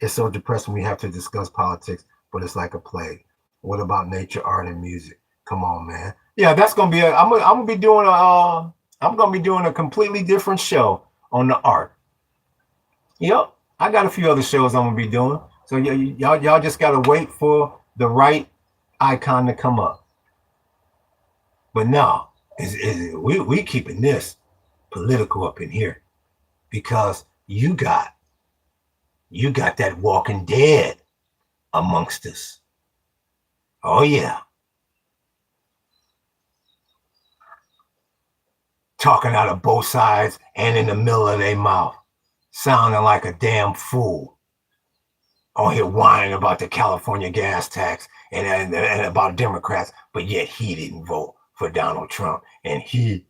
It's so depressing we have to discuss politics, but it's like a plague. What about nature, art, and music? Come on, man. Yeah, that's gonna be. I'm gonna be doing a completely different show on the art. Yep, I got a few other shows I'm gonna be doing. So y'all just gotta wait for the right icon to come up. But no, we keeping this political up in here because you got that Walking Dead amongst us. Oh yeah. Talking out of both sides and in the middle of their mouth, sounding like a damn fool. On here whining about the California gas tax and about Democrats, but yet he didn't vote for Donald Trump and he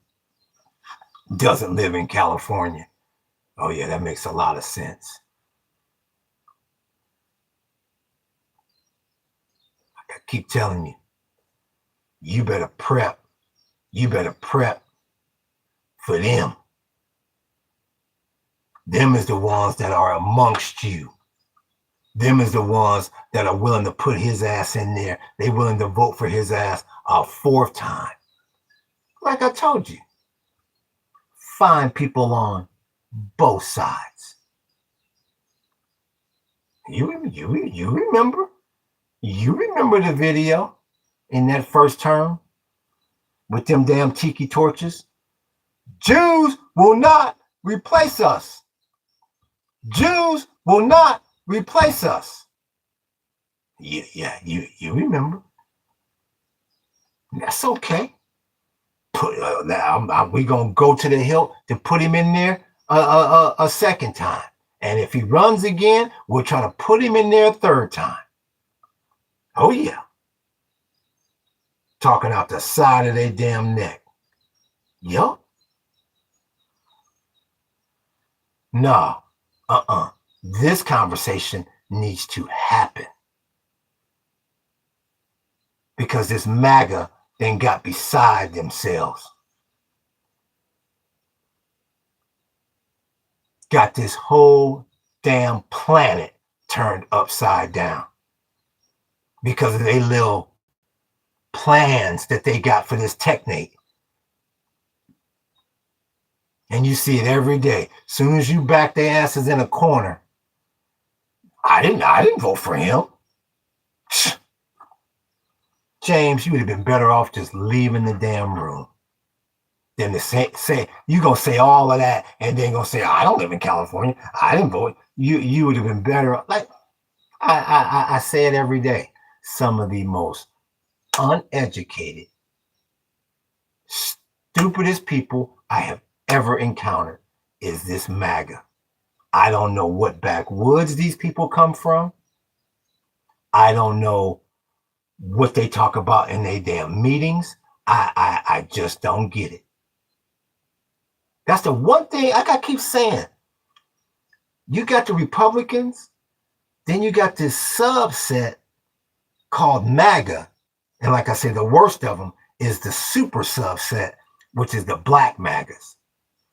doesn't live in California. Oh yeah, that makes a lot of sense. I keep telling you, you better prep. You better prep for them. Them is the ones that are amongst you. Them is the ones that are willing to put his ass in there. They willing to vote for his ass a fourth time. Like I told you, find people on both sides. You remember? You remember the video in that first term with them damn tiki torches? Jews will not replace us. Jews will not replace us. Yeah, you remember. That's okay. We're going to go to the hill to put him in there a second time. And if he runs again, we'll try to put him in there a third time. Oh, yeah. Talking out the side of their damn neck. Yup. No. This conversation needs to happen. Because this MAGA then got beside themselves. Got this whole damn planet turned upside down. Because of their little plans that they got for this technate. And you see it every day. Soon as you back their asses in a corner, I didn't vote for him. James, you would have been better off just leaving the damn room than to say you gonna say all of that and then gonna say, I don't live in California. I didn't vote. You would have been better. Like I say it every day. Some of the most uneducated, stupidest people I have ever encountered is this MAGA. I don't know what backwoods these people come from. I don't know what they talk about in their damn meetings. I just don't get it. That's the one thing, like I keep saying. You got the Republicans, then you got this subset called MAGA. And like I said, the worst of them is the super subset, which is the black MAGAs.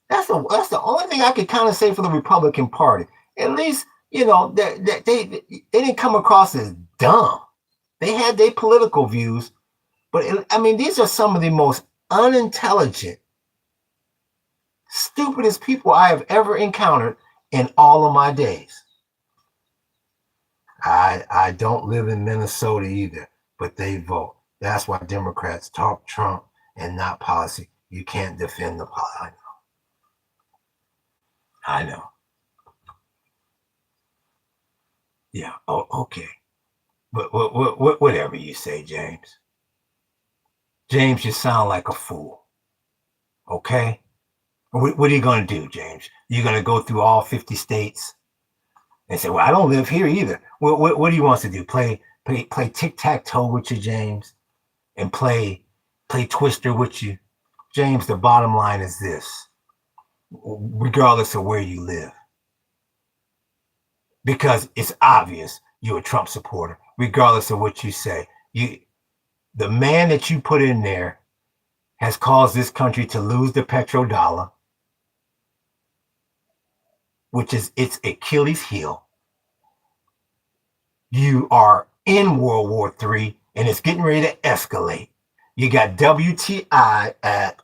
That's the only thing I could kind of say for the Republican Party. At least, you know, they didn't come across as dumb. They had their political views, but I mean, these are some of the most unintelligent, stupidest people I have ever encountered in all of my days. I don't live in Minnesota either, but they vote. That's why Democrats talk Trump and not policy. You can't defend the policy. I know. Yeah. Oh, okay. But whatever you say, James. James, you sound like a fool. Okay. What are you going to do, James? You're going to go through all 50 states and say, well, I don't live here either. What do you want to do? Play tic-tac-toe with you, James? And play Twister with you? James, the bottom line is this. Regardless of where you live. Because it's obvious you're a Trump supporter, regardless of what you say. The man that you put in there has caused this country to lose the petrodollar, which is its Achilles heel. You are in World War III, and it's getting ready to escalate. You got WTI at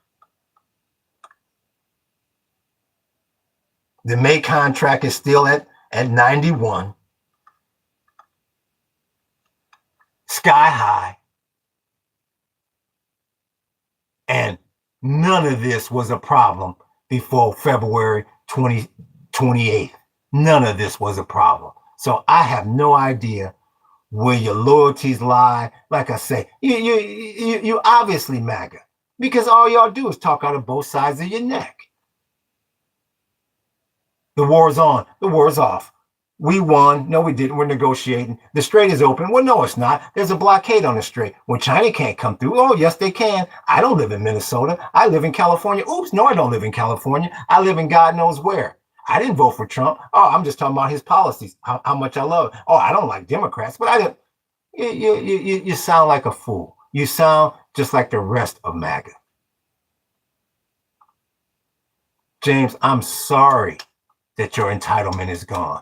the May contract is still at 91. Sky high. And none of this was a problem before February 28th. None of this was a problem. So I have no idea where your loyalties lie. Like I say, you obviously MAGA, because all y'all do is talk out of both sides of your neck. The war's on. The war's off. We won. No, we didn't. We're negotiating. The strait is open. Well, no, it's not. There's a blockade on the strait. Well, China can't come through. Oh, yes, they can. I don't live in Minnesota. I live in California. Oops, no, I don't live in California. I live in God knows where. I didn't vote for Trump. Oh, I'm just talking about his policies, how much I love it. Oh, I don't like Democrats, but I didn't. You sound like a fool. You sound just like the rest of MAGA. James, I'm sorry that your entitlement is gone.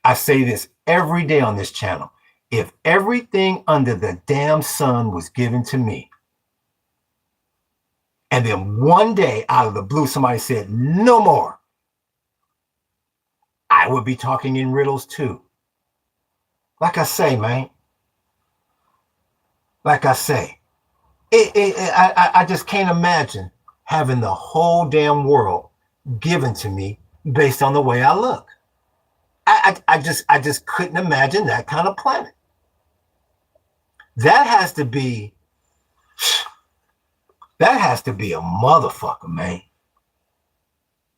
I say this every day on this channel. If everything under the damn sun was given to me, and then one day out of the blue somebody said no more, I would be talking in riddles too. Like I say, man. Like I say, I just can't imagine having the whole damn world given to me based on the way I look. I just couldn't imagine that kind of planet. That has to be a motherfucker, man.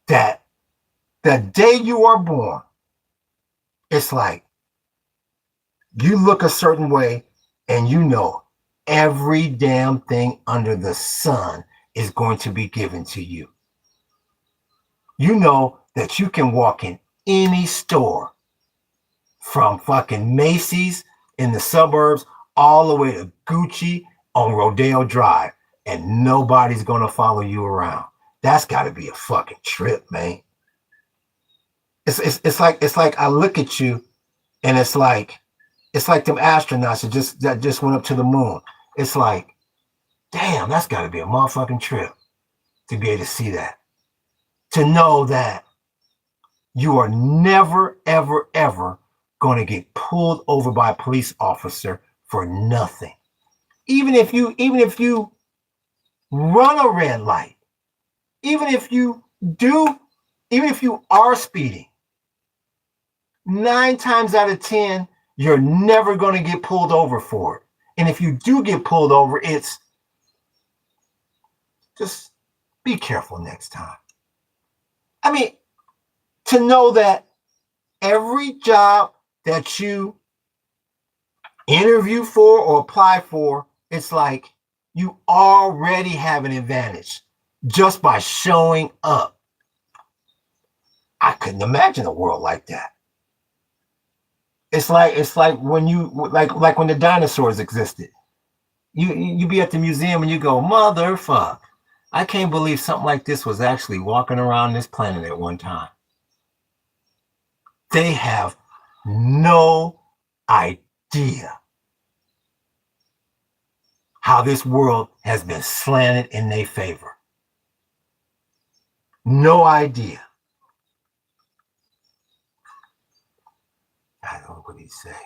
That the day you are born, it's like you look a certain way and you know every damn thing under the sun is going to be given to you. You know that you can walk in any store, from fucking Macy's in the suburbs all the way to Gucci on Rodeo Drive, and nobody's gonna follow you around. That's got to be a fucking trip, man. It's like I look at you, and it's like them astronauts that just went up to the moon. It's like, damn, that's got to be a motherfucking trip to be able to see that, to know that you are never, ever, ever going to get pulled over by a police officer for nothing. Even if you run a red light, even if you are speeding, 9 times out of 10, you're never going to get pulled over for it. And if you do get pulled over, it's just be careful next time. I mean, to know that every job that you interview for or apply for, it's like you already have an advantage just by showing up. I couldn't imagine a world like that. It's like when you like when the dinosaurs existed. You be at the museum and you go, motherfuck, I can't believe something like this was actually walking around this planet at one time. They have no idea how this world has been slanted in their favor. No idea. I don't know what he say.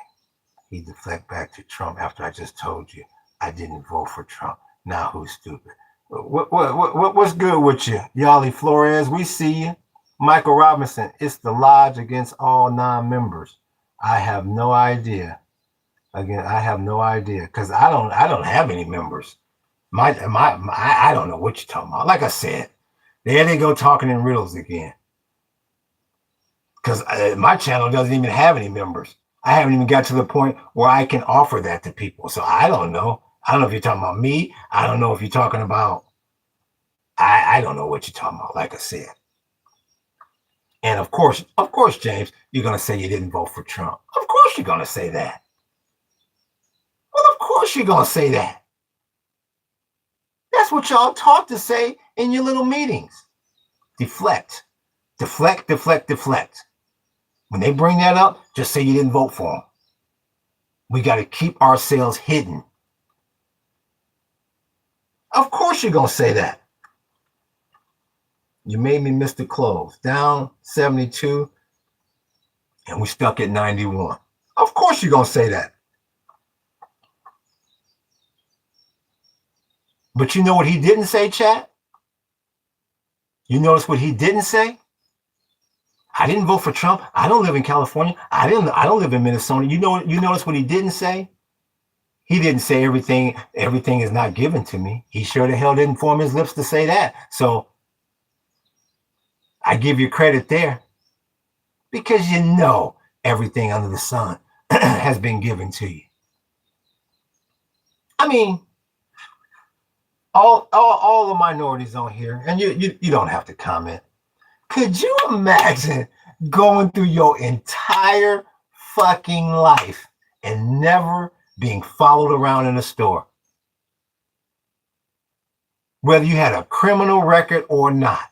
He deflect back to Trump after I just told you I didn't vote for Trump. Now who's stupid? What's good with you? Yali Flores, we see you. Michael Robinson, it's the lodge against all non-members. I have no idea. Again, I have no idea because I don't have any members. I don't know what you're talking about. Like I said, there they go talking in riddles again. Because my channel doesn't even have any members. I haven't even got to the point where I can offer that to people. So I don't know. I don't know if you're talking about me. I don't know if you're talking about, I don't know what you're talking about, like I said. And of course, James, you're going to say you didn't vote for Trump. Of course you're going to say that. Well, of course you're going to say that. That's what y'all taught to say in your little meetings. Deflect, deflect, deflect, deflect. When they bring that up, just say you didn't vote for them. We got to keep ourselves hidden. Of course you're going to say that. You made me miss the close. Down 72, and we stuck at 91. Of course you're going to say that. But you know what he didn't say, chat? You notice what he didn't say? I didn't vote for Trump. I don't live in California. I don't live in Minnesota. You notice what he didn't say? He didn't say everything is not given to me. He sure the hell didn't form his lips to say that. So I give you credit there because you know everything under the sun has been given to you. I mean, all the minorities on here, and you don't have to comment. Could you imagine going through your entire fucking life and never being followed around in a store? Whether you had a criminal record or not.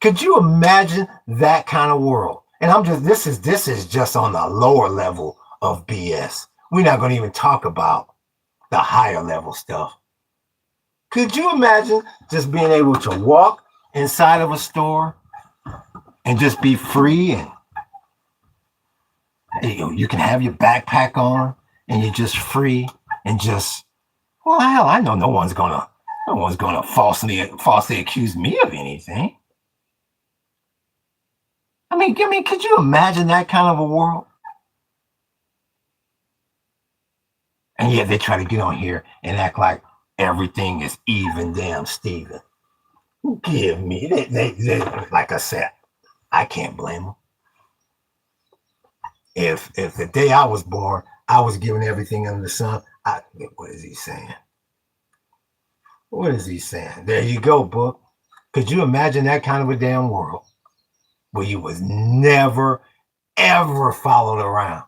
Could you imagine that kind of world? And this is just on the lower level of BS. We're not going to even talk about the higher level stuff. Could you imagine just being able to walk inside of a store and just be free, and you can have your backpack on and you're just free and just, well, hell, I know no one's gonna falsely accuse me of anything. I mean, could you imagine that kind of a world? And yet they try to get on here and act like everything is even damn Steven. Give me they like I said, I can't blame them. If the day I was born, I was given everything under the sun, what is he saying? What is he saying? There you go, book. Could you imagine that kind of a damn world where you was never, ever followed around?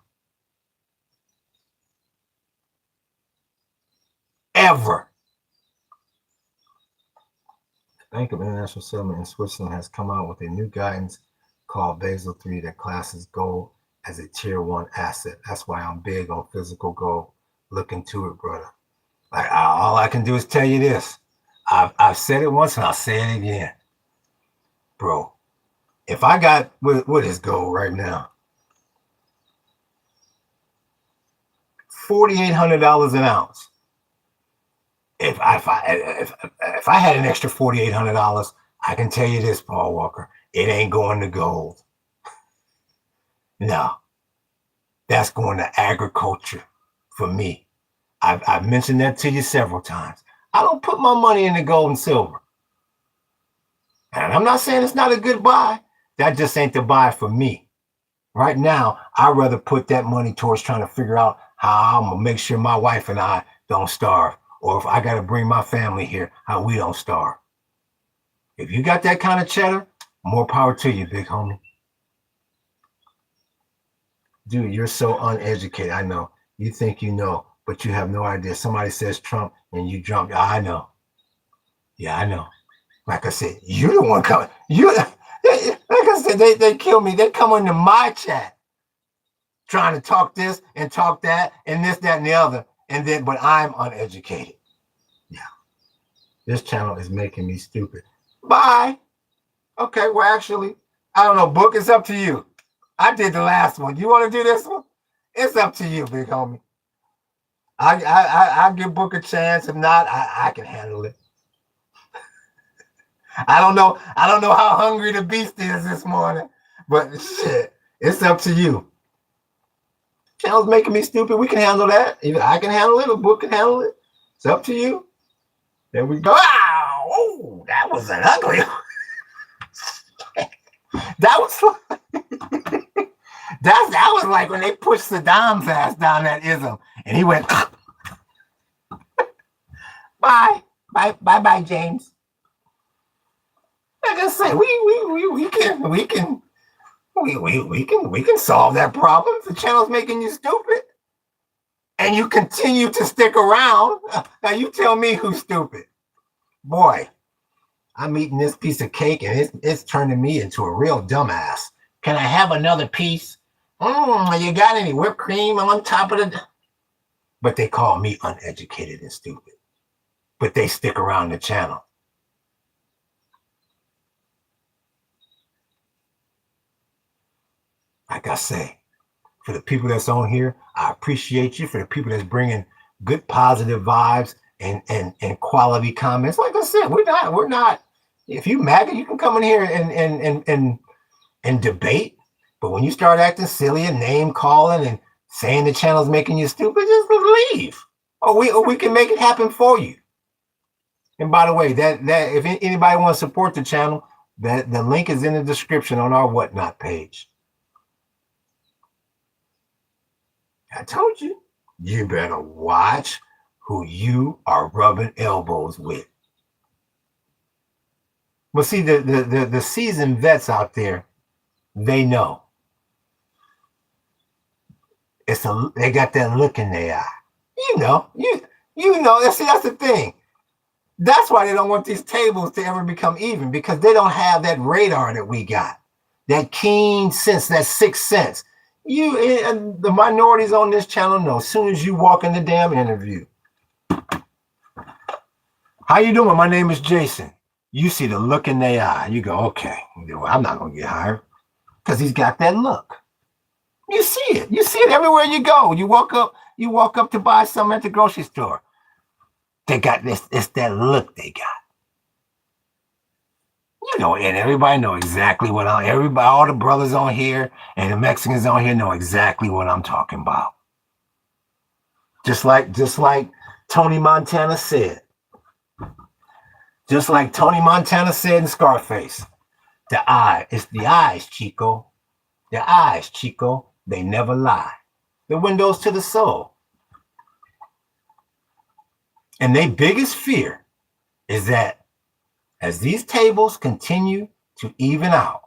Ever. The Bank of International Settlement in Switzerland has come out with a new guidance called Basel III that classes gold as a tier 1 asset. That's why I'm big on physical gold. Look into it, brother. Like, all I can do is tell you this. I've said it once and I'll say it again. Bro, if I got, what is gold right now? $4,800 an ounce. If I had an extra $4,800, I can tell you this, Paul Walker, it ain't going to gold. No, that's going to agriculture for me. I've mentioned that to you several times. I don't put my money into gold and silver. And I'm not saying it's not a good buy. That just ain't the buy for me. Right now, I'd rather put that money towards trying to figure out how I'm going to make sure my wife and I don't starve. Or if I got to bring my family here, how we don't starve. If you got that kind of cheddar, more power to you, big homie. Dude, you're so uneducated. I know. You think you know, but you have no idea. Somebody says Trump and you jump. I know. Yeah, I know. Like I said, you the one coming. Like I said, they kill me. They come into my chat trying to talk this and talk that and this, that, and the other. And then, but I'm uneducated. Yeah. This channel is making me stupid. Bye. Okay, well, actually, I don't know. Book, it's up to you. I did the last one. You want to do this one? It's up to you, big homie. I give Book a chance. If not, I can handle it. I don't know how hungry the beast is this morning, but shit, it's up to you. Channel's making me stupid. We can handle that. Either I can handle it or Book can handle it. It's up to you. There we go. Ow! Oh, that was an ugly one. That was that was like when they pushed Saddam's ass down that ism, and he went bye, James. Like I say, we can solve that problem. If the channel's making you stupid, and you continue to stick around, now you tell me who's stupid. Boy, I'm eating this piece of cake, and it's turning me into a real dumbass. Can I have another piece? You got any whipped cream on top of it? But they call me uneducated and stupid. But they stick around the channel. Like I say, for the people that's on here, I appreciate you. For the people that's bringing good positive vibes and quality comments, like I said, we're not. If you MAGA, you can come in here and debate. But when you start acting silly and name calling and saying the channel's making you stupid, just leave. Or we can make it happen for you. And by the way, that if anybody wants to support the channel, that the link is in the description on our whatnot page. I told you, you better watch who you are rubbing elbows with. Well, see, the seasoned vets out there, they know. They got that look in their eye. You know. That's the thing. That's why they don't want these tables to ever become even, because they don't have that radar that we got, that keen sense, that sixth sense. The minorities on this channel know as soon as you walk in the damn interview. How you doing? My name is Jason. You see the look in their eye. You go, okay, I'm not going to get hired, because he's got that look. You see it. You see it everywhere you go. You walk up to buy something at the grocery store. They got this. It's that look they got. And everybody know exactly what all the brothers on here and the Mexicans on here know exactly what I'm talking about. Just like Tony Montana said. Just like Tony Montana said in Scarface. It's the eyes, Chico. The eyes, Chico, they never lie. The windows to the soul. And their biggest fear is that as these tables continue to even out,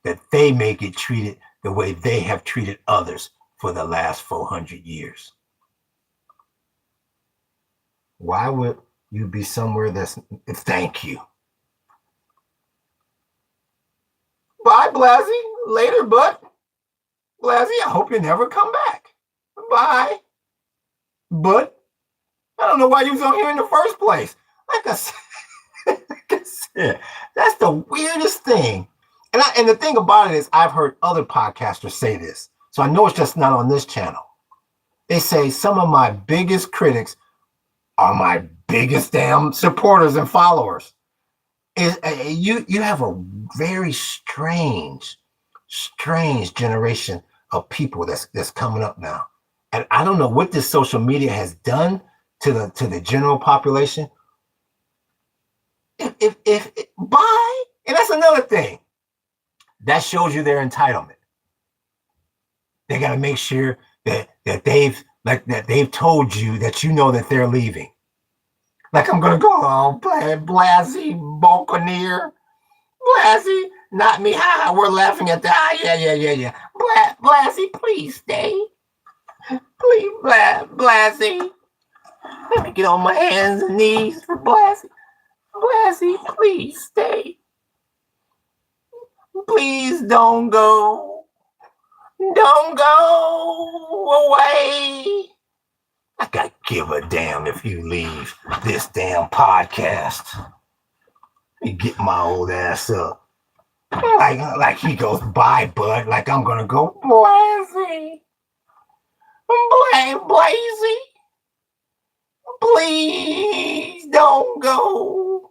that they may get treated the way they have treated others for the last 400 years. Why would you be somewhere that's... Thank you. Bye, Blasey. Later, bud. Blasey, I hope you never come back. Bye. But I don't know why you was on here in the first place. Like I said, that's the weirdest thing. And the thing about it is, I've heard other podcasters say this, so I know it's just not on this channel. They say some of my biggest critics are my biggest damn supporters and followers. You have a very strange generation of people that's coming up now, and I don't know what this social media has done to the general population. If bye, and that's another thing that shows you their entitlement. They got to make sure that they've told you that you know that they're leaving. Like I'm gonna go on, Blasey, Buccaneer, Blasey, not me. Ha, we're laughing at that. Yeah. Blasey, please stay. Please, Blasey. Let me get on my hands and knees for Blassie, please stay. Please don't go. Don't go away. I gotta give a damn if you leave this damn podcast. You get my old ass up. Like he goes, bye, bud. Like I'm gonna go, Blassie. Blassie. Please don't go.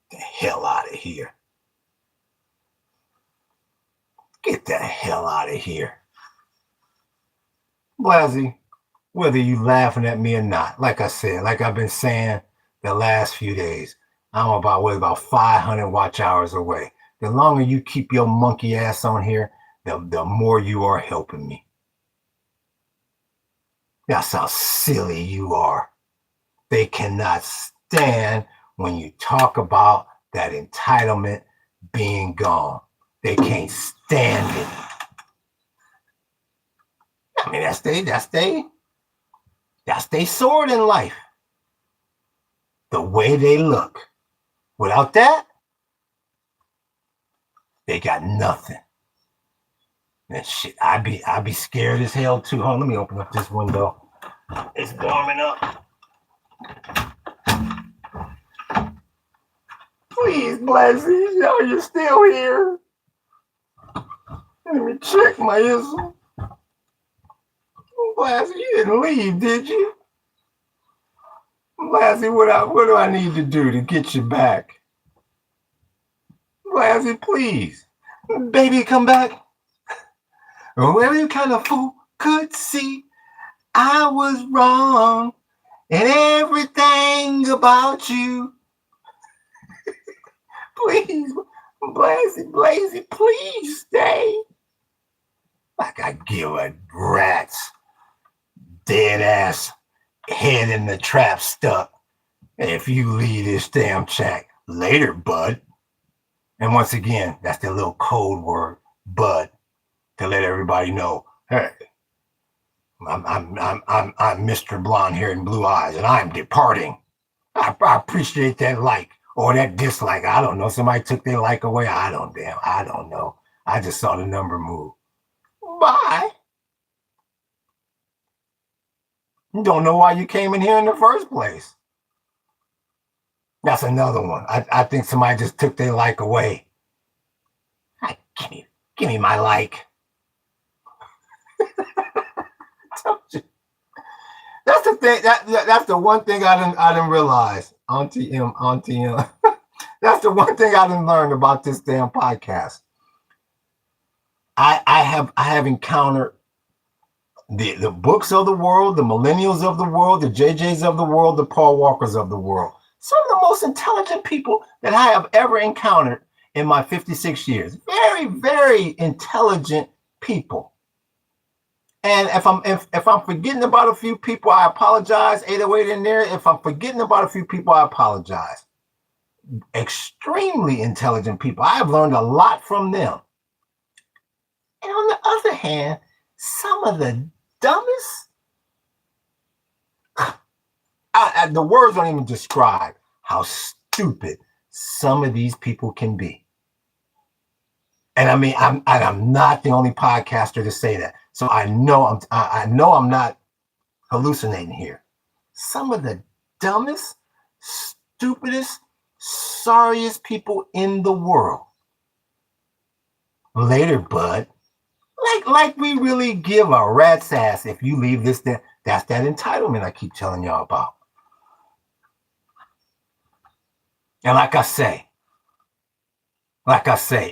The hell out of here. Get the hell out of here. Blassie, whether you laughing at me or not, like I said, like I've been saying the last few days, I'm about 500 watch hours away. The longer you keep your monkey ass on here, the more you are helping me. That's how silly you are. They cannot stand when you talk about that entitlement being gone. They can't stand it. I mean, that's they sword in life. The way they look. Without that, they got nothing. And shit, I'd be scared as hell too. Hold on, let me open up this window. It's warming up. Please, Blassie, are you still here? Let me check my ism. Blassie, you didn't leave, did you? Blassie, what do I need to do to get you back? Blassie, please. Baby, come back. Well, you kind of fool could see I was wrong and everything about you. Please, Blassie, please stay. Like I give a rat's dead ass head in the trap stuck. If you leave this damn chat later, bud. And once again, that's the little code word, bud, to let everybody know, hey, I'm Mr. Blonde Hair and Blue Eyes, and I'm departing. I appreciate that like or that dislike. I don't know. Somebody took their like away. I don't know. I just saw the number move. Bye. You don't know why you came in here in the first place. That's another one. I think somebody just took their like away. Give me my like. That's the thing. That's the one thing I didn't realize. Auntie M. That's the one thing I didn't learn about this damn podcast. I have encountered the books of the world, the millennials of the world, the JJs of the world, the Paul Walkers of the world. Some of the most intelligent people that I have ever encountered in my 56 years. Very, very intelligent people. And if I'm forgetting about a few people, I apologize. 808 in there. If I'm forgetting about a few people, I apologize. Extremely intelligent people. I have learned a lot from them. And on the other hand, some of the dumbest, the words don't even describe how stupid some of these people can be. And I mean, I'm not the only podcaster to say that. So I know I'm not hallucinating here. Some of the dumbest, stupidest, sorriest people in the world. Later, bud. Like we really give a rat's ass if you leave this there. That's that entitlement I keep telling y'all about. And like I say,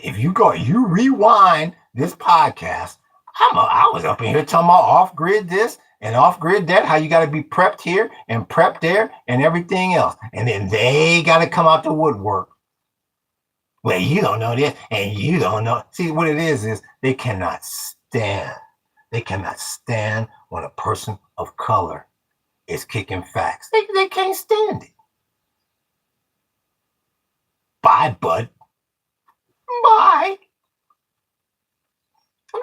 if you rewind this podcast, I was up in here talking about off-grid this and off-grid that, how you got to be prepped here and prepped there and everything else. And then they got to come out the woodwork. Well, you don't know this and you don't know. See, what it is they cannot stand. They cannot stand when a person of color is kicking facts. They can't stand it. Bye, bud. Bye.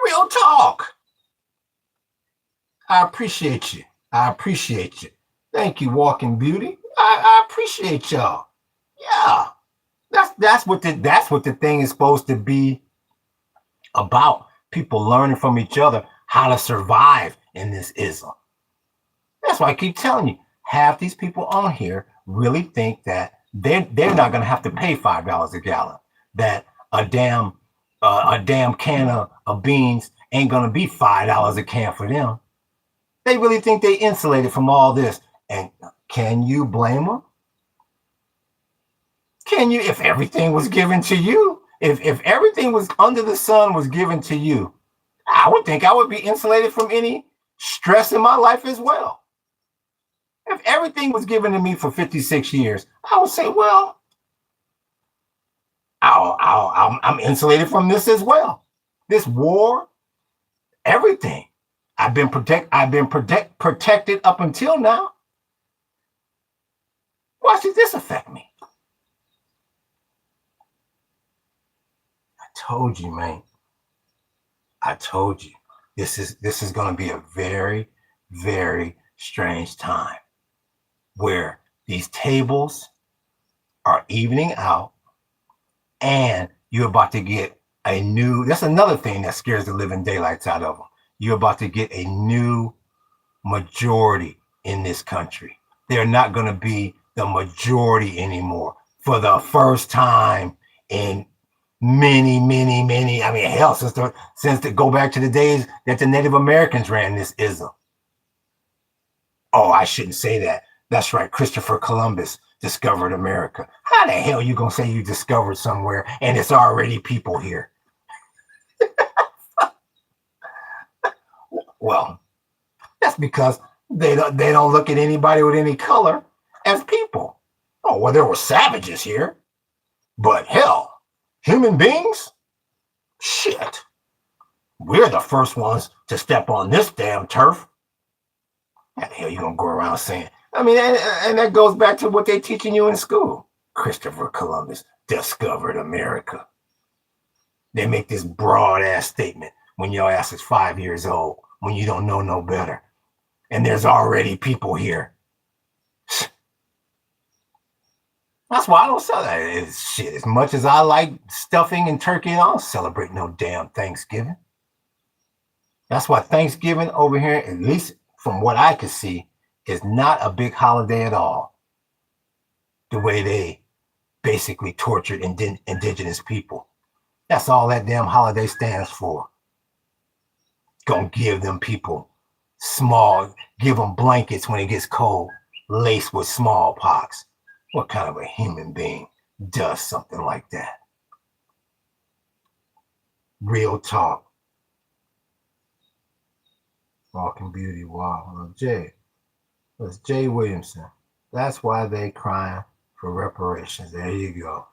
Real talk. I appreciate you. Thank you, Walking Beauty. I appreciate y'all. Yeah, that's what the thing is supposed to be about. People learning from each other how to survive in this ism. That's why I keep telling you, half these people on here really think that they're not going to have to pay $5 a gallon. That a damn can of beans ain't going to be $5 a can for them. They really think they insulated from all this. And can you blame them? Can you? If everything was given to you, if everything was under the sun was given to you, I would think I would be insulated from any stress in my life as well. If everything was given to me for 56 years, I would say, well, I'm insulated from this as well. This war, everything. I've been protected up until now. Why should this affect me? I told you, man. I told you. This is going to be a very, very strange time where these tables are evening out, and you're about to get a new, that's another thing that scares the living daylights out of them. You're about to get a new majority in this country. They're not going to be the majority anymore for the first time in many, I mean, hell, since to go back to the days that the Native Americans ran this ism. Oh, I shouldn't say that. That's right. Christopher Columbus discovered America. How the hell you gonna say you discovered somewhere and it's already people here? Well, that's because they don't look at anybody with any color as people. Oh, well, there were savages here, but hell, human beings? Shit. We're the first ones to step on this damn turf. How the hell you gonna go around saying? I mean, and that goes back to what they're teaching you in school. Christopher Columbus discovered America. They make this broad ass statement when your ass is 5 years old, when you don't know no better. And there's already people here. That's why I don't celebrate that shit. As much as I like stuffing and turkey, I don't celebrate no damn Thanksgiving. That's why Thanksgiving over here, at least from what I could see, is not a big holiday at all. The way they basically tortured indigenous people. That's all that damn holiday stands for. Gonna give them people give them blankets when it gets cold, laced with smallpox. What kind of a human being does something like that? Real talk. Walking Beauty, wow. Jay. That's Jay Williamson. That's why they crying for reparations. There you go.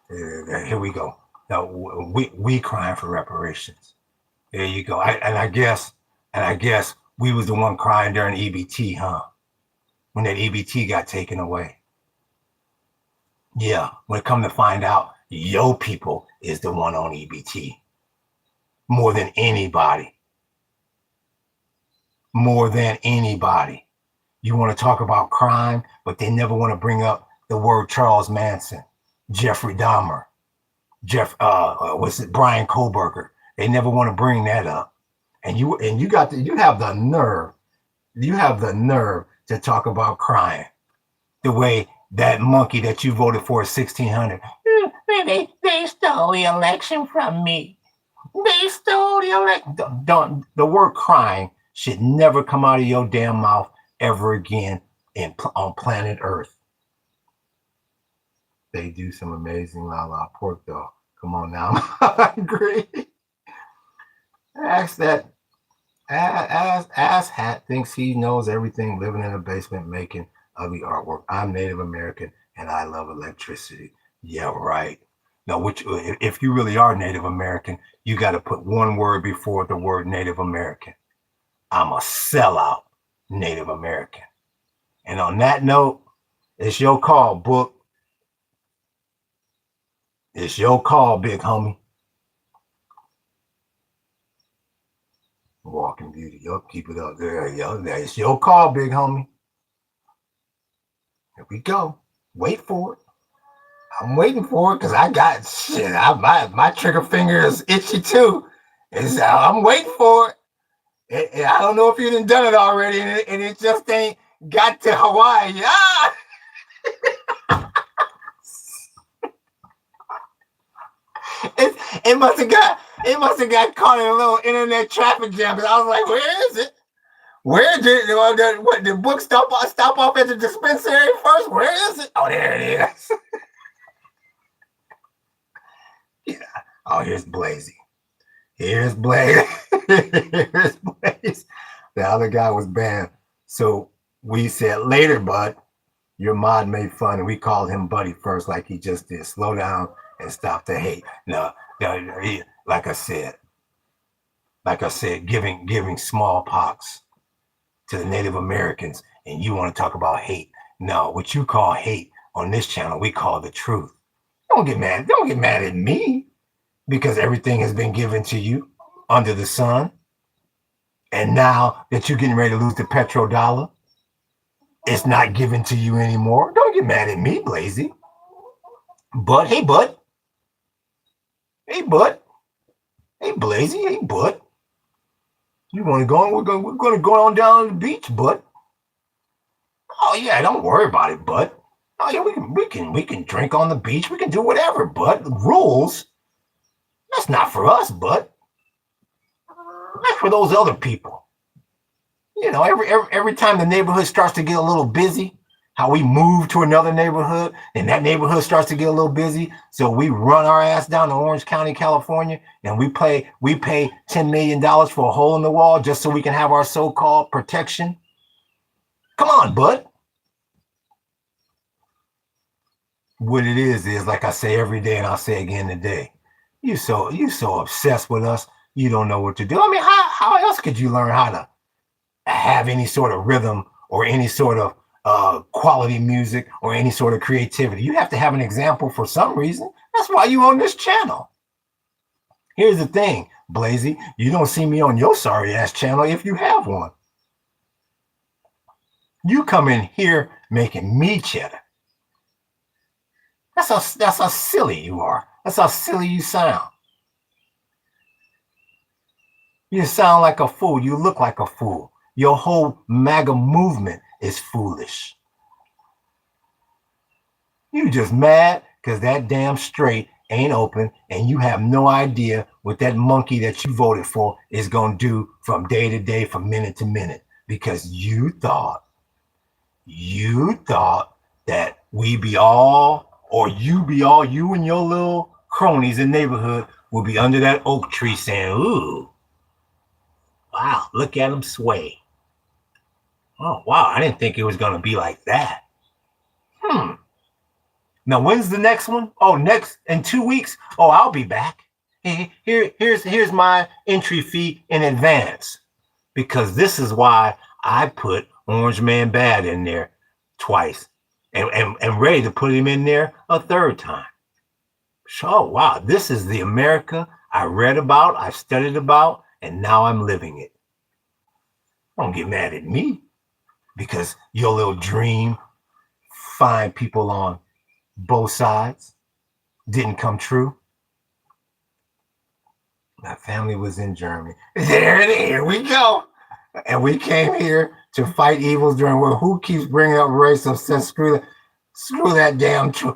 Here we go. Now we crying for reparations. There you go. I guess we was the one crying during EBT, huh? When that EBT got taken away. Yeah, when it come to find out, your people is the one on EBT. More than anybody. More than anybody. You want to talk about crime, but they never want to bring up the word Charles Manson, Jeffrey Dahmer, Brian Koberger. They never want to bring that up. And you have the nerve to talk about crime the way that monkey that you voted for is 1600. They stole the election from me. They stole the election. The word crime should never come out of your damn mouth ever again on planet Earth. They do some amazing la pork dog. Come on now, I'm hungry. Ask Hat thinks he knows everything, living in a basement making ugly artwork. I'm Native American and I love electricity. Yeah, right. Now, if you really are Native American, you got to put one word before the word Native American. I'm a sellout Native American. And on that note, it's your call, Book. It's your call, big homie. Walking Beauty. Yo, keep it up there. Yo, it's your call, big homie. Here we go. Wait for it. I'm waiting for it because I got shit. My trigger finger is itchy too. I'm waiting for it. I don't know if you done it already, and it just ain't got to Hawaii. Ah! It must have got caught in a little internet traffic jam. Because I was like, where is it? Where did the book stop off at the dispensary first? Where is it? Oh, there it is. Yeah. Oh, here's Blazy. Here's Blaze. Here's Blaze. The other guy was banned. So we said, later, bud, your mod made fun, and we called him Buddy first, like he just did. Slow down and stop the hate. No, like I said, giving smallpox to the Native Americans, and you want to talk about hate. No, what you call hate on this channel, we call the truth. Don't get mad. Don't get mad at me because everything has been given to you under the sun. And now that you're getting ready to lose the petrodollar, it's not given to you anymore. Don't get mad at me, Blazy. But hey, bud. Hey, bud. Hey, Blazy. Hey, bud. You want to go on? We're going to go on down to the beach, bud. Oh yeah, don't worry about it, bud. Oh yeah, we can drink on the beach. We can do whatever, bud. Rules. That's not for us, bud. That's for those other people. You know, every time the neighborhood starts to get a little busy, how we move to another neighborhood, and that neighborhood starts to get a little busy, so we run our ass down to Orange County, California, and we pay $10 million for a hole in the wall just so we can have our so-called protection. Come on, bud. What it is like I say every day, and I'll say again today, you so obsessed with us, you don't know what to do. I mean, how else could you learn how to have any sort of rhythm or any sort of quality music or any sort of creativity? You have to have an example for some reason. That's why you on this channel. Here's the thing, Blazy, you don't see me on your sorry ass channel if you have one. You come in here making me cheddar. That's how silly you are. That's how silly you sound. You sound like a fool. You look like a fool. Your whole MAGA movement is foolish. You just mad because that damn straight ain't open, and you have no idea what that monkey that you voted for is going to do from day to day, from minute to minute, because you thought that we be all, or you and your little cronies in the neighborhood will be under that oak tree saying, ooh, wow, look at them sway. Oh, wow, I didn't think it was going to be like that. Now, when's the next one? Oh, next in 2 weeks? Oh, I'll be back. Here's my entry fee in advance, because this is why I put Orange Man Bad in there twice and ready to put him in there a third time. So, wow, this is the America I read about, I studied about, and now I'm living it. Don't get mad at me because your little dream, find people on both sides, didn't come true. My family was in Germany. Here we go. And we came here to fight evils during war. Who keeps bringing up race? Says screw that damn truth.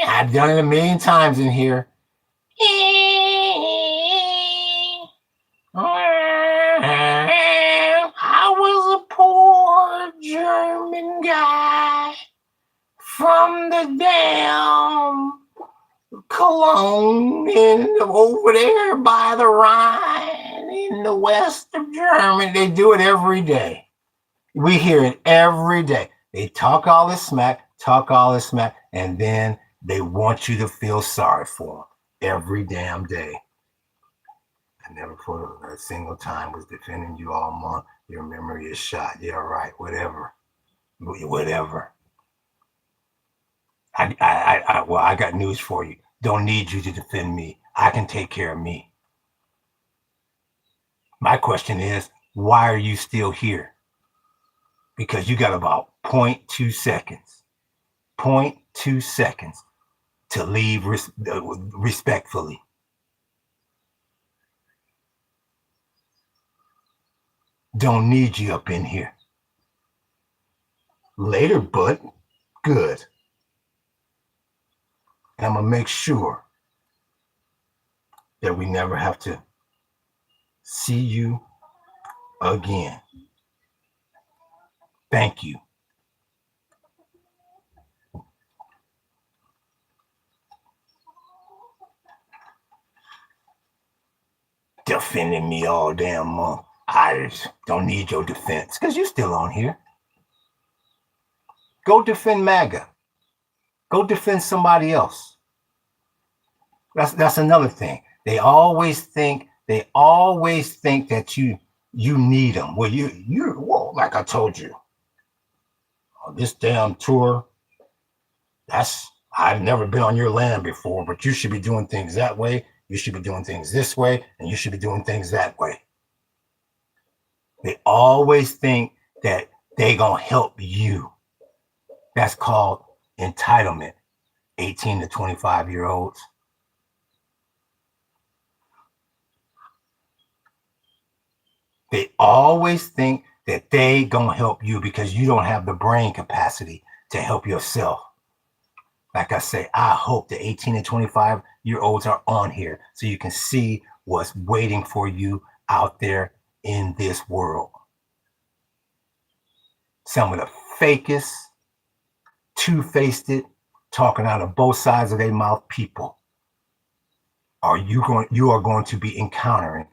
I've done it a million times in here. I was a poor German guy from the damn Cologne over there by the Rhine in the west of Germany. They do it every day. We hear it every day. They talk all this smack, and then they want you to feel sorry for them every damn day. I never for a single time was defending you all month. Your memory is shot. Yeah, right. Whatever. I got news for you. Don't need you to defend me. I can take care of me. My question is, why are you still here? because you got about 0.2 seconds, 0.2 seconds to leave respectfully. Don't need you up in here. Later, bud. Good. And I'm going to make sure that we never have to see you again. Thank you. Defending me all damn month. I don't need your defense because you're still on here. Go defend MAGA. Go defend somebody else. That's another thing. They always think that you need them. Well, well, like I told you, on this damn tour, I've never been on your land before, but you should be doing things that way. You should be doing things this way, and you should be doing things that way. They always think that they gonna help you. That's called entitlement. 18 to 25-year-olds. They always think that they gonna help you because you don't have the brain capacity to help yourself. Like I say, I hope the 18 and 25-year-olds are on here so you can see what's waiting for you out there in this world. Some of the fakest, two-faced, talking out of both sides of their mouth people you are going to be encountering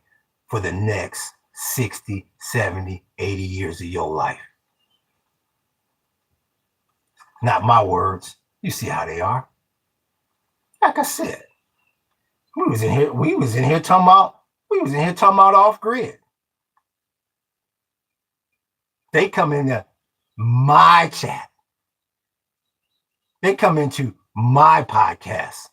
for the next 60, 70, 80 years of your life. Not my words. You see how they are. Like I said, we was in here talking about off grid. They come into my chat. They come into my podcast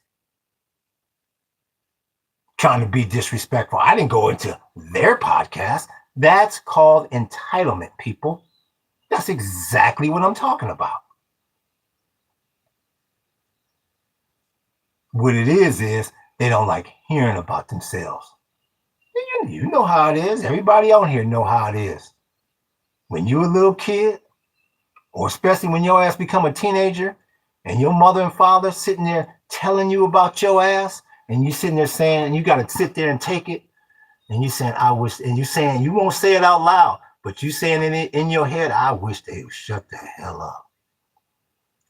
trying to be disrespectful. I didn't go into their podcast. That's called entitlement, people. That's exactly what I'm talking about. What it is they don't like hearing about themselves. You know how it is. Everybody on here know how it is. When you're a little kid, or especially when your ass become a teenager, and your mother and father sitting there telling you about your ass, and you sitting there saying, and you got to sit there and take it, and you saying, I wish, and you saying, you won't say it out loud, but you saying it in your head, I wish they would shut the hell up.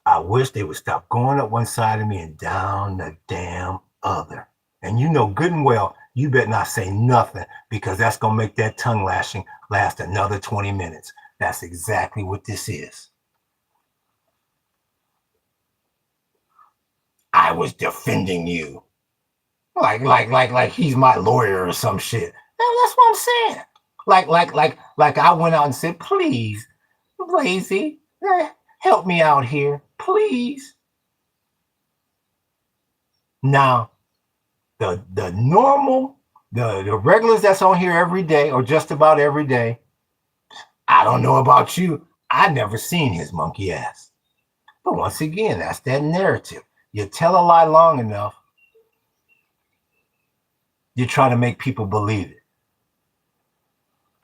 I wish they would stop going up one side of me and down the damn other. And you know good and well, you better not say nothing because that's going to make that tongue lashing last another 20 minutes. That's exactly what this is. I was defending you. Like he's my lawyer or some shit. That's what I'm saying. Like I went out and said, please, Lazy, help me out here, please. Now, the normal, the regulars that's on here every day or just about every day, I don't know about you. I never seen his monkey ass. But once again, that's that narrative. You tell a lie long enough, you try to make people believe it.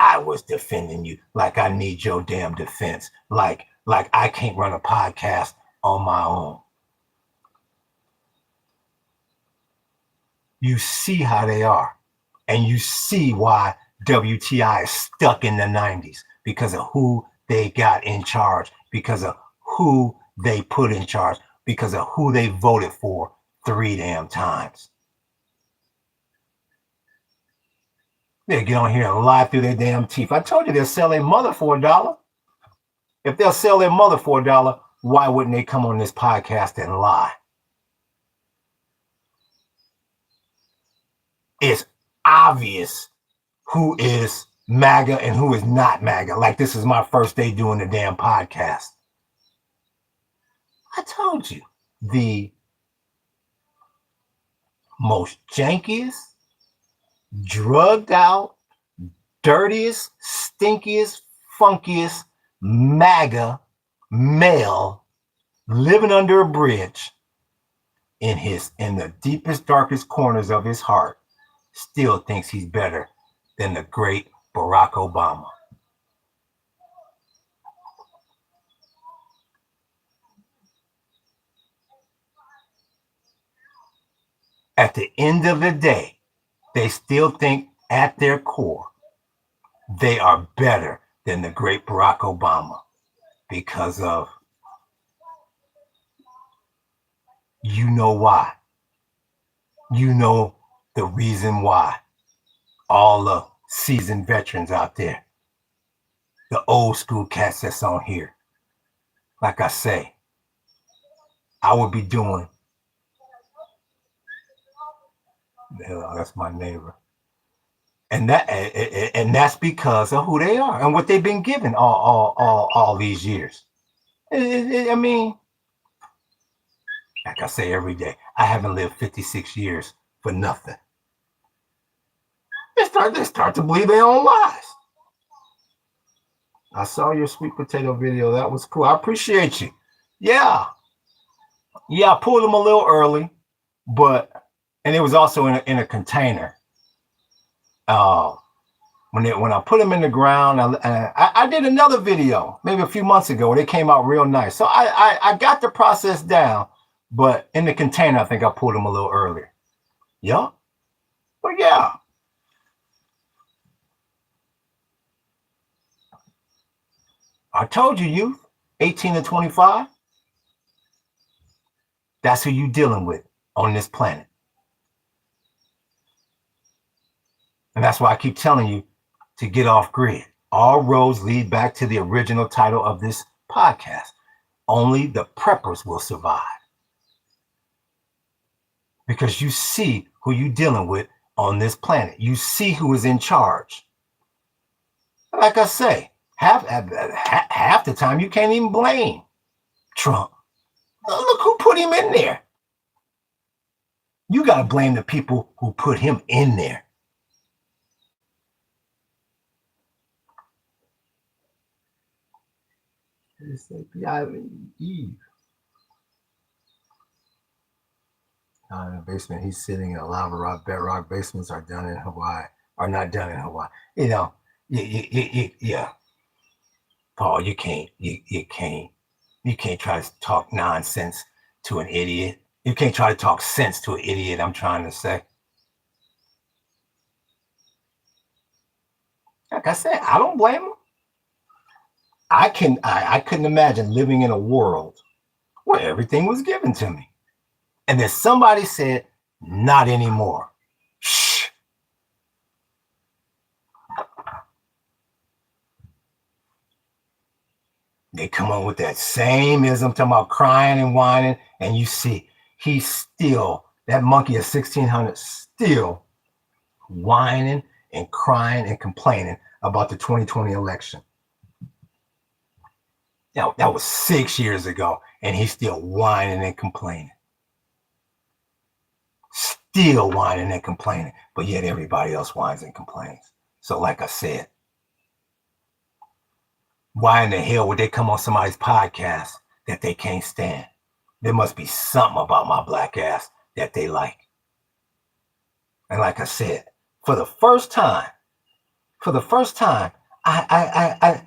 I was defending you like I need your damn defense. Like I can't run a podcast on my own. You see how they are. And you see why WTI is stuck in the 90s because of who they got in charge, because of who they put in charge, because of who they voted for 3 damn times. They get on here and lie through their damn teeth. I told you they'll sell their mother for $1. If they'll sell their mother for $1, why wouldn't they come on this podcast and lie? It's obvious who is MAGA and who is not MAGA. Like this is my first day doing the damn podcast. I told you, the most jankiest, drugged out, dirtiest, stinkiest, funkiest MAGA male living under a bridge in the deepest, darkest corners of his heart still thinks he's better than the great Barack Obama. At the end of the day, they still think at their core they are better than the great Barack Obama because of, you know why. You know the reason why. All the seasoned veterans out there, the old school cats that's on here. Like I say, I would be doing, that's my neighbor. And that's because of who they are and what they've been given all these years. I mean, like I say every day, I haven't lived 56 years for nothing. They start to believe their own lies. I saw your sweet potato video. That was cool. I appreciate you. Yeah, I pulled them a little early, and it was also in a container. When I put them in the ground, I did another video maybe a few months ago. They came out real nice. So I got the process down, but in the container, I think I pulled them a little earlier. Yeah, but yeah. I told you, youth, 18 to 25. That's who you dealing with on this planet. And that's why I keep telling you to get off grid. All roads lead back to the original title of this podcast. Only the preppers will survive. Because you see who you're dealing with on this planet. You see who is in charge. Like I say, half the time you can't even blame Trump. Look who put him in there. You got to blame the people who put him in there. Eve. In the basement, he's sitting in a lava rock. Bedrock basements are done in Hawaii. Are not done in Hawaii. You know, yeah. Paul, you can't try to talk nonsense to an idiot. You can't try to talk sense to an idiot, I'm trying to say. Like I said, I don't blame him. I couldn't imagine living in a world where everything was given to me. And then somebody said, not anymore. Shh. They come on with that same ism, talking about crying and whining, and you see, he's still, that monkey of 1600, still whining and crying and complaining about the 2020 election. Now, that was 6 years ago, and he's still whining and complaining. Still whining and complaining, but yet everybody else whines and complains. So like I said, why in the hell would they come on somebody's podcast that they can't stand? There must be something about my black ass that they like. And like I said, for the first time, I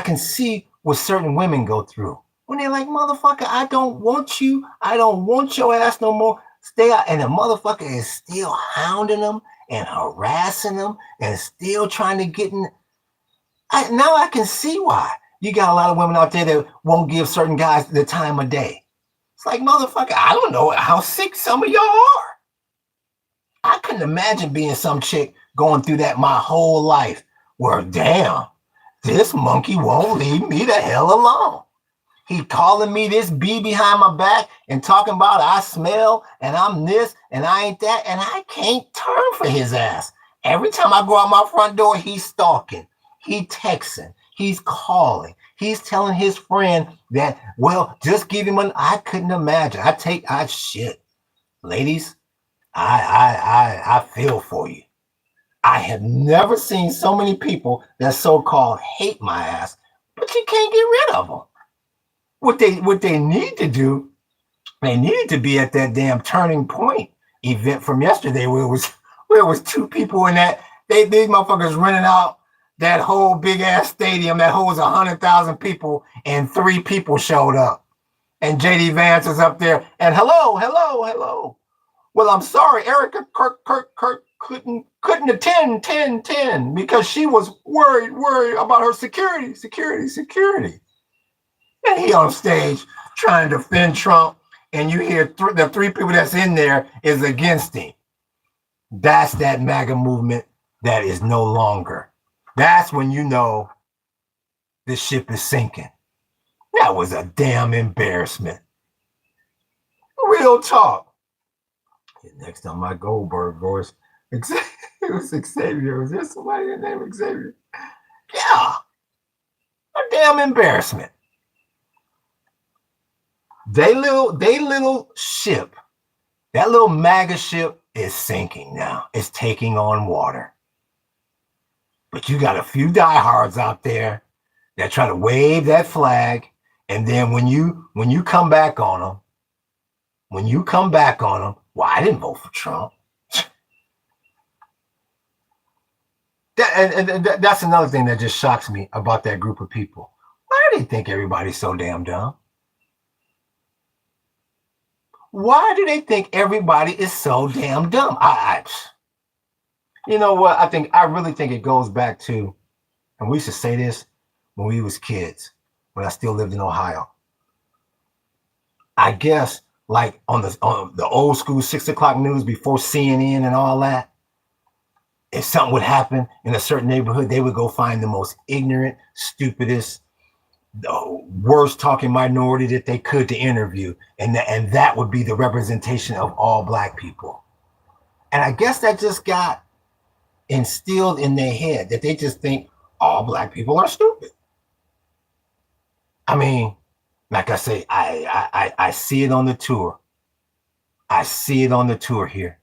can see what certain women go through when they're like, motherfucker, I don't want you. I don't want your ass no more. Stay out. And the motherfucker is still hounding them and harassing them and still trying to get in. Now I can see why. You got a lot of women out there that won't give certain guys the time of day. It's like, motherfucker, I don't know how sick some of y'all are. I couldn't imagine being some chick going through that my whole life where, damn, this monkey won't leave me the hell alone. He calling me this bee behind my back and talking about I smell and I'm this and I ain't that, and I can't turn for his ass. Every time I go out my front door, he's stalking, he texting, he's calling, he's telling his friend that, well, just give him I couldn't imagine. Shit. Ladies, I feel for you. I have never seen so many people that so-called hate my ass. but you can't get rid of them. What they need to do, they needed to be at that damn turning point event from yesterday where it was two people in that. These motherfuckers renting out that whole big ass stadium that holds 100,000 people, and 3 people showed up. And JD Vance is up there and hello. Well, I'm sorry, Erica Kirk couldn't attend 10 because she was worried about her security. And he on stage trying to defend Trump, and you hear the 3 people that's in there is against him. That's that MAGA movement that is no longer. That's when you know the ship is sinking. That was a damn embarrassment. Real talk. Next on my Goldberg voice, it was Xavier. Was there somebody named Xavier? Yeah. A damn embarrassment. They little ship, that little MAGA ship is sinking now. It's taking on water. But you got a few diehards out there that try to wave that flag, and then when you come back on them, well, I didn't vote for Trump. That's another thing that just shocks me about that group of people. Why do they think everybody's so damn dumb? Why do they think everybody is so damn dumb? You know what? I really think it goes back to, and we used to say this when we was kids, when I still lived in Ohio. I guess like on the old school 6 o'clock news before CNN and all that, if something would happen in a certain neighborhood, they would go find the most ignorant, stupidest, the worst talking minority that they could to interview, and that would be the representation of all Black people. And I guess that just got instilled in their head that they just think all Black people are stupid. I mean, like I say, I see it on the tour. I see it on the tour here.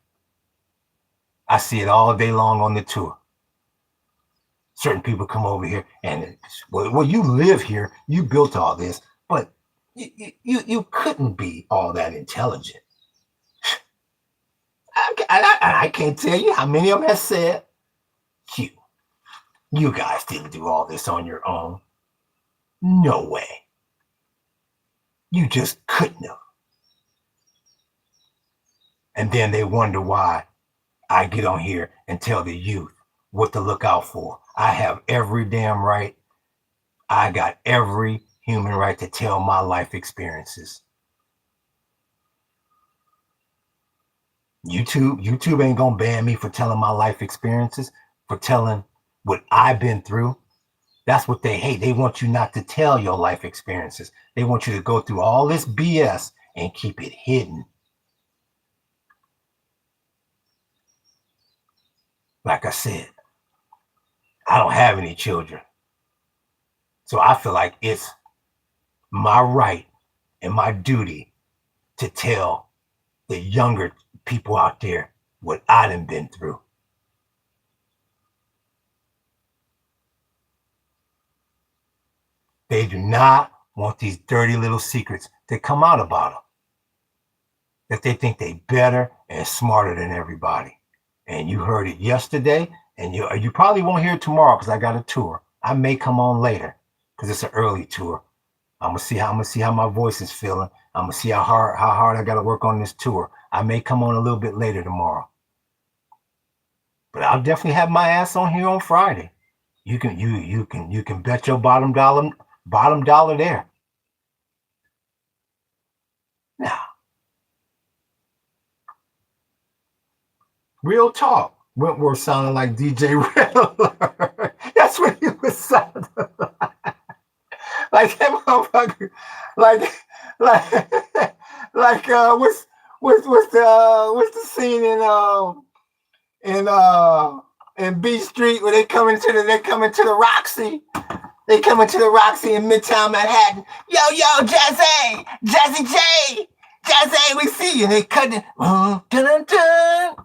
I see it all day long on the tour. Certain people come over here and, well, you live here, you built all this, but you couldn't be all that intelligent. I can't tell you how many of them have said, you guys didn't do all this on your own. No way. You just couldn't have. And then they wonder why I get on here and tell the youth what to look out for. I have every damn right. I got every human right to tell my life experiences. YouTube ain't gonna ban me for telling my life experiences, for telling what I've been through. That's what they hate. They want you not to tell your life experiences. They want you to go through all this BS and keep it hidden. Like I said, I don't have any children. So I feel like it's my right and my duty to tell the younger people out there what I done been through. They do not want these dirty little secrets to come out about them. That they think they better and smarter than everybody. And you heard it yesterday, and you probably won't hear it tomorrow because I got a tour. I may come on later because it's an early tour. I'm gonna see how my voice is feeling. I'm gonna see how hard I gotta work on this tour. I may come on a little bit later tomorrow. But I'll definitely have my ass on here on Friday. You can bet your bottom dollar there. Now, real talk. Wentworth sounded like DJ Red. That's what he was sounding like. That motherfucker. What's the scene in B Street where they come into the Roxy. They come into the Roxy in Midtown Manhattan. Yo, Jazzy J, Jazzy, we see you. They cut it. Dun dun dun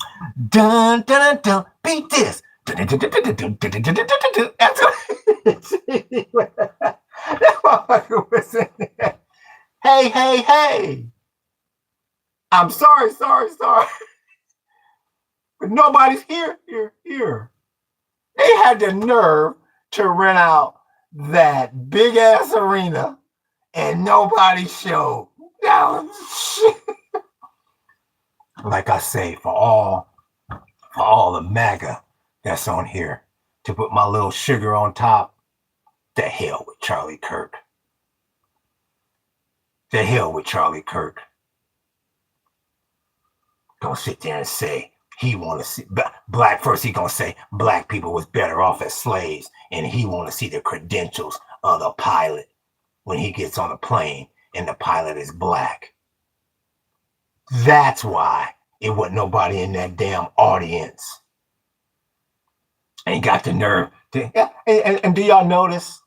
dun dun dun. Beat this. That's what motherfucker was in there. Hey, hey, hey. I'm sorry. But nobody's here. They had the nerve to rent out that big ass arena and nobody showed. That was shit. Like I say, for all the MAGA that's on here, to put my little sugar on top, the hell with Charlie Kirk. The hell with Charlie Kirk. Don't sit there and say he want to see black. First he gonna say black people was better off as slaves, and he want to see the credentials of the pilot when he gets on a plane and the pilot is black. That's why it wasn't nobody in that damn audience. And got the nerve to, and do y'all notice?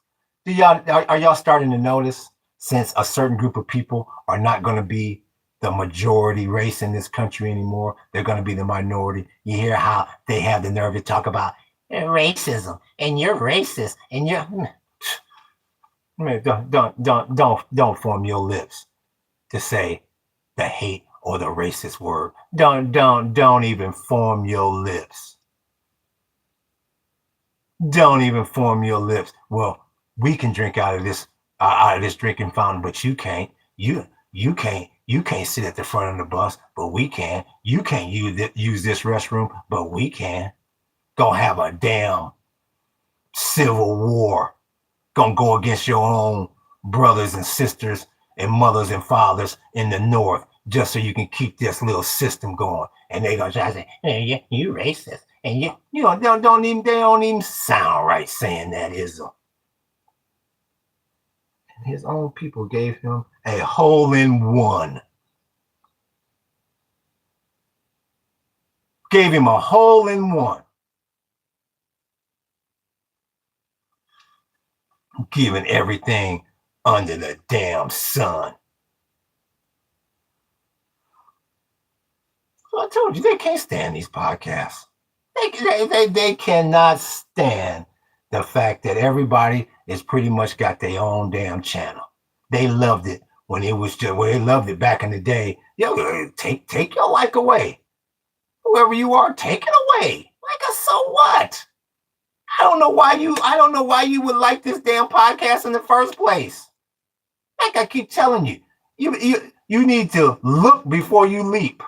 Are y'all starting to notice, since a certain group of people are not going to be the majority race in this country anymore, they're going to be the minority. You hear how they have the nerve to talk about racism, and you're racist, and you're man, don't form your lips to say the hate or the racist word. Don't even form your lips. Don't even form your lips. Well, we can drink out of this drinking fountain, but you can't. You can't sit at the front of the bus, but we can. You can't use this restroom, but we can. Gonna have a damn civil war. Gonna go against your own brothers and sisters and mothers and fathers in the North, just so you can keep this little system going. And they gonna try to say, hey, yeah, you racist. And they don't even sound right saying that, is them. And his own people gave him a hole-in-one. Gave him a hole-in-one. Giving everything under the damn sun. So I told you, they can't stand these podcasts. They cannot stand the fact that everybody is pretty much got their own damn channel. They loved it when it was just, they loved it back in the day. Yo, take your like away. Whoever you are, take it away. Like, so what? I don't know why you would like this damn podcast in the first place. Like I keep telling you, you need to look before you leap.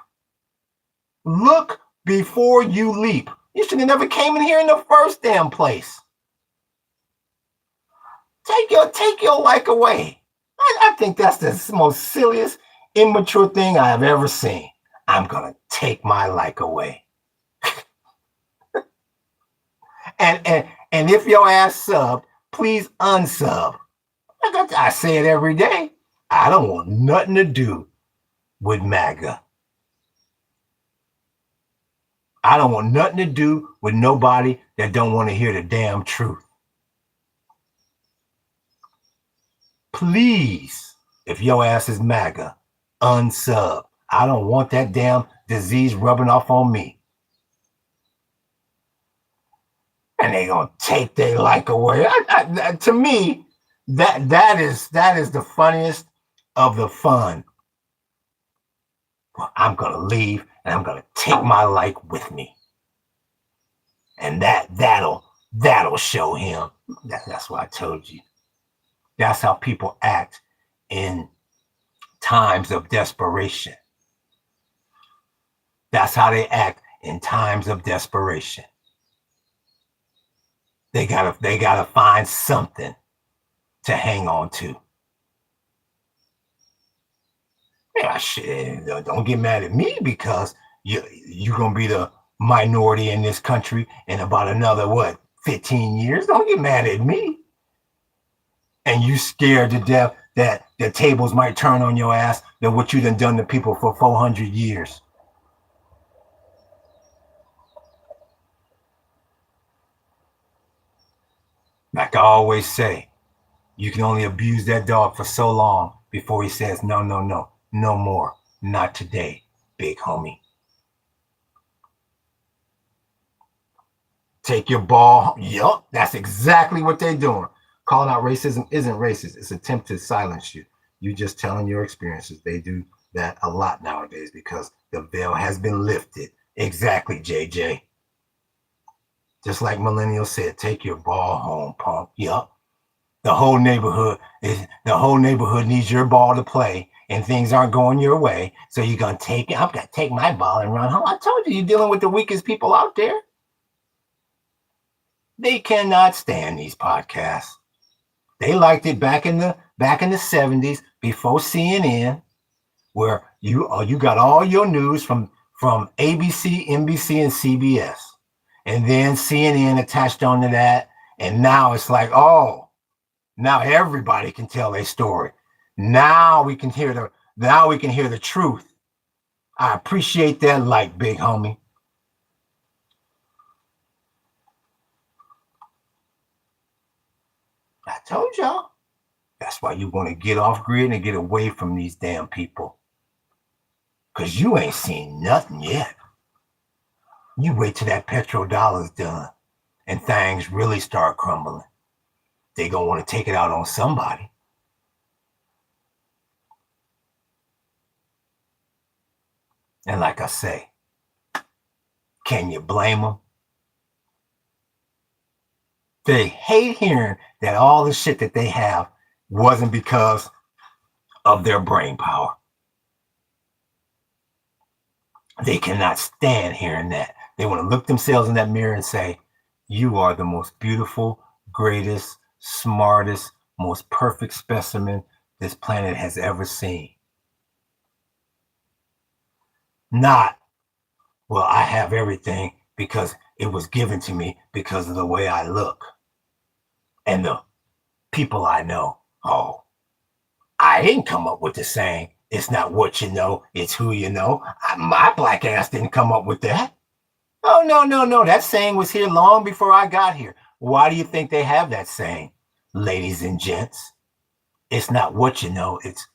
Look before you leap. You should have never came in here in the first damn place. Take your like away. I think that's the most silliest, immature thing I have ever seen. I'm gonna take my like away. and if your ass subbed, please unsub. I say it every day. I don't want nothing to do with MAGA. I don't want nothing to do with nobody that don't want to hear the damn truth. Please, if your ass is MAGA, unsub. I don't want that damn disease rubbing off on me. And they gonna take their like away. To me, that is the funniest of the fun. Well, I'm gonna leave and I'm gonna take my like with me. And that'll show him. That's what I told you. That's how people act in times of desperation. That's how they act in times of desperation. They gotta find something to hang on to. Yeah, shit, don't get mad at me because you're gonna be the minority in this country in about another 15 years. Don't get mad at me. And you scared to death that the tables might turn on your ass than what you done to people for 400 years. Like I always say, you can only abuse that dog for so long before he says, no more, not today, big homie. Take your ball. Yup, that's exactly what they're doing. Calling out racism isn't racist. It's an attempt to silence you. You just telling your experiences. They do that a lot nowadays because the veil has been lifted. Exactly, JJ. Just like Millennial said, take your ball home, punk. Yup. The whole neighborhood needs your ball to play, and things aren't going your way. So you're gonna take it. I'm gonna take my ball and run home. I told you, you're dealing with the weakest people out there. They cannot stand these podcasts. They liked it back in the 70s before CNN, where you got all your news from ABC, NBC, and CBS, and then CNN attached onto that, and now it's like, oh, now everybody can tell their story. Now we can hear the truth. I appreciate that light, big homie. I told y'all. That's why you want to get off grid and get away from these damn people. Because you ain't seen nothing yet. You wait till that petrodollar's done and things really start crumbling. They gonna want to take it out on somebody. And like I say, can you blame them? They hate hearing that all the shit that they have wasn't because of their brain power. They cannot stand hearing that. They want to look themselves in that mirror and say, you are the most beautiful, greatest, smartest, most perfect specimen this planet has ever seen. Not, well, I have everything because it was given to me because of the way I look. And the people I know, oh, I didn't come up with the saying, it's not what you know, it's who you know. My black ass didn't come up with that. Oh, no. That saying was here long before I got here. Why do you think they have that saying, ladies and gents? It's not what you know, it's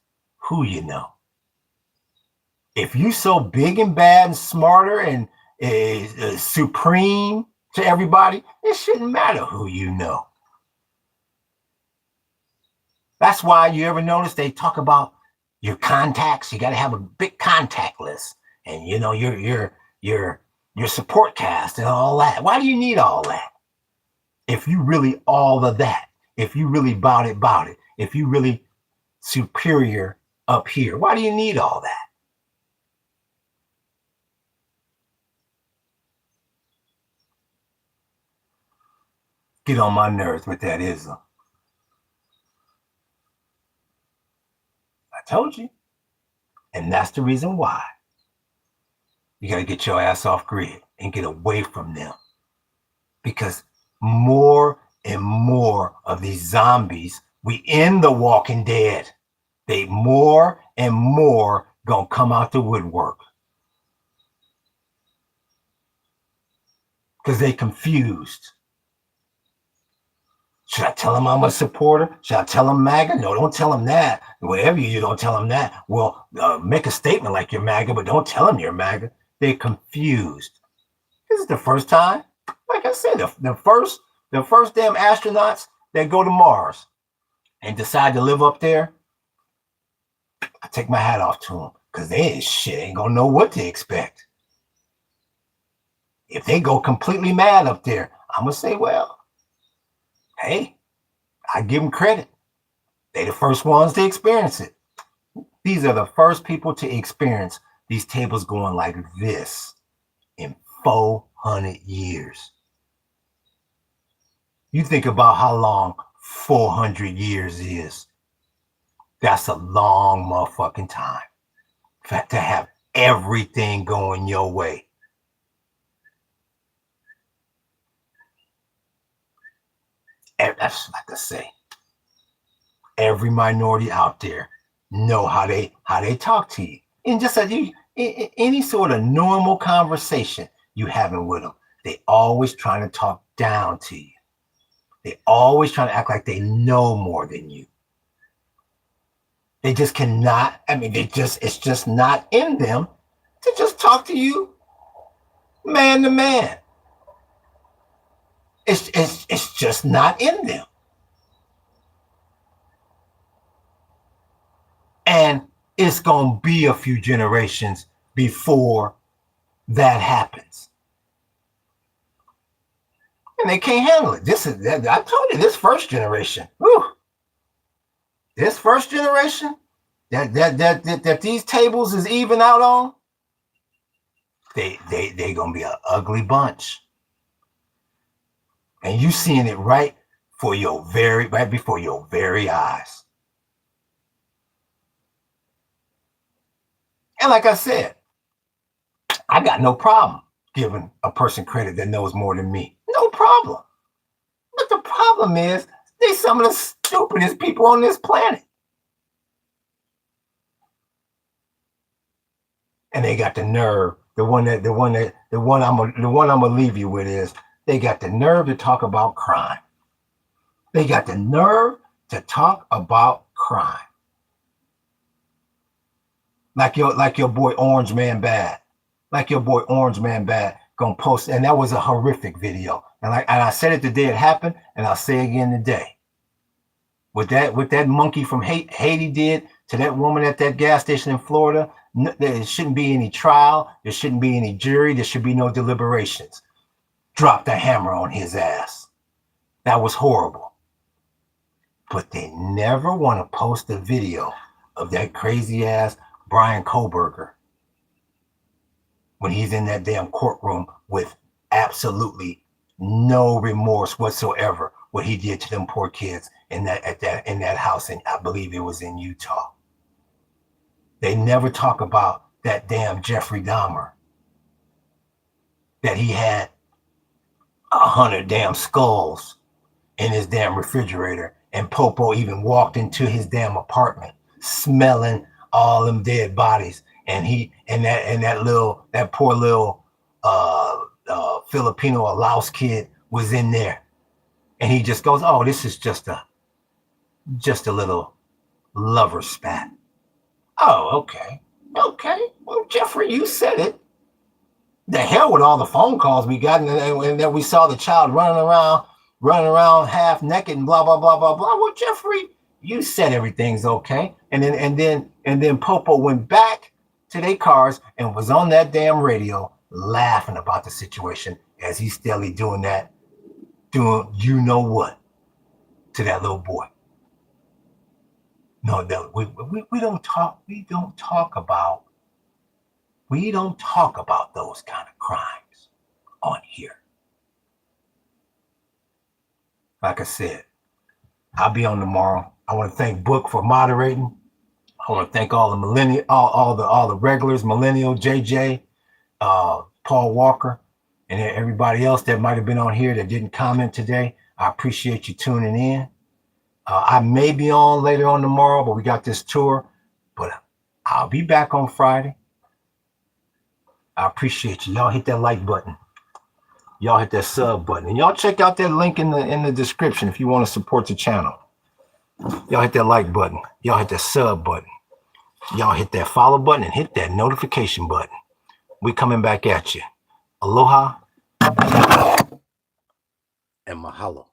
who you know. If you so big and bad and smarter and supreme to everybody, it shouldn't matter who you know. That's why you ever notice they talk about your contacts. You got to have a big contact list, and you know your support cast and all that. Why do you need all that? If you really all of that, if you really bout it, if you really superior up here, why do you need all that? Get on my nerves with that ism. I told you. And that's the reason why you got to get your ass off grid and get away from them. Because more and more of these zombies, we in the Walking Dead, they more and more gonna come out the woodwork. Because they confused. Should I tell them I'm a supporter? Should I tell them MAGA? No, don't tell them that. Whatever you don't tell them that. Well, make a statement like you're MAGA, but don't tell them you're MAGA. They're confused. This is the first time. Like I said, the first damn astronauts that go to Mars and decide to live up there, I take my hat off to them because they ain't gonna know what to expect. If they go completely mad up there, I'm gonna say, well, hey, I give them credit. They the first ones to experience it. These are the first people to experience these tables going like this in 400 years. You think about how long 400 years is. That's a long motherfucking time to have everything going your way. That's like I say, every minority out there know how they talk to you. And just as you, any sort of normal conversation you having with them, they always trying to talk down to you. They always trying to act like they know more than you. They just cannot, it's just not in them to just talk to you man to man. It's just not in them. And it's going to be a few generations before that happens. And they can't handle it. I told you, this first generation. Whew, this first generation that these tables is even out on, they gonna be an ugly bunch. And you seeing it right before your very eyes. And like I said, I got no problem giving a person credit that knows more than me. No problem. But the problem is, they some of the stupidest people on this planet. And they got the nerve. The one I'm gonna leave you with is, they got the nerve to talk about crime. They got the nerve to talk about crime. Like your boy Orange Man Bad. Like your boy Orange Man Bad gonna post, and that was a horrific video. And I said it the day it happened, and I'll say it again today. What that monkey from Haiti did to that woman at that gas station in Florida, there shouldn't be any trial. There shouldn't be any jury. There should be no deliberations. Drop the hammer on his ass. That was horrible. But they never want to post a video of that crazy ass Brian Koberger when he's in that damn courtroom with absolutely no remorse whatsoever what he did to them poor kids in that house, and I believe it was in Utah. They never talk about that damn Jeffrey Dahmer, that he had 100 damn skulls in his damn refrigerator, and Popo even walked into his damn apartment smelling all them dead bodies, and that poor little Filipino Laos kid was in there, and he just goes, "Oh, this is just a little lover spat." Oh, okay. Well, Jeffrey, you said it. The hell with all the phone calls we got, and that we saw the child running around half naked and blah blah blah blah blah. Well, Jeffrey, you said everything's okay. And then Popo went back to their cars and was on that damn radio laughing about the situation as he's steadily doing you know what to that little boy. No, we don't talk about those kind of crimes on here. Like I said, I'll be on tomorrow. I want to thank Book for moderating. I want to thank all the all the regulars, Millennial, JJ, Paul Walker, and everybody else that might have been on here that didn't comment today. I appreciate you tuning in. I may be on later on tomorrow, but we got this tour. But I'll be back on Friday. I appreciate you. Y'all hit that like button. Y'all hit that sub button. And y'all check out that link in the description if you want to support the channel. Y'all hit that like button. Y'all hit that sub button. Y'all hit that follow button and hit that notification button. We coming back at you. Aloha and mahalo.